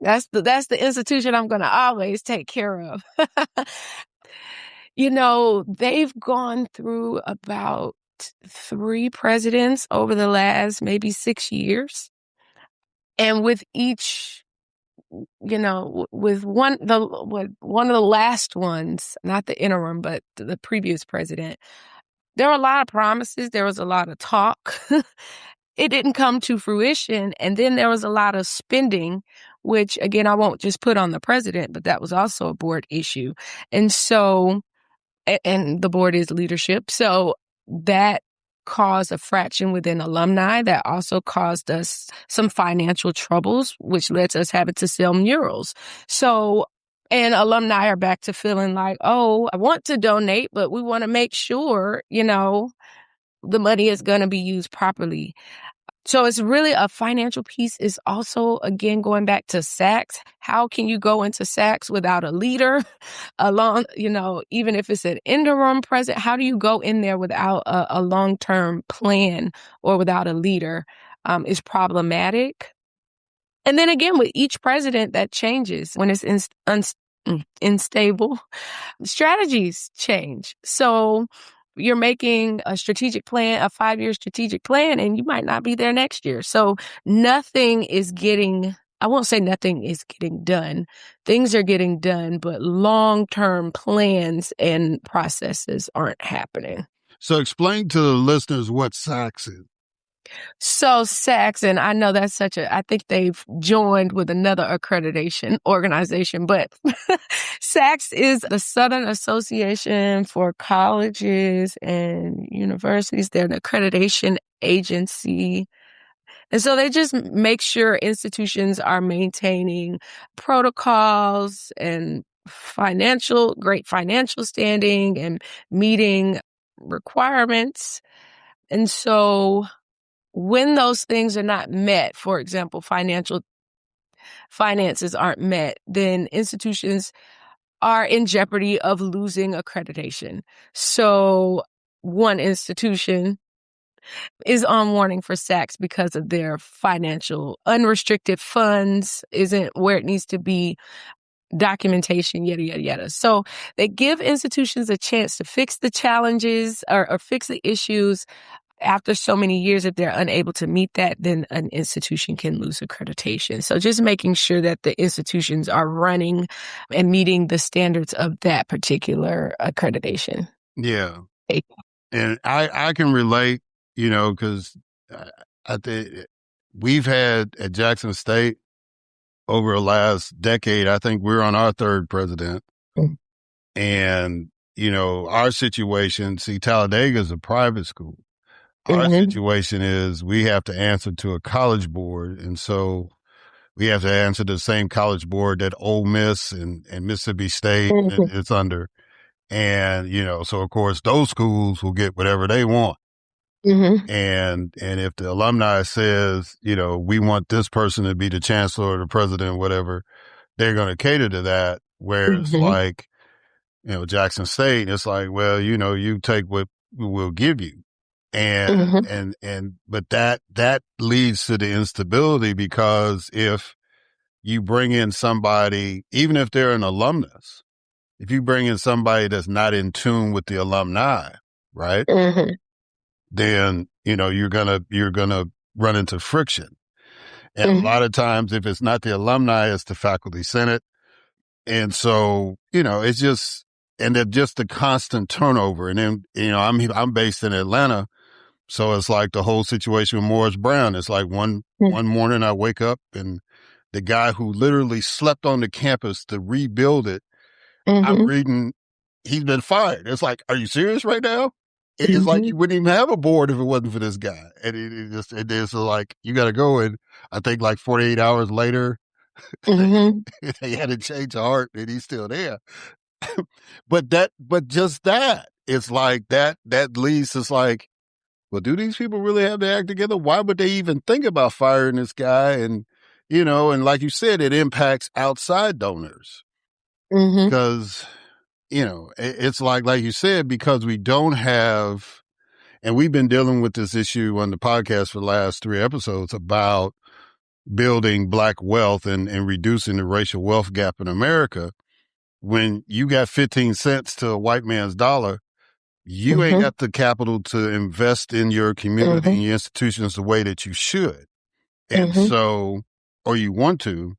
that's the institution I'm going to always take care of. They've gone through about 3 presidents over the last maybe 6 years. And with each, with one of the last ones, not the interim, but the previous president, there were a lot of promises. There was a lot of talk. It didn't come to fruition. And then there was a lot of spending, which, again, I won't just put on the president, but that was also a board issue. And so, and the board is leadership. So that caused a fraction within alumni that also caused us some financial troubles, which led to us having to sell murals. So, and alumni are back to feeling like, oh, I want to donate, but we want to make sure, the money is going to be used properly. So it's really a financial piece is also, again, going back to SACS. How can you go into SACS without a leader along, even if it's an interim president, how do you go in there without a long-term plan or without a leader is problematic. And then again, with each president that changes when it's unstable, strategies change. So you're making a strategic plan, a 5-year strategic plan, and you might not be there next year. So I won't say nothing is getting done. Things are getting done, but long-term plans and processes aren't happening. So explain to the listeners what SACS is. So SACS, and I know that's I think they've joined with another accreditation organization, but SACS is the Southern Association for Colleges and Universities. They're an accreditation agency. And so they just make sure institutions are maintaining protocols and great financial standing and meeting requirements. And so when those things are not met, for example, finances aren't met, then institutions are in jeopardy of losing accreditation. So one institution is on warning for SACS because of their financial unrestricted funds isn't where it needs to be, documentation, yada, yada, yada. So they give institutions a chance to fix the challenges or fix the issues. After so many years, if they're unable to meet that, then an institution can lose accreditation. So just making sure that the institutions are running and meeting the standards of that particular accreditation. Yeah. And I can relate, because I think we've had at Jackson State over the last decade, I think we're on our third president. Mm-hmm. And, our situation, Talladega is a private school. Our situation is we have to answer to a college board. And so we have to answer to the same college board that Ole Miss and Mississippi State is under. And, so of course those schools will get whatever they want. Mm-hmm. And if the alumni says, we want this person to be the chancellor or the president, whatever, they're going to cater to that. Whereas like, Jackson State, it's like, well, you take what we'll give you. And but that leads to the instability because if you bring in somebody, even if they're an alumnus, if you bring in somebody that's not in tune with the alumni, right? Mm-hmm. Then, you're gonna run into friction. And a lot of times if it's not the alumni, it's the faculty senate. And so, it's just, and they're just the constant turnover. And then, I'm based in Atlanta. So it's like the whole situation with Morris Brown. It's like one morning I wake up and the guy who literally slept on the campus to rebuild it, I'm reading, he's been fired. It's like, are you serious right now? It's like you wouldn't even have a board if it wasn't for this guy. And it's like, you got to go. And I think like 48 hours later, they had to change the heart and he's still there. but just that, it's like that leads to like, well, do these people really have to act together? Why would they even think about firing this guy? And, and like you said, it impacts outside donors because, it's like you said, because we don't have, and we've been dealing with this issue on the podcast for the last 3 episodes about building Black wealth and reducing the racial wealth gap in America. When you got 15 cents to a white man's dollar, you ain't got the capital to invest in your community and your institutions the way that you should. And so, or you want to.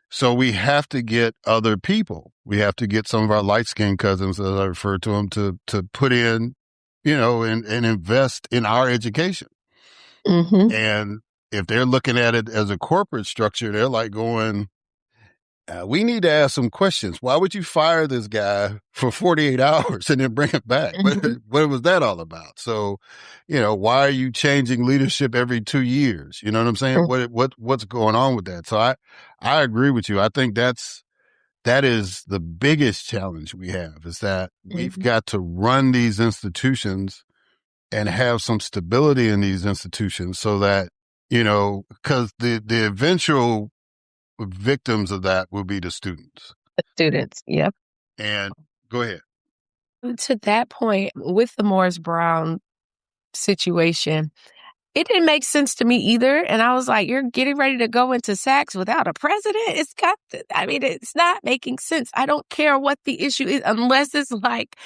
So we have to get other people. We have to get some of our light-skinned cousins, as I refer to them, to put in, and invest in our education. And if they're looking at it as a corporate structure, they're like going, we need to ask some questions. Why would you fire this guy for 48 hours and then bring him back? What was that all about? So, why are you changing leadership every 2 years? You know what I'm saying? What's going on with that? So I agree with you. I think that is the biggest challenge we have, is that we've got to run these institutions and have some stability in these institutions so that, because the eventual victims of that will be the students. The students, yep. And go ahead. To that point, with the Morris Brown situation, it didn't make sense to me either. And I was like, you're getting ready to go into Saks without a president? It's not making sense. I don't care what the issue is, unless it's like,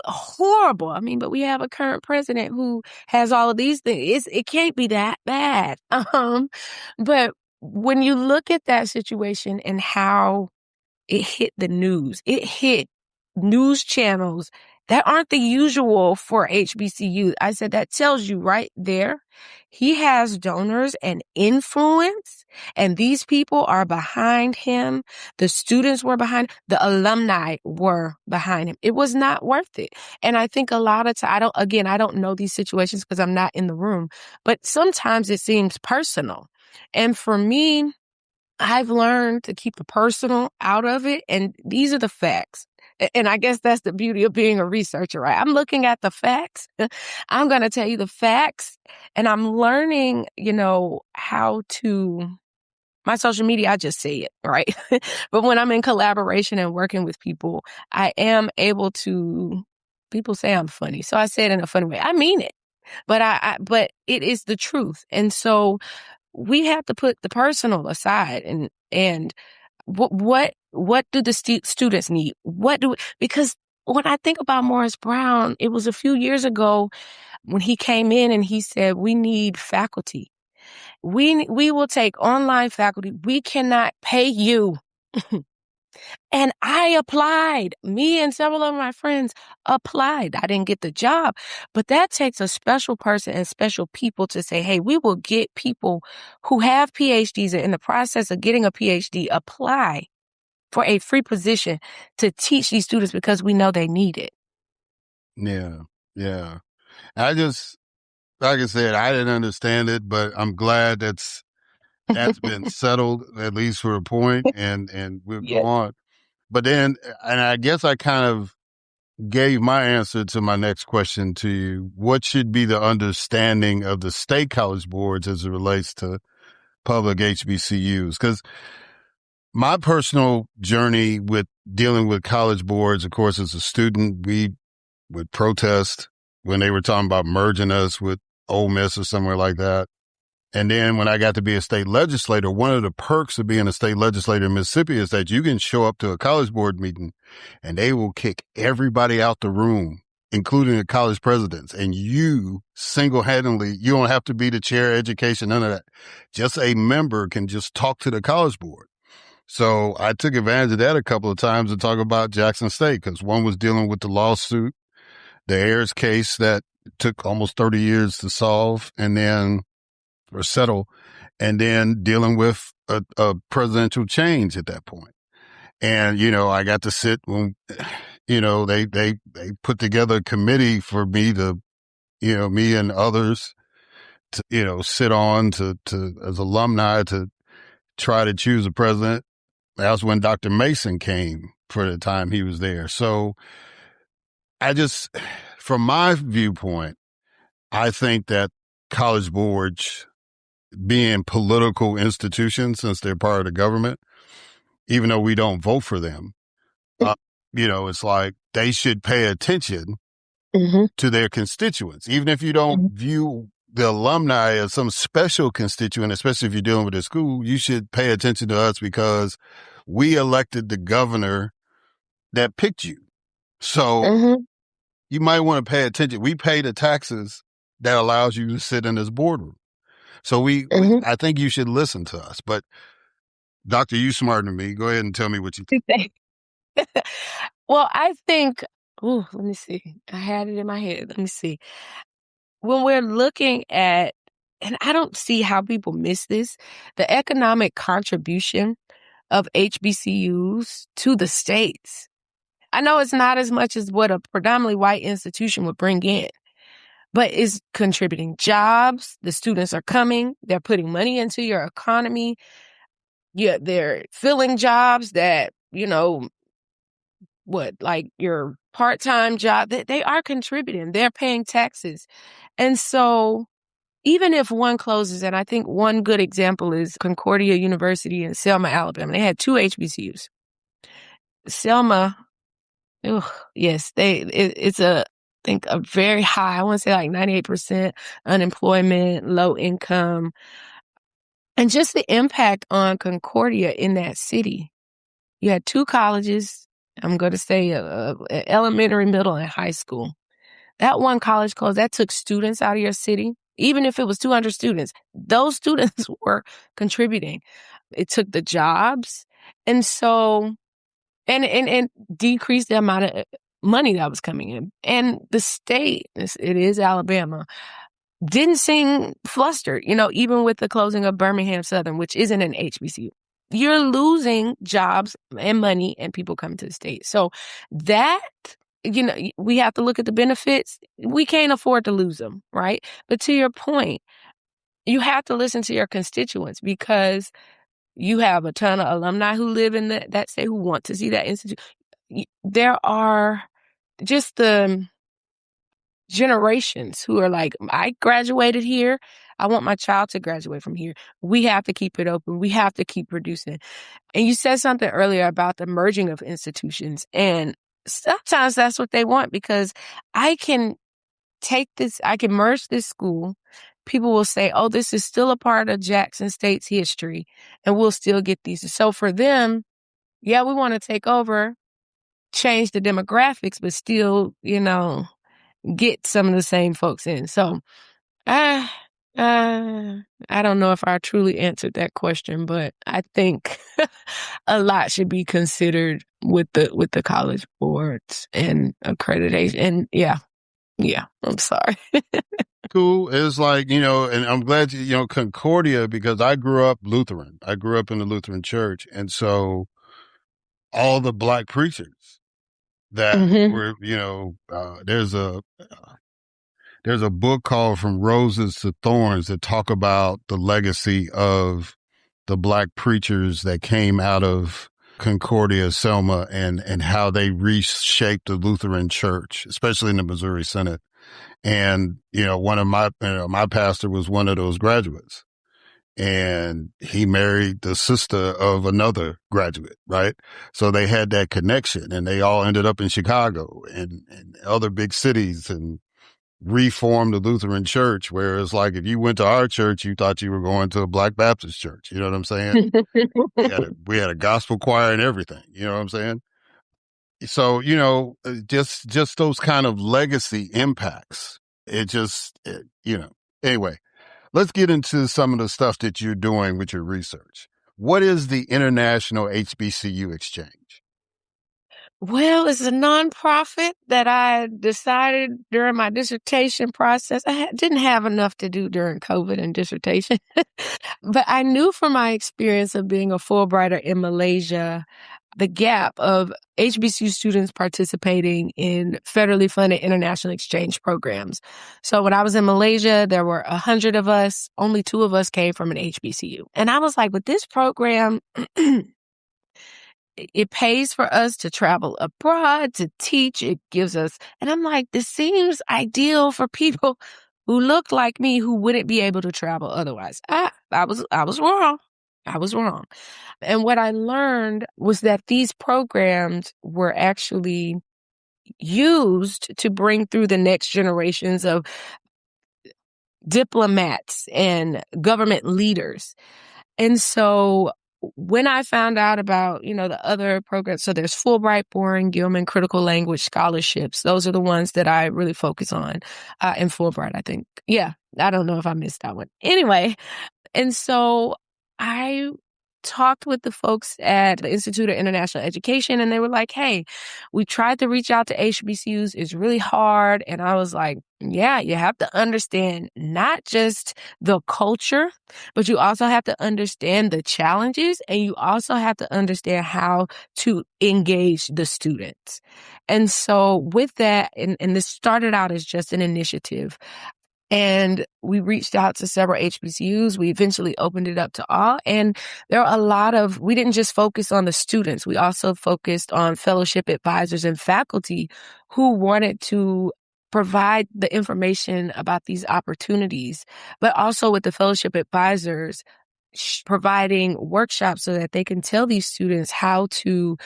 horrible. But we have a current president who has all of these things. It can't be that bad. But when you look at that situation and how it hit the news, it hit news channels that aren't the usual for HBCU. I said, that tells you right there, he has donors and influence, and these people are behind him. The students were behind, the alumni were behind him. It was not worth it. And I think a lot of times, I don't know these situations because I'm not in the room, but sometimes it seems personal. And for me, I've learned to keep the personal out of it. And these are the facts. And I guess that's the beauty of being a researcher, right? I'm looking at the facts. I'm going to tell you the facts. And I'm learning, how to, my social media, I just say it, right? But when I'm in collaboration and working with people, I am able to, people say I'm funny. So I say it in a funny way. I mean it, but it is the truth. And so we have to put the personal aside and what do the students need? Because when I think about Morris Brown, it was a few years ago when he came in and he said, we need faculty. We will take online faculty. We cannot pay you. And I applied. Me and several of my friends applied. I didn't get the job, but that takes a special person and special people to say, hey, we will get people who have PhDs and in the process of getting a PhD apply for a free position to teach these students because we know they need it. Yeah. Yeah. Like I said, I didn't understand it, but I'm glad that's been settled, at least for a point, and we'll go on. But then, and I guess I kind of gave my answer to my next question to you. What should be the understanding of the state college boards as it relates to public HBCUs? Because my personal journey with dealing with college boards, of course, as a student, we would protest when they were talking about merging us with Ole Miss or somewhere like that. And then when I got to be a state legislator, one of the perks of being a state legislator in Mississippi is that you can show up to a college board meeting and they will kick everybody out the room, including the college presidents. And you single-handedly, you don't have to be the chair of education, none of that. Just a member can just talk to the college board. So I took advantage of that a couple of times to talk about Jackson State, because one was dealing with the lawsuit, the Ayers case that took almost 30 years to solve or settle, and then dealing with a presidential change at that point. And, I got to sit when, they put together a committee for me to, me and others to, sit on to as alumni to try to choose a president. That was when Dr. Mason came for the time he was there. So from my viewpoint, I think that college boards, being political institutions, since they're part of the government, even though we don't vote for them, it's like they should pay attention to their constituents. Even if you don't view the alumni as some special constituent, especially if you're dealing with a school, you should pay attention to us because we elected the governor that picked you. So you might want to pay attention. We pay the taxes that allows you to sit in this boardroom. So I think you should listen to us. But Doctor, you smarter than me. Go ahead and tell me what you think. Well, I think, let me see. I had it in my head. Let me see. When we're looking at, and I don't see how people miss this, the economic contribution of HBCUs to the states. I know it's not as much as what a predominantly white institution would bring in, but it's contributing jobs. The students are coming. They're putting money into your economy. Yeah, they're filling jobs that, like your part-time job, they are contributing. They're paying taxes. And so even if one closes, and I think one good example is Concordia University in Selma, Alabama. They had 2 HBCUs. Selma, yes, it's I think a very high, I want to say like 98% unemployment, low income, and just the impact on Concordia in that city. You had 2 colleges. I'm going to say elementary, middle, and high school. That one college closed. That took students out of your city. Even if it was 200 students, those students were contributing. It took the jobs. And so, and decreased the amount of money that was coming in. And the state, it is Alabama, didn't seem flustered, even with the closing of Birmingham Southern, which isn't an HBCU. You're losing jobs and money and people coming to the state. So that, we have to look at the benefits. We can't afford to lose them, right? But to your point, you have to listen to your constituents because you have a ton of alumni who live in that state who want to see that institute. There are just the generations who are like, I graduated here. I want my child to graduate from here. We have to keep it open. We have to keep producing. And you said something earlier about the merging of institutions. And sometimes that's what they want because I can merge this school. People will say, oh, this is still a part of Jackson State's history, and we'll still get these. So for them, yeah, we want to take over, change the demographics, but still, get some of the same folks in. So I don't know if I truly answered that question, but I think a lot should be considered with the college boards and accreditation. And yeah, I'm sorry. Cool. It's like, and I'm glad Concordia, because I grew up Lutheran. I grew up in the Lutheran church. And so all the Black preachers that were, there's a book called From Roses to Thorns that talk about the legacy of the Black preachers that came out of Concordia, Selma, and how they reshaped the Lutheran church, especially in the Missouri Synod. And, one of my pastor was one of those graduates, and he married the sister of another graduate, right? So they had that connection, and they all ended up in Chicago and other big cities and reformed the Lutheran church. Whereas like if you went to our church, you thought you were going to a Black Baptist church. You know what I'm saying? we had a gospel choir and everything. You know what I'm saying? So, just those kind of legacy impacts. Anyway, let's get into some of the stuff that you're doing with your research. What is the International HBCU Exchange? Well, it's a nonprofit that I decided during my dissertation process. I didn't have enough to do during COVID and dissertation, but I knew from my experience of being a Fulbrighter in Malaysia, the gap of HBCU students participating in federally funded international exchange programs. So when I was in Malaysia, there were 100 of us. Only 2 of us came from an HBCU. And I was like, with this program, it pays for us to travel abroad, to teach. It gives us, and I'm like, this seems ideal for people who look like me who wouldn't be able to travel otherwise. I was wrong. I was wrong. And what I learned was that these programs were actually used to bring through the next generations of diplomats and government leaders. And so when I found out about, the other programs, so there's Fulbright, Boring, Gilman, critical language scholarships. Those are the ones that I really focus on. And Fulbright, I think. Yeah, I don't know if I missed that one. Anyway, and so I talked with the folks at the Institute of International Education, and they were like, hey, we tried to reach out to HBCUs. It's really hard. And I was like, yeah, you have to understand not just the culture, but you also have to understand the challenges, and you also have to understand how to engage the students. And so with that, and this started out as just an initiative, and we reached out to several HBCUs. We eventually opened it up to all. And there are we didn't just focus on the students. We also focused on fellowship advisors and faculty who wanted to provide the information about these opportunities, but also with the fellowship advisors providing workshops so that they can tell these students how to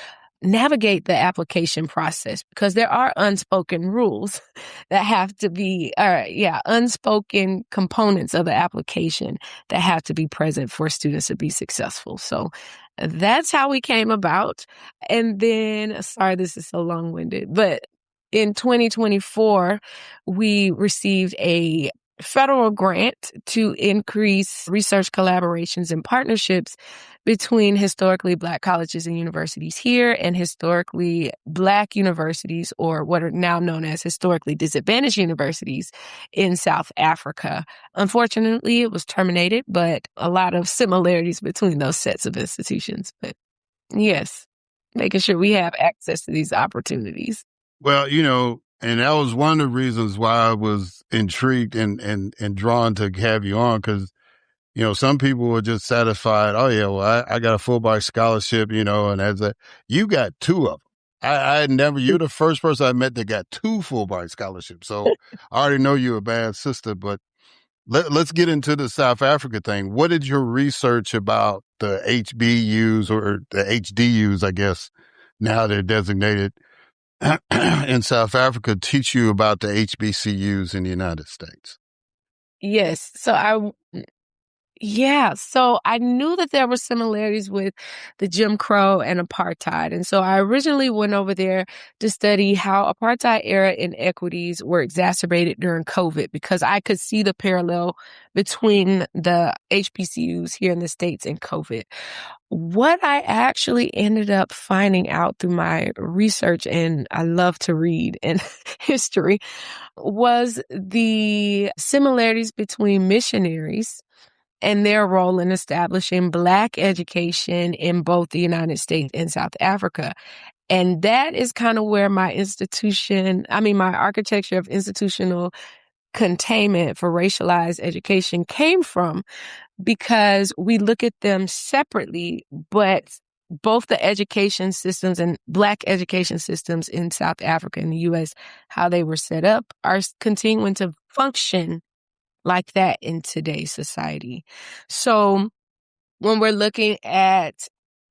navigate the application process, because there are unspoken rules that have to be, unspoken components of the application that have to be present for students to be successful. So that's how we came about. And then, sorry, this is so long-winded, but in 2024, we received a federal grant to increase research collaborations and partnerships between historically Black colleges and universities here and historically Black universities, or what are now known as historically disadvantaged universities in South Africa. Unfortunately, it was terminated, but a lot of similarities between those sets of institutions. But yes, making sure we have access to these opportunities. Well, and that was one of the reasons why I was intrigued and drawn to have you on, because, some people were just satisfied. Oh, yeah, well, I got a Fulbright scholarship, and you got two of them. I had never, you're the first person I met that got two Fulbright scholarships. So I already know you're a bad sister, but let's get into the South Africa thing. What did your research about the HBUs, or the HDUs, I guess, now they're designated, in South Africa, teach you about the HBCUs in the United States? Yes. So I knew that there were similarities with the Jim Crow and apartheid. And so I originally went over there to study how apartheid era inequities were exacerbated during COVID, because I could see the parallel between the HBCUs here in the States and COVID. What I actually ended up finding out through my research, and I love to read and history, was the similarities between missionaries and their role in establishing Black education in both the United States and South Africa. And that is kind of where my architecture of institutional containment for racialized education came from, because we look at them separately, but both the education systems and Black education systems in South Africa and the U.S., how they were set up, are continuing to function like that in today's society. So when we're looking at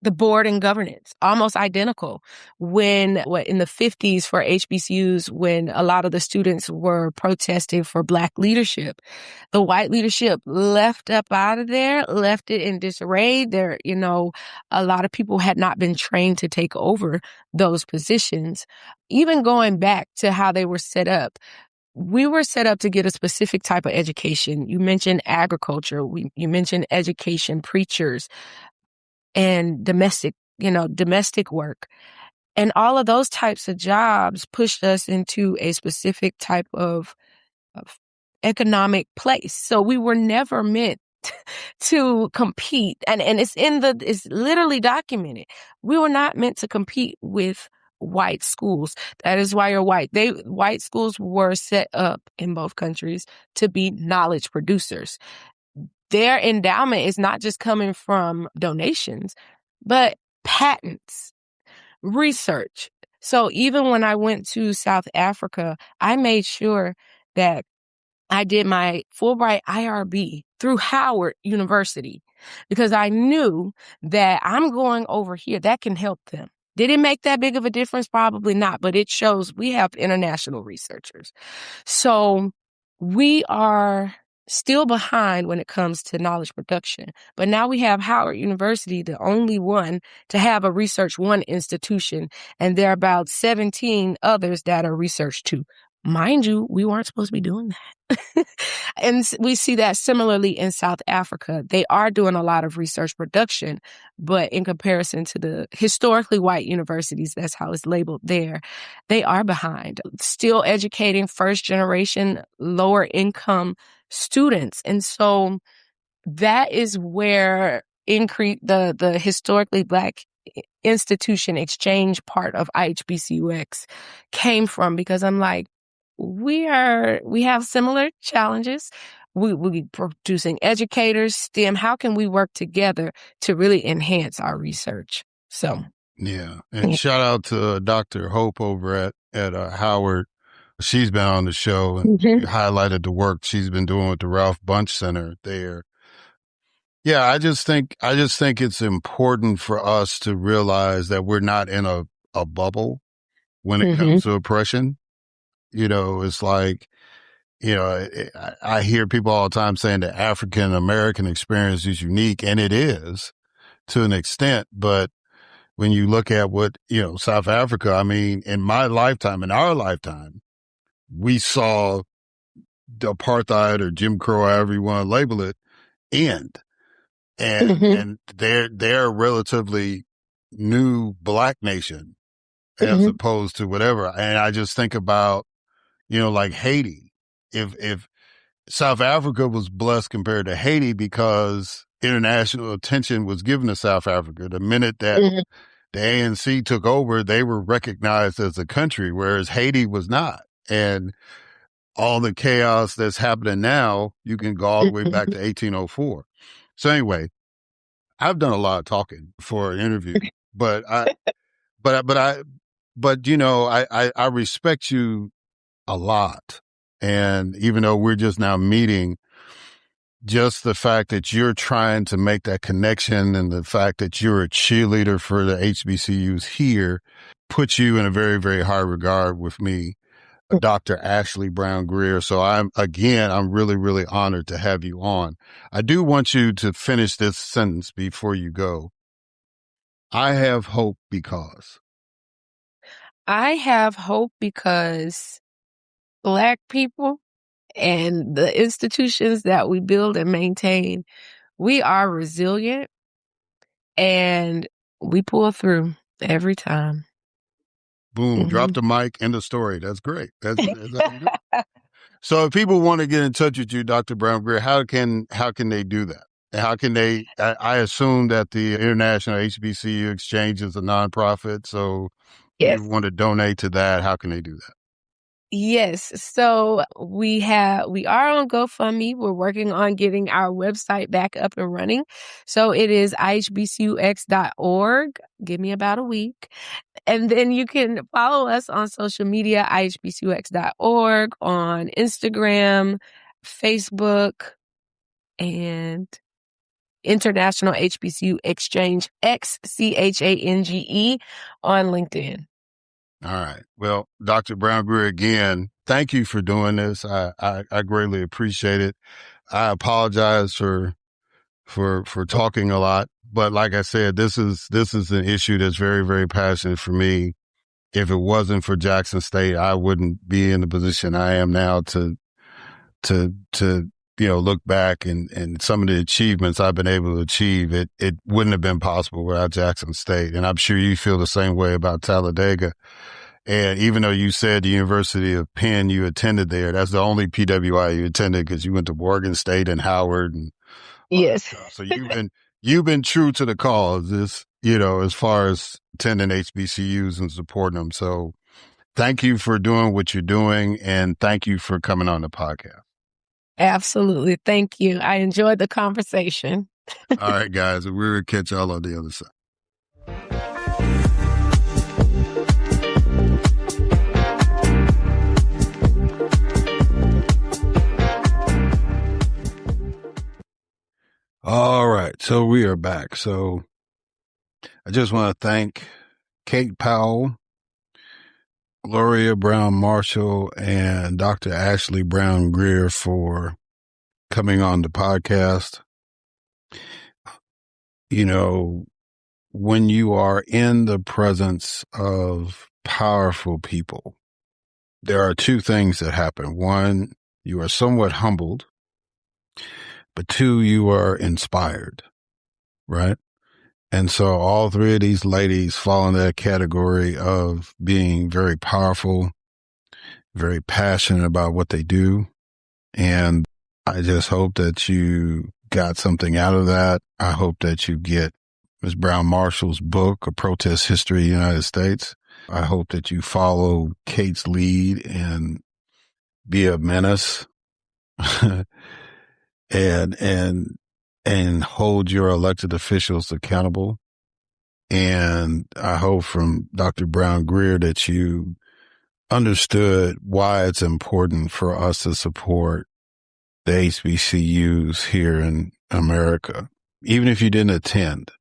the board and governance, almost identical. In the 50s for HBCUs, when a lot of the students were protesting for Black leadership, the white leadership left up out of there, left it in disarray. A lot of people had not been trained to take over those positions. Even going back to how they were set up, we were set up to get a specific type of education. You mentioned agriculture. You mentioned education, preachers, and domestic work. And all of those types of jobs pushed us into a specific type of economic place. So we were never meant to compete. And it's literally documented. We were not meant to compete with white schools. That is why you're white. White schools were set up in both countries to be knowledge producers. Their endowment is not just coming from donations, but patents, research. So even when I went to South Africa, I made sure that I did my Fulbright IRB through Howard University, because I knew that I'm going over here that can help them. Did it make that big of a difference? Probably not, but it shows we have international researchers. So we are still behind when it comes to knowledge production. But now we have Howard University, the only one to have a Research One institution, and there are about 17 others that are Research Two. Mind you, we weren't supposed to be doing that. And we see that similarly in South Africa. They are doing a lot of research production, but in comparison to the historically white universities, that's how it's labeled there, they are behind. Still educating first generation, lower income students. And so that is where the historically Black institution exchange part of IHBCUX came from, because I'm like, we have similar challenges. We producing educators, STEM. How can we work together to really enhance our research? So, yeah. And shout out to Dr. Hope over at Howard. She's been on the show and highlighted the work she's been doing with the Ralph Bunche Center there. Yeah, I just think it's important for us to realize that we're not in a bubble when it comes to oppression. It's like, I hear people all the time saying the African American experience is unique, and it is to an extent. But when you look at what, South Africa, I mean, in our lifetime, we saw the apartheid or Jim Crow, however you want to label it, end. And they're a relatively new Black nation as opposed to whatever. And I just think about, like Haiti. If South Africa was blessed compared to Haiti because international attention was given to South Africa. The minute that the ANC took over, they were recognized as a country, whereas Haiti was not. And all the chaos that's happening now, you can go all the way back to 1804. So anyway, I've done a lot of talking for an interview, but I respect you a lot. And even though we're just now meeting, just the fact that you're trying to make that connection and the fact that you're a cheerleader for the HBCUs here puts you in a very, very high regard with me, Dr. Ashleigh Brown-Grier. So I'm really, really honored to have you on. I do want you to finish this sentence before you go. I have hope because Black people and the institutions that we build and maintain, we are resilient and we pull through every time. Boom, drop the mic, end of story. That's great. That's So if people want to get in touch with you, Dr. Brown-Grier, how can they do that? How can they, I assume that the International HBCU Exchange is a nonprofit. So if you want to donate to that, how can they do that? Yes. So we are on GoFundMe. We're working on getting our website back up and running. So it is ihbcux.org. Give me about a week. And then you can follow us on social media, ihbcux.org, on Instagram, Facebook, and International HBCU Exchange, XCHANGE, on LinkedIn. All right. Well, Dr. Brown-Grier, again, thank you for doing this. I greatly appreciate it. I apologize for talking a lot, but like I said, this is an issue that's very, very passionate for me. If it wasn't for Jackson State, I wouldn't be in the position I am now to look back and some of the achievements I've been able to achieve. It wouldn't have been possible without Jackson State. And I'm sure you feel the same way about Talladega. And even though you said the University of Penn, you attended there, that's the only PWI you attended because you went to Morgan State and Howard. And yes. So you've been true to the cause, as far as attending HBCUs and supporting them. So thank you for doing what you're doing. And thank you for coming on the podcast. Absolutely. Thank you. I enjoyed the conversation. All right, guys. We'll catch y'all on the other side. All right. So we are back. So I just want to thank Kate Powell, Gloria Browne-Marshall, and Dr. Ashleigh Brown-Grier for coming on the podcast. When you are in the presence of powerful people, there are two things that happen. One, you are somewhat humbled, but two, you are inspired, right? And so all three of these ladies fall in that category of being very powerful, very passionate about what they do. And I just hope that you got something out of that. I hope that you get Ms. Browne-Marshall's book, A Protest History of the United States. I hope that you follow Kate's lead and be a menace and hold your elected officials accountable. And I hope from Dr. Brown-Grier that you understood why it's important for us to support the HBCUs here in America. Even if you didn't attend,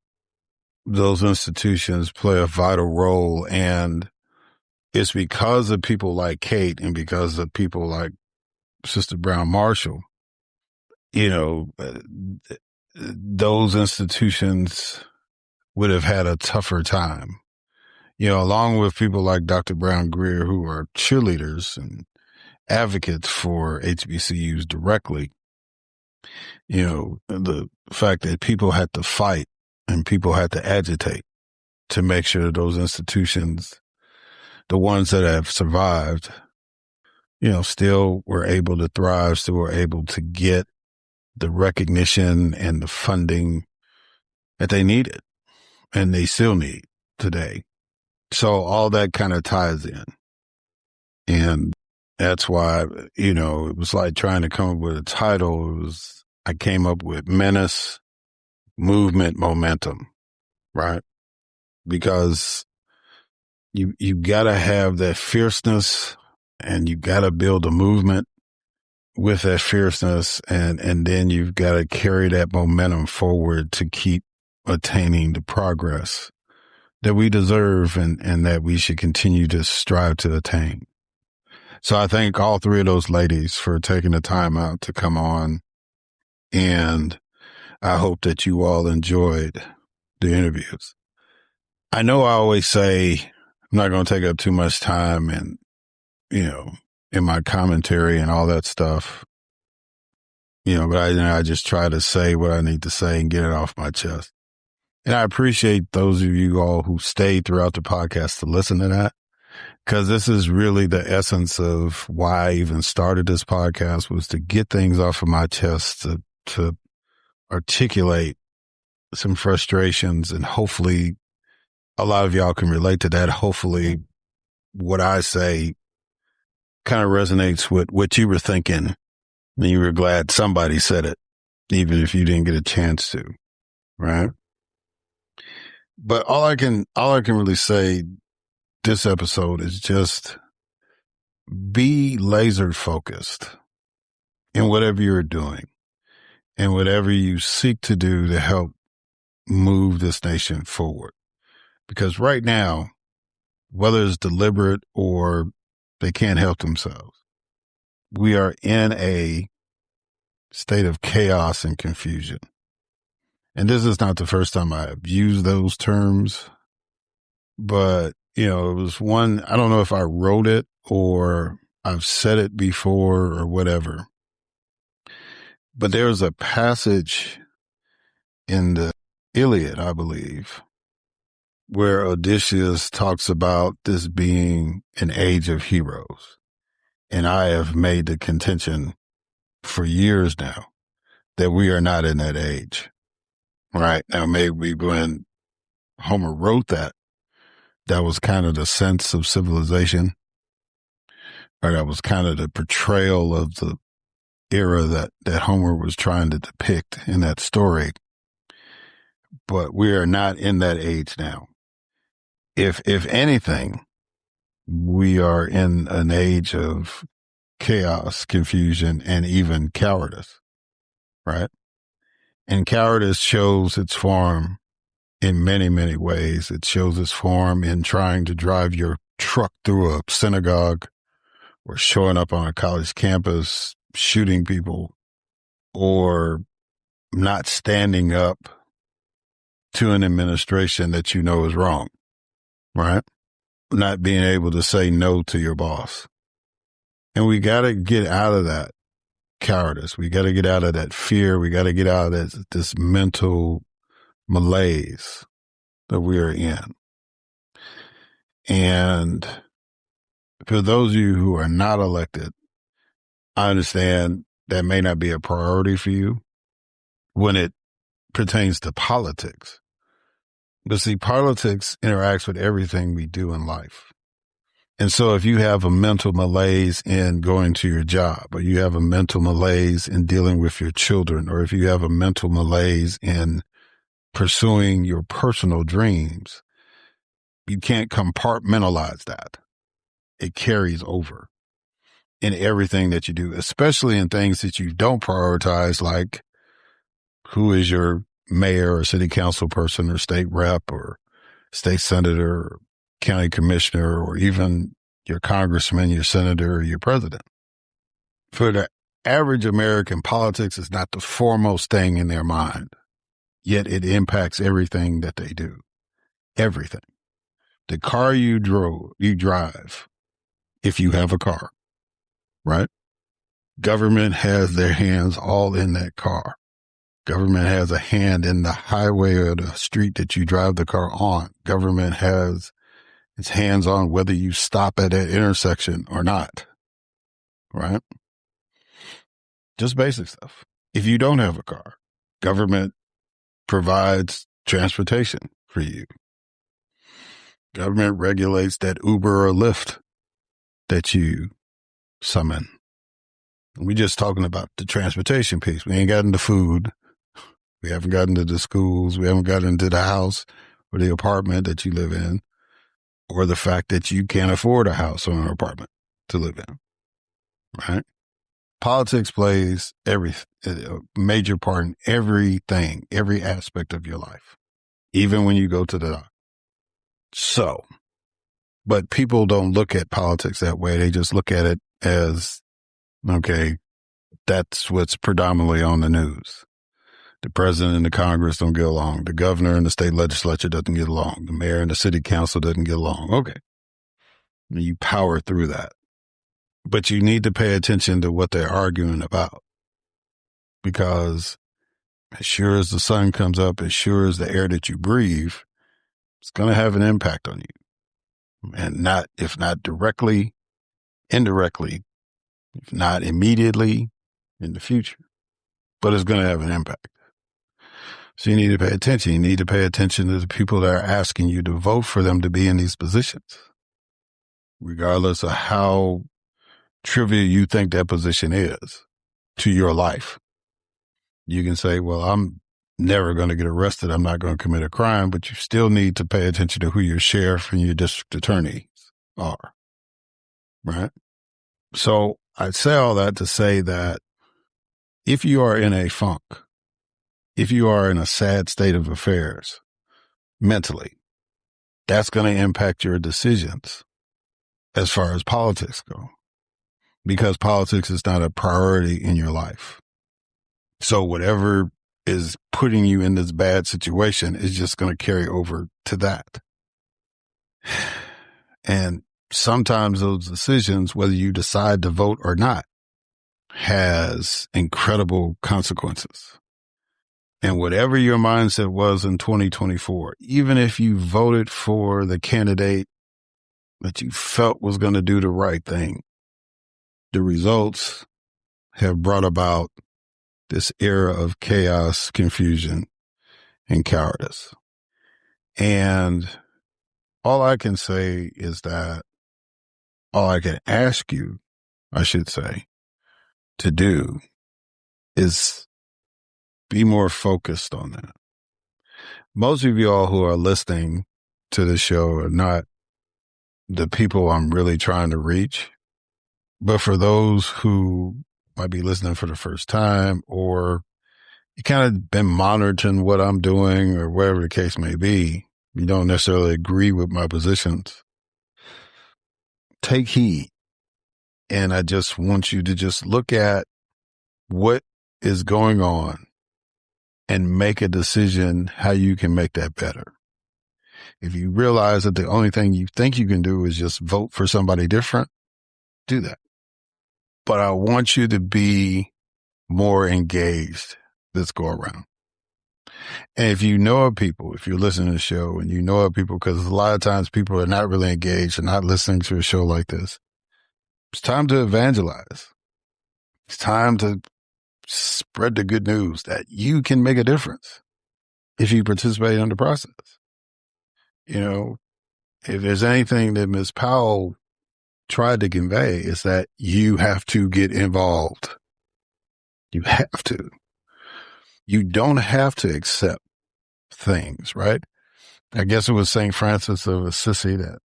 those institutions play a vital role. And it's because of people like Kate and because of people like Sister Browne-Marshall, those institutions would have had a tougher time, along with people like Dr. Brown-Grier, who are cheerleaders and advocates for HBCUs directly. The fact that people had to fight and people had to agitate to make sure that those institutions, the ones that have survived, still were able to thrive, still were able to get the recognition and the funding that they needed and they still need today. So all that kind of ties in. And that's why, it was like trying to come up with a title. I came up with Menace, Movement, Momentum, right? Because you gotta have that fierceness and you gotta build a movement with that fierceness. And then you've got to carry that momentum forward to keep attaining the progress that we deserve and that we should continue to strive to attain. So I thank all three of those ladies for taking the time out to come on. And I hope that you all enjoyed the interviews. I know I always say I'm not going to take up too much time and, in my commentary and all that stuff, but I just try to say what I need to say and get it off my chest. And I appreciate those of you all who stayed throughout the podcast to listen to that, because this is really the essence of why I even started this podcast, was to get things off of my chest, to articulate some frustrations, and hopefully a lot of y'all can relate to that. Hopefully what I say kind of resonates with what you were thinking and you were glad somebody said it, even if you didn't get a chance to, right? But all I can really say this episode is just be laser focused in whatever you're doing and whatever you seek to do to help move this nation forward. Because right now, whether it's deliberate or they can't help themselves, we are in a state of chaos and confusion. And this is not the first time I've used those terms, but, it was one, I don't know if I wrote it or I've said it before or whatever, but there's a passage in the Iliad, I believe, where Odysseus talks about this being an age of heroes. And I have made the contention for years now that we are not in that age. Right. Now, maybe when Homer wrote that was kind of the sense of civilization, or that was kind of the portrayal of the era that Homer was trying to depict in that story. But we are not in that age now. If anything, we are in an age of chaos, confusion, and even cowardice, right? And cowardice shows its form in many, many ways. It shows its form in trying to drive your truck through a synagogue, or showing up on a college campus, shooting people, or not standing up to an administration that you know is wrong, right? Not being able to say no to your boss. And we got to get out of that cowardice. We got to get out of that fear. We got to get out of this mental malaise that we are in. And for those of you who are not elected, I understand that may not be a priority for you when it pertains to politics. But see, politics interacts with everything we do in life. And so if you have a mental malaise in going to your job, or you have a mental malaise in dealing with your children, or if you have a mental malaise in pursuing your personal dreams, you can't compartmentalize that. It carries over in everything that you do, especially in things that you don't prioritize, like who is your mayor or city council person or state rep or state senator or county commissioner or even your congressman, your senator, or your president. For the average American, politics is not the foremost thing in their mind, yet it impacts everything that they do. Everything. The car you drive, if you have a car, right? Government has their hands all in that car. Government has a hand in the highway or the street that you drive the car on. Government has its hands on whether you stop at that intersection or not, right? Just basic stuff. If you don't have a car, government provides transportation for you. Government regulates that Uber or Lyft that you summon. We're just talking about the transportation piece. We ain't gotten the food. We haven't gotten to the schools. We haven't gotten into the house or the apartment that you live in, or the fact that you can't afford a house or an apartment to live in, right? Politics plays a major part in everything, every aspect of your life, even when you go to the doctor. So, but people don't look at politics that way. They just look at it as, okay, that's what's predominantly on the news. The president and the Congress don't get along. The governor and the state legislature doesn't get along. The mayor and the city council doesn't get along. Okay. You power through that. But you need to pay attention to what they're arguing about. Because as sure as the sun comes up, as sure as the air that you breathe, it's going to have an impact on you. And if not directly, indirectly, if not immediately, in the future. But it's going to have an impact. So you need to pay attention. You need to pay attention to the people that are asking you to vote for them to be in these positions, regardless of how trivial you think that position is to your life. You can say, well, I'm never going to get arrested. I'm not going to commit a crime, but you still need to pay attention to who your sheriff and your district attorneys are, right? So I say all that to say that if you are in a funk, if you are in a sad state of affairs mentally, that's going to impact your decisions as far as politics go, because politics is not a priority in your life. So whatever is putting you in this bad situation is just going to carry over to that. And sometimes those decisions, whether you decide to vote or not, has incredible consequences. And whatever your mindset was in 2024, even if you voted for the candidate that you felt was going to do the right thing, the results have brought about this era of chaos, confusion, and cowardice. And all I can say is that, all I can ask you, I should say, to do is be more focused on that. Most of y'all who are listening to the show are not the people I'm really trying to reach. But for those who might be listening for the first time, or you kind of been monitoring what I'm doing or whatever the case may be, you don't necessarily agree with my positions, take heed. And I just want you to just look at what is going on and make a decision how you can make that better. If you realize that the only thing you think you can do is just vote for somebody different, do that. but I want you to be more engaged this go around. And if you know of people, if you're listening to the show and you know of people, because a lot of times people are not really engaged and not listening to a show like this, it's time to evangelize. It's time to spread the good news that you can make a difference if you participate in the process. You know, if there's anything that Ms. Powell tried to convey, is that you have to get involved. You have to. You don't have to accept things, right? I guess it was St. Francis of Assisi that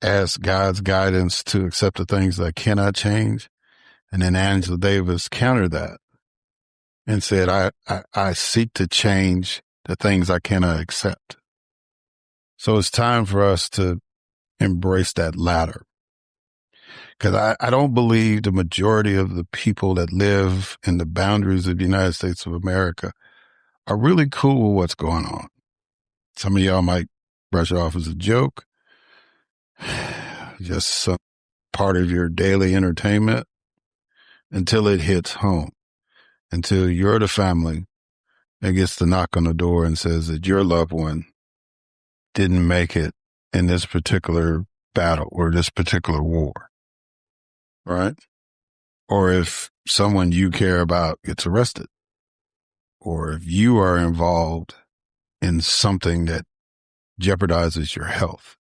asked God's guidance to accept the things that cannot change. And then Angela Davis countered that and said, I seek to change the things I cannot accept. So it's time for us to embrace that latter. Because I don't believe the majority of the people that live in the boundaries of the United States of America are really cool with what's going on. Some of y'all might brush it off as a joke, just some part of your daily entertainment, until it hits home, until you're the family that gets to knock on the door and says that your loved one didn't make it in this particular battle or this particular war, right? Or if someone you care about gets arrested, or if you are involved in something that jeopardizes your health,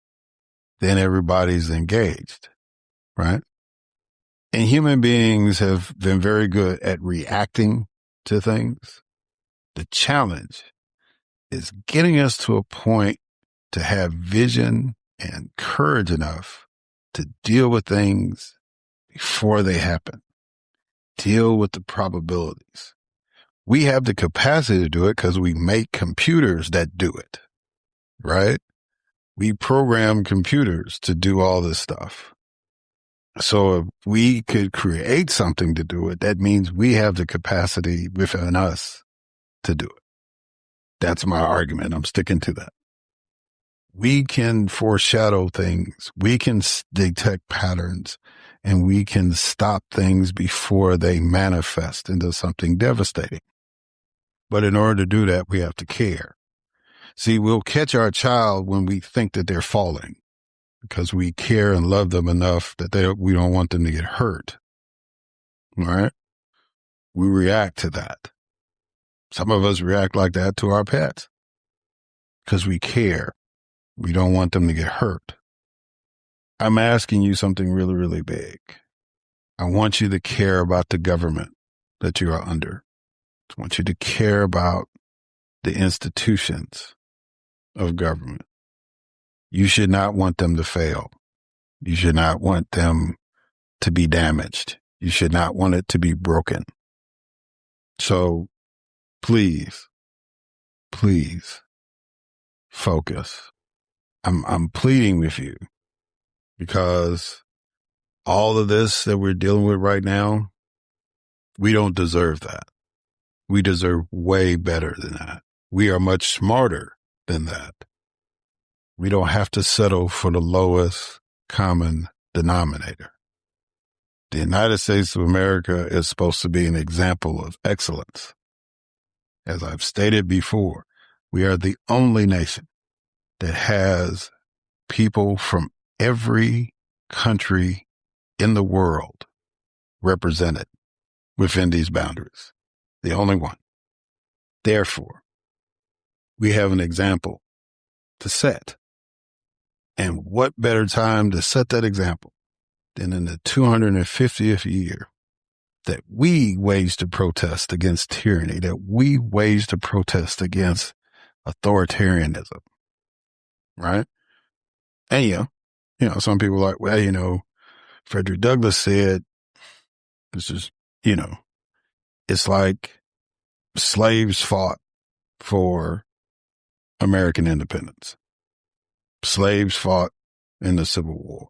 then everybody's engaged, right? And human beings have been very good at reacting to things. The challenge is getting us to a point to have vision and courage enough to deal with things before they happen, deal with the probabilities. We have the capacity to do it because we make computers that do it, right? We program computers to do all this stuff. So if we could create something to do it, that means we have the capacity within us to do it. That's my argument. I'm sticking to that. We can foreshadow things. We can detect patterns, and we can stop things before they manifest into something devastating. But in order to do that, we have to care. See, we'll catch our child when we think that they're falling because we care and love them enough that we don't want them to get hurt. All right? We react to that. Some of us react like that to our pets because we care. We don't want them to get hurt. I'm asking you something really, really big. I want you to care about the government that you are under. I want you to care about the institutions of government. You should not want them to fail. You should not want them to be damaged. You should not want it to be broken. So please focus. I'm pleading with you because all of this that we're dealing with right now, we don't deserve that. We deserve way better than that. We are much smarter than that. We don't have to settle for the lowest common denominator. The United States of America is supposed to be an example of excellence. As I've stated before, we are the only nation that has people from every country in the world represented within these boundaries. The only one. Therefore, we have an example to set. And what better time to set that example than in the 250th year that we waged a protest against tyranny, that we waged a protest against authoritarianism, right? And, you know, some people are like, well, Frederick Douglass said, this is, it's like slaves fought for American independence. Slaves fought in the Civil War.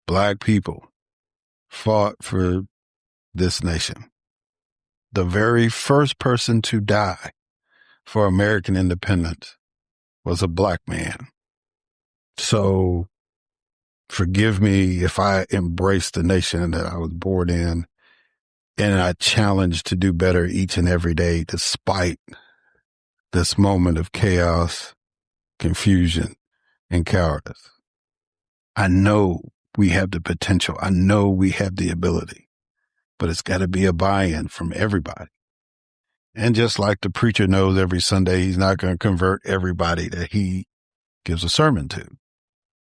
Black people fought for this nation. The very first person to die for American independence was a black man. So forgive me if I embrace the nation that I was born in And I challenge to do better each and every day, despite this moment of chaos, confusion, and cowardice. I know we have the potential. I know we have the ability, but it's got to be a buy-in from everybody. And just like the preacher knows every Sunday, he's not going to convert everybody that he gives a sermon to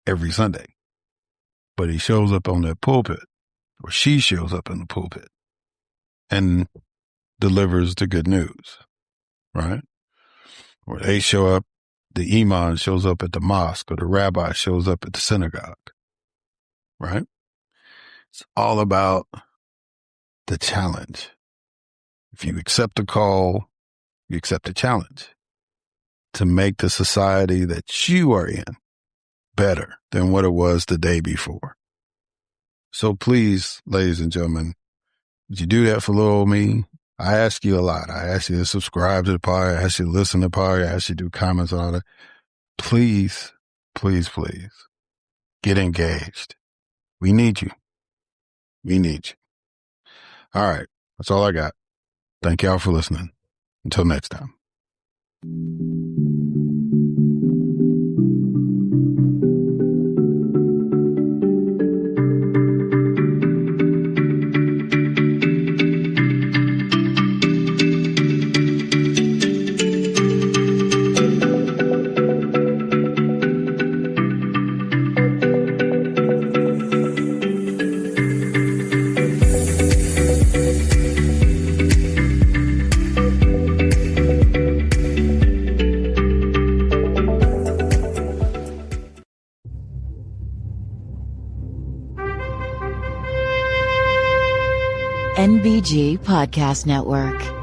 every Sunday. But he shows up on that pulpit, or she shows up in the pulpit and delivers the good news, right? Or they show up, the imam shows up at the mosque, or the rabbi shows up at the synagogue, right? It's all about the challenge. If you accept the call, you accept the challenge to make the society that you are in better than what it was the day before. So please, ladies and gentlemen, would you do that for little old me? I ask you a lot. I ask you to subscribe to the podcast. I ask you to listen to the podcast. I ask you to do comments on it. Please, please, please get engaged. We need you. We need you. All right. That's all I got. Thank y'all for listening. Until next time. NBG Podcast Network.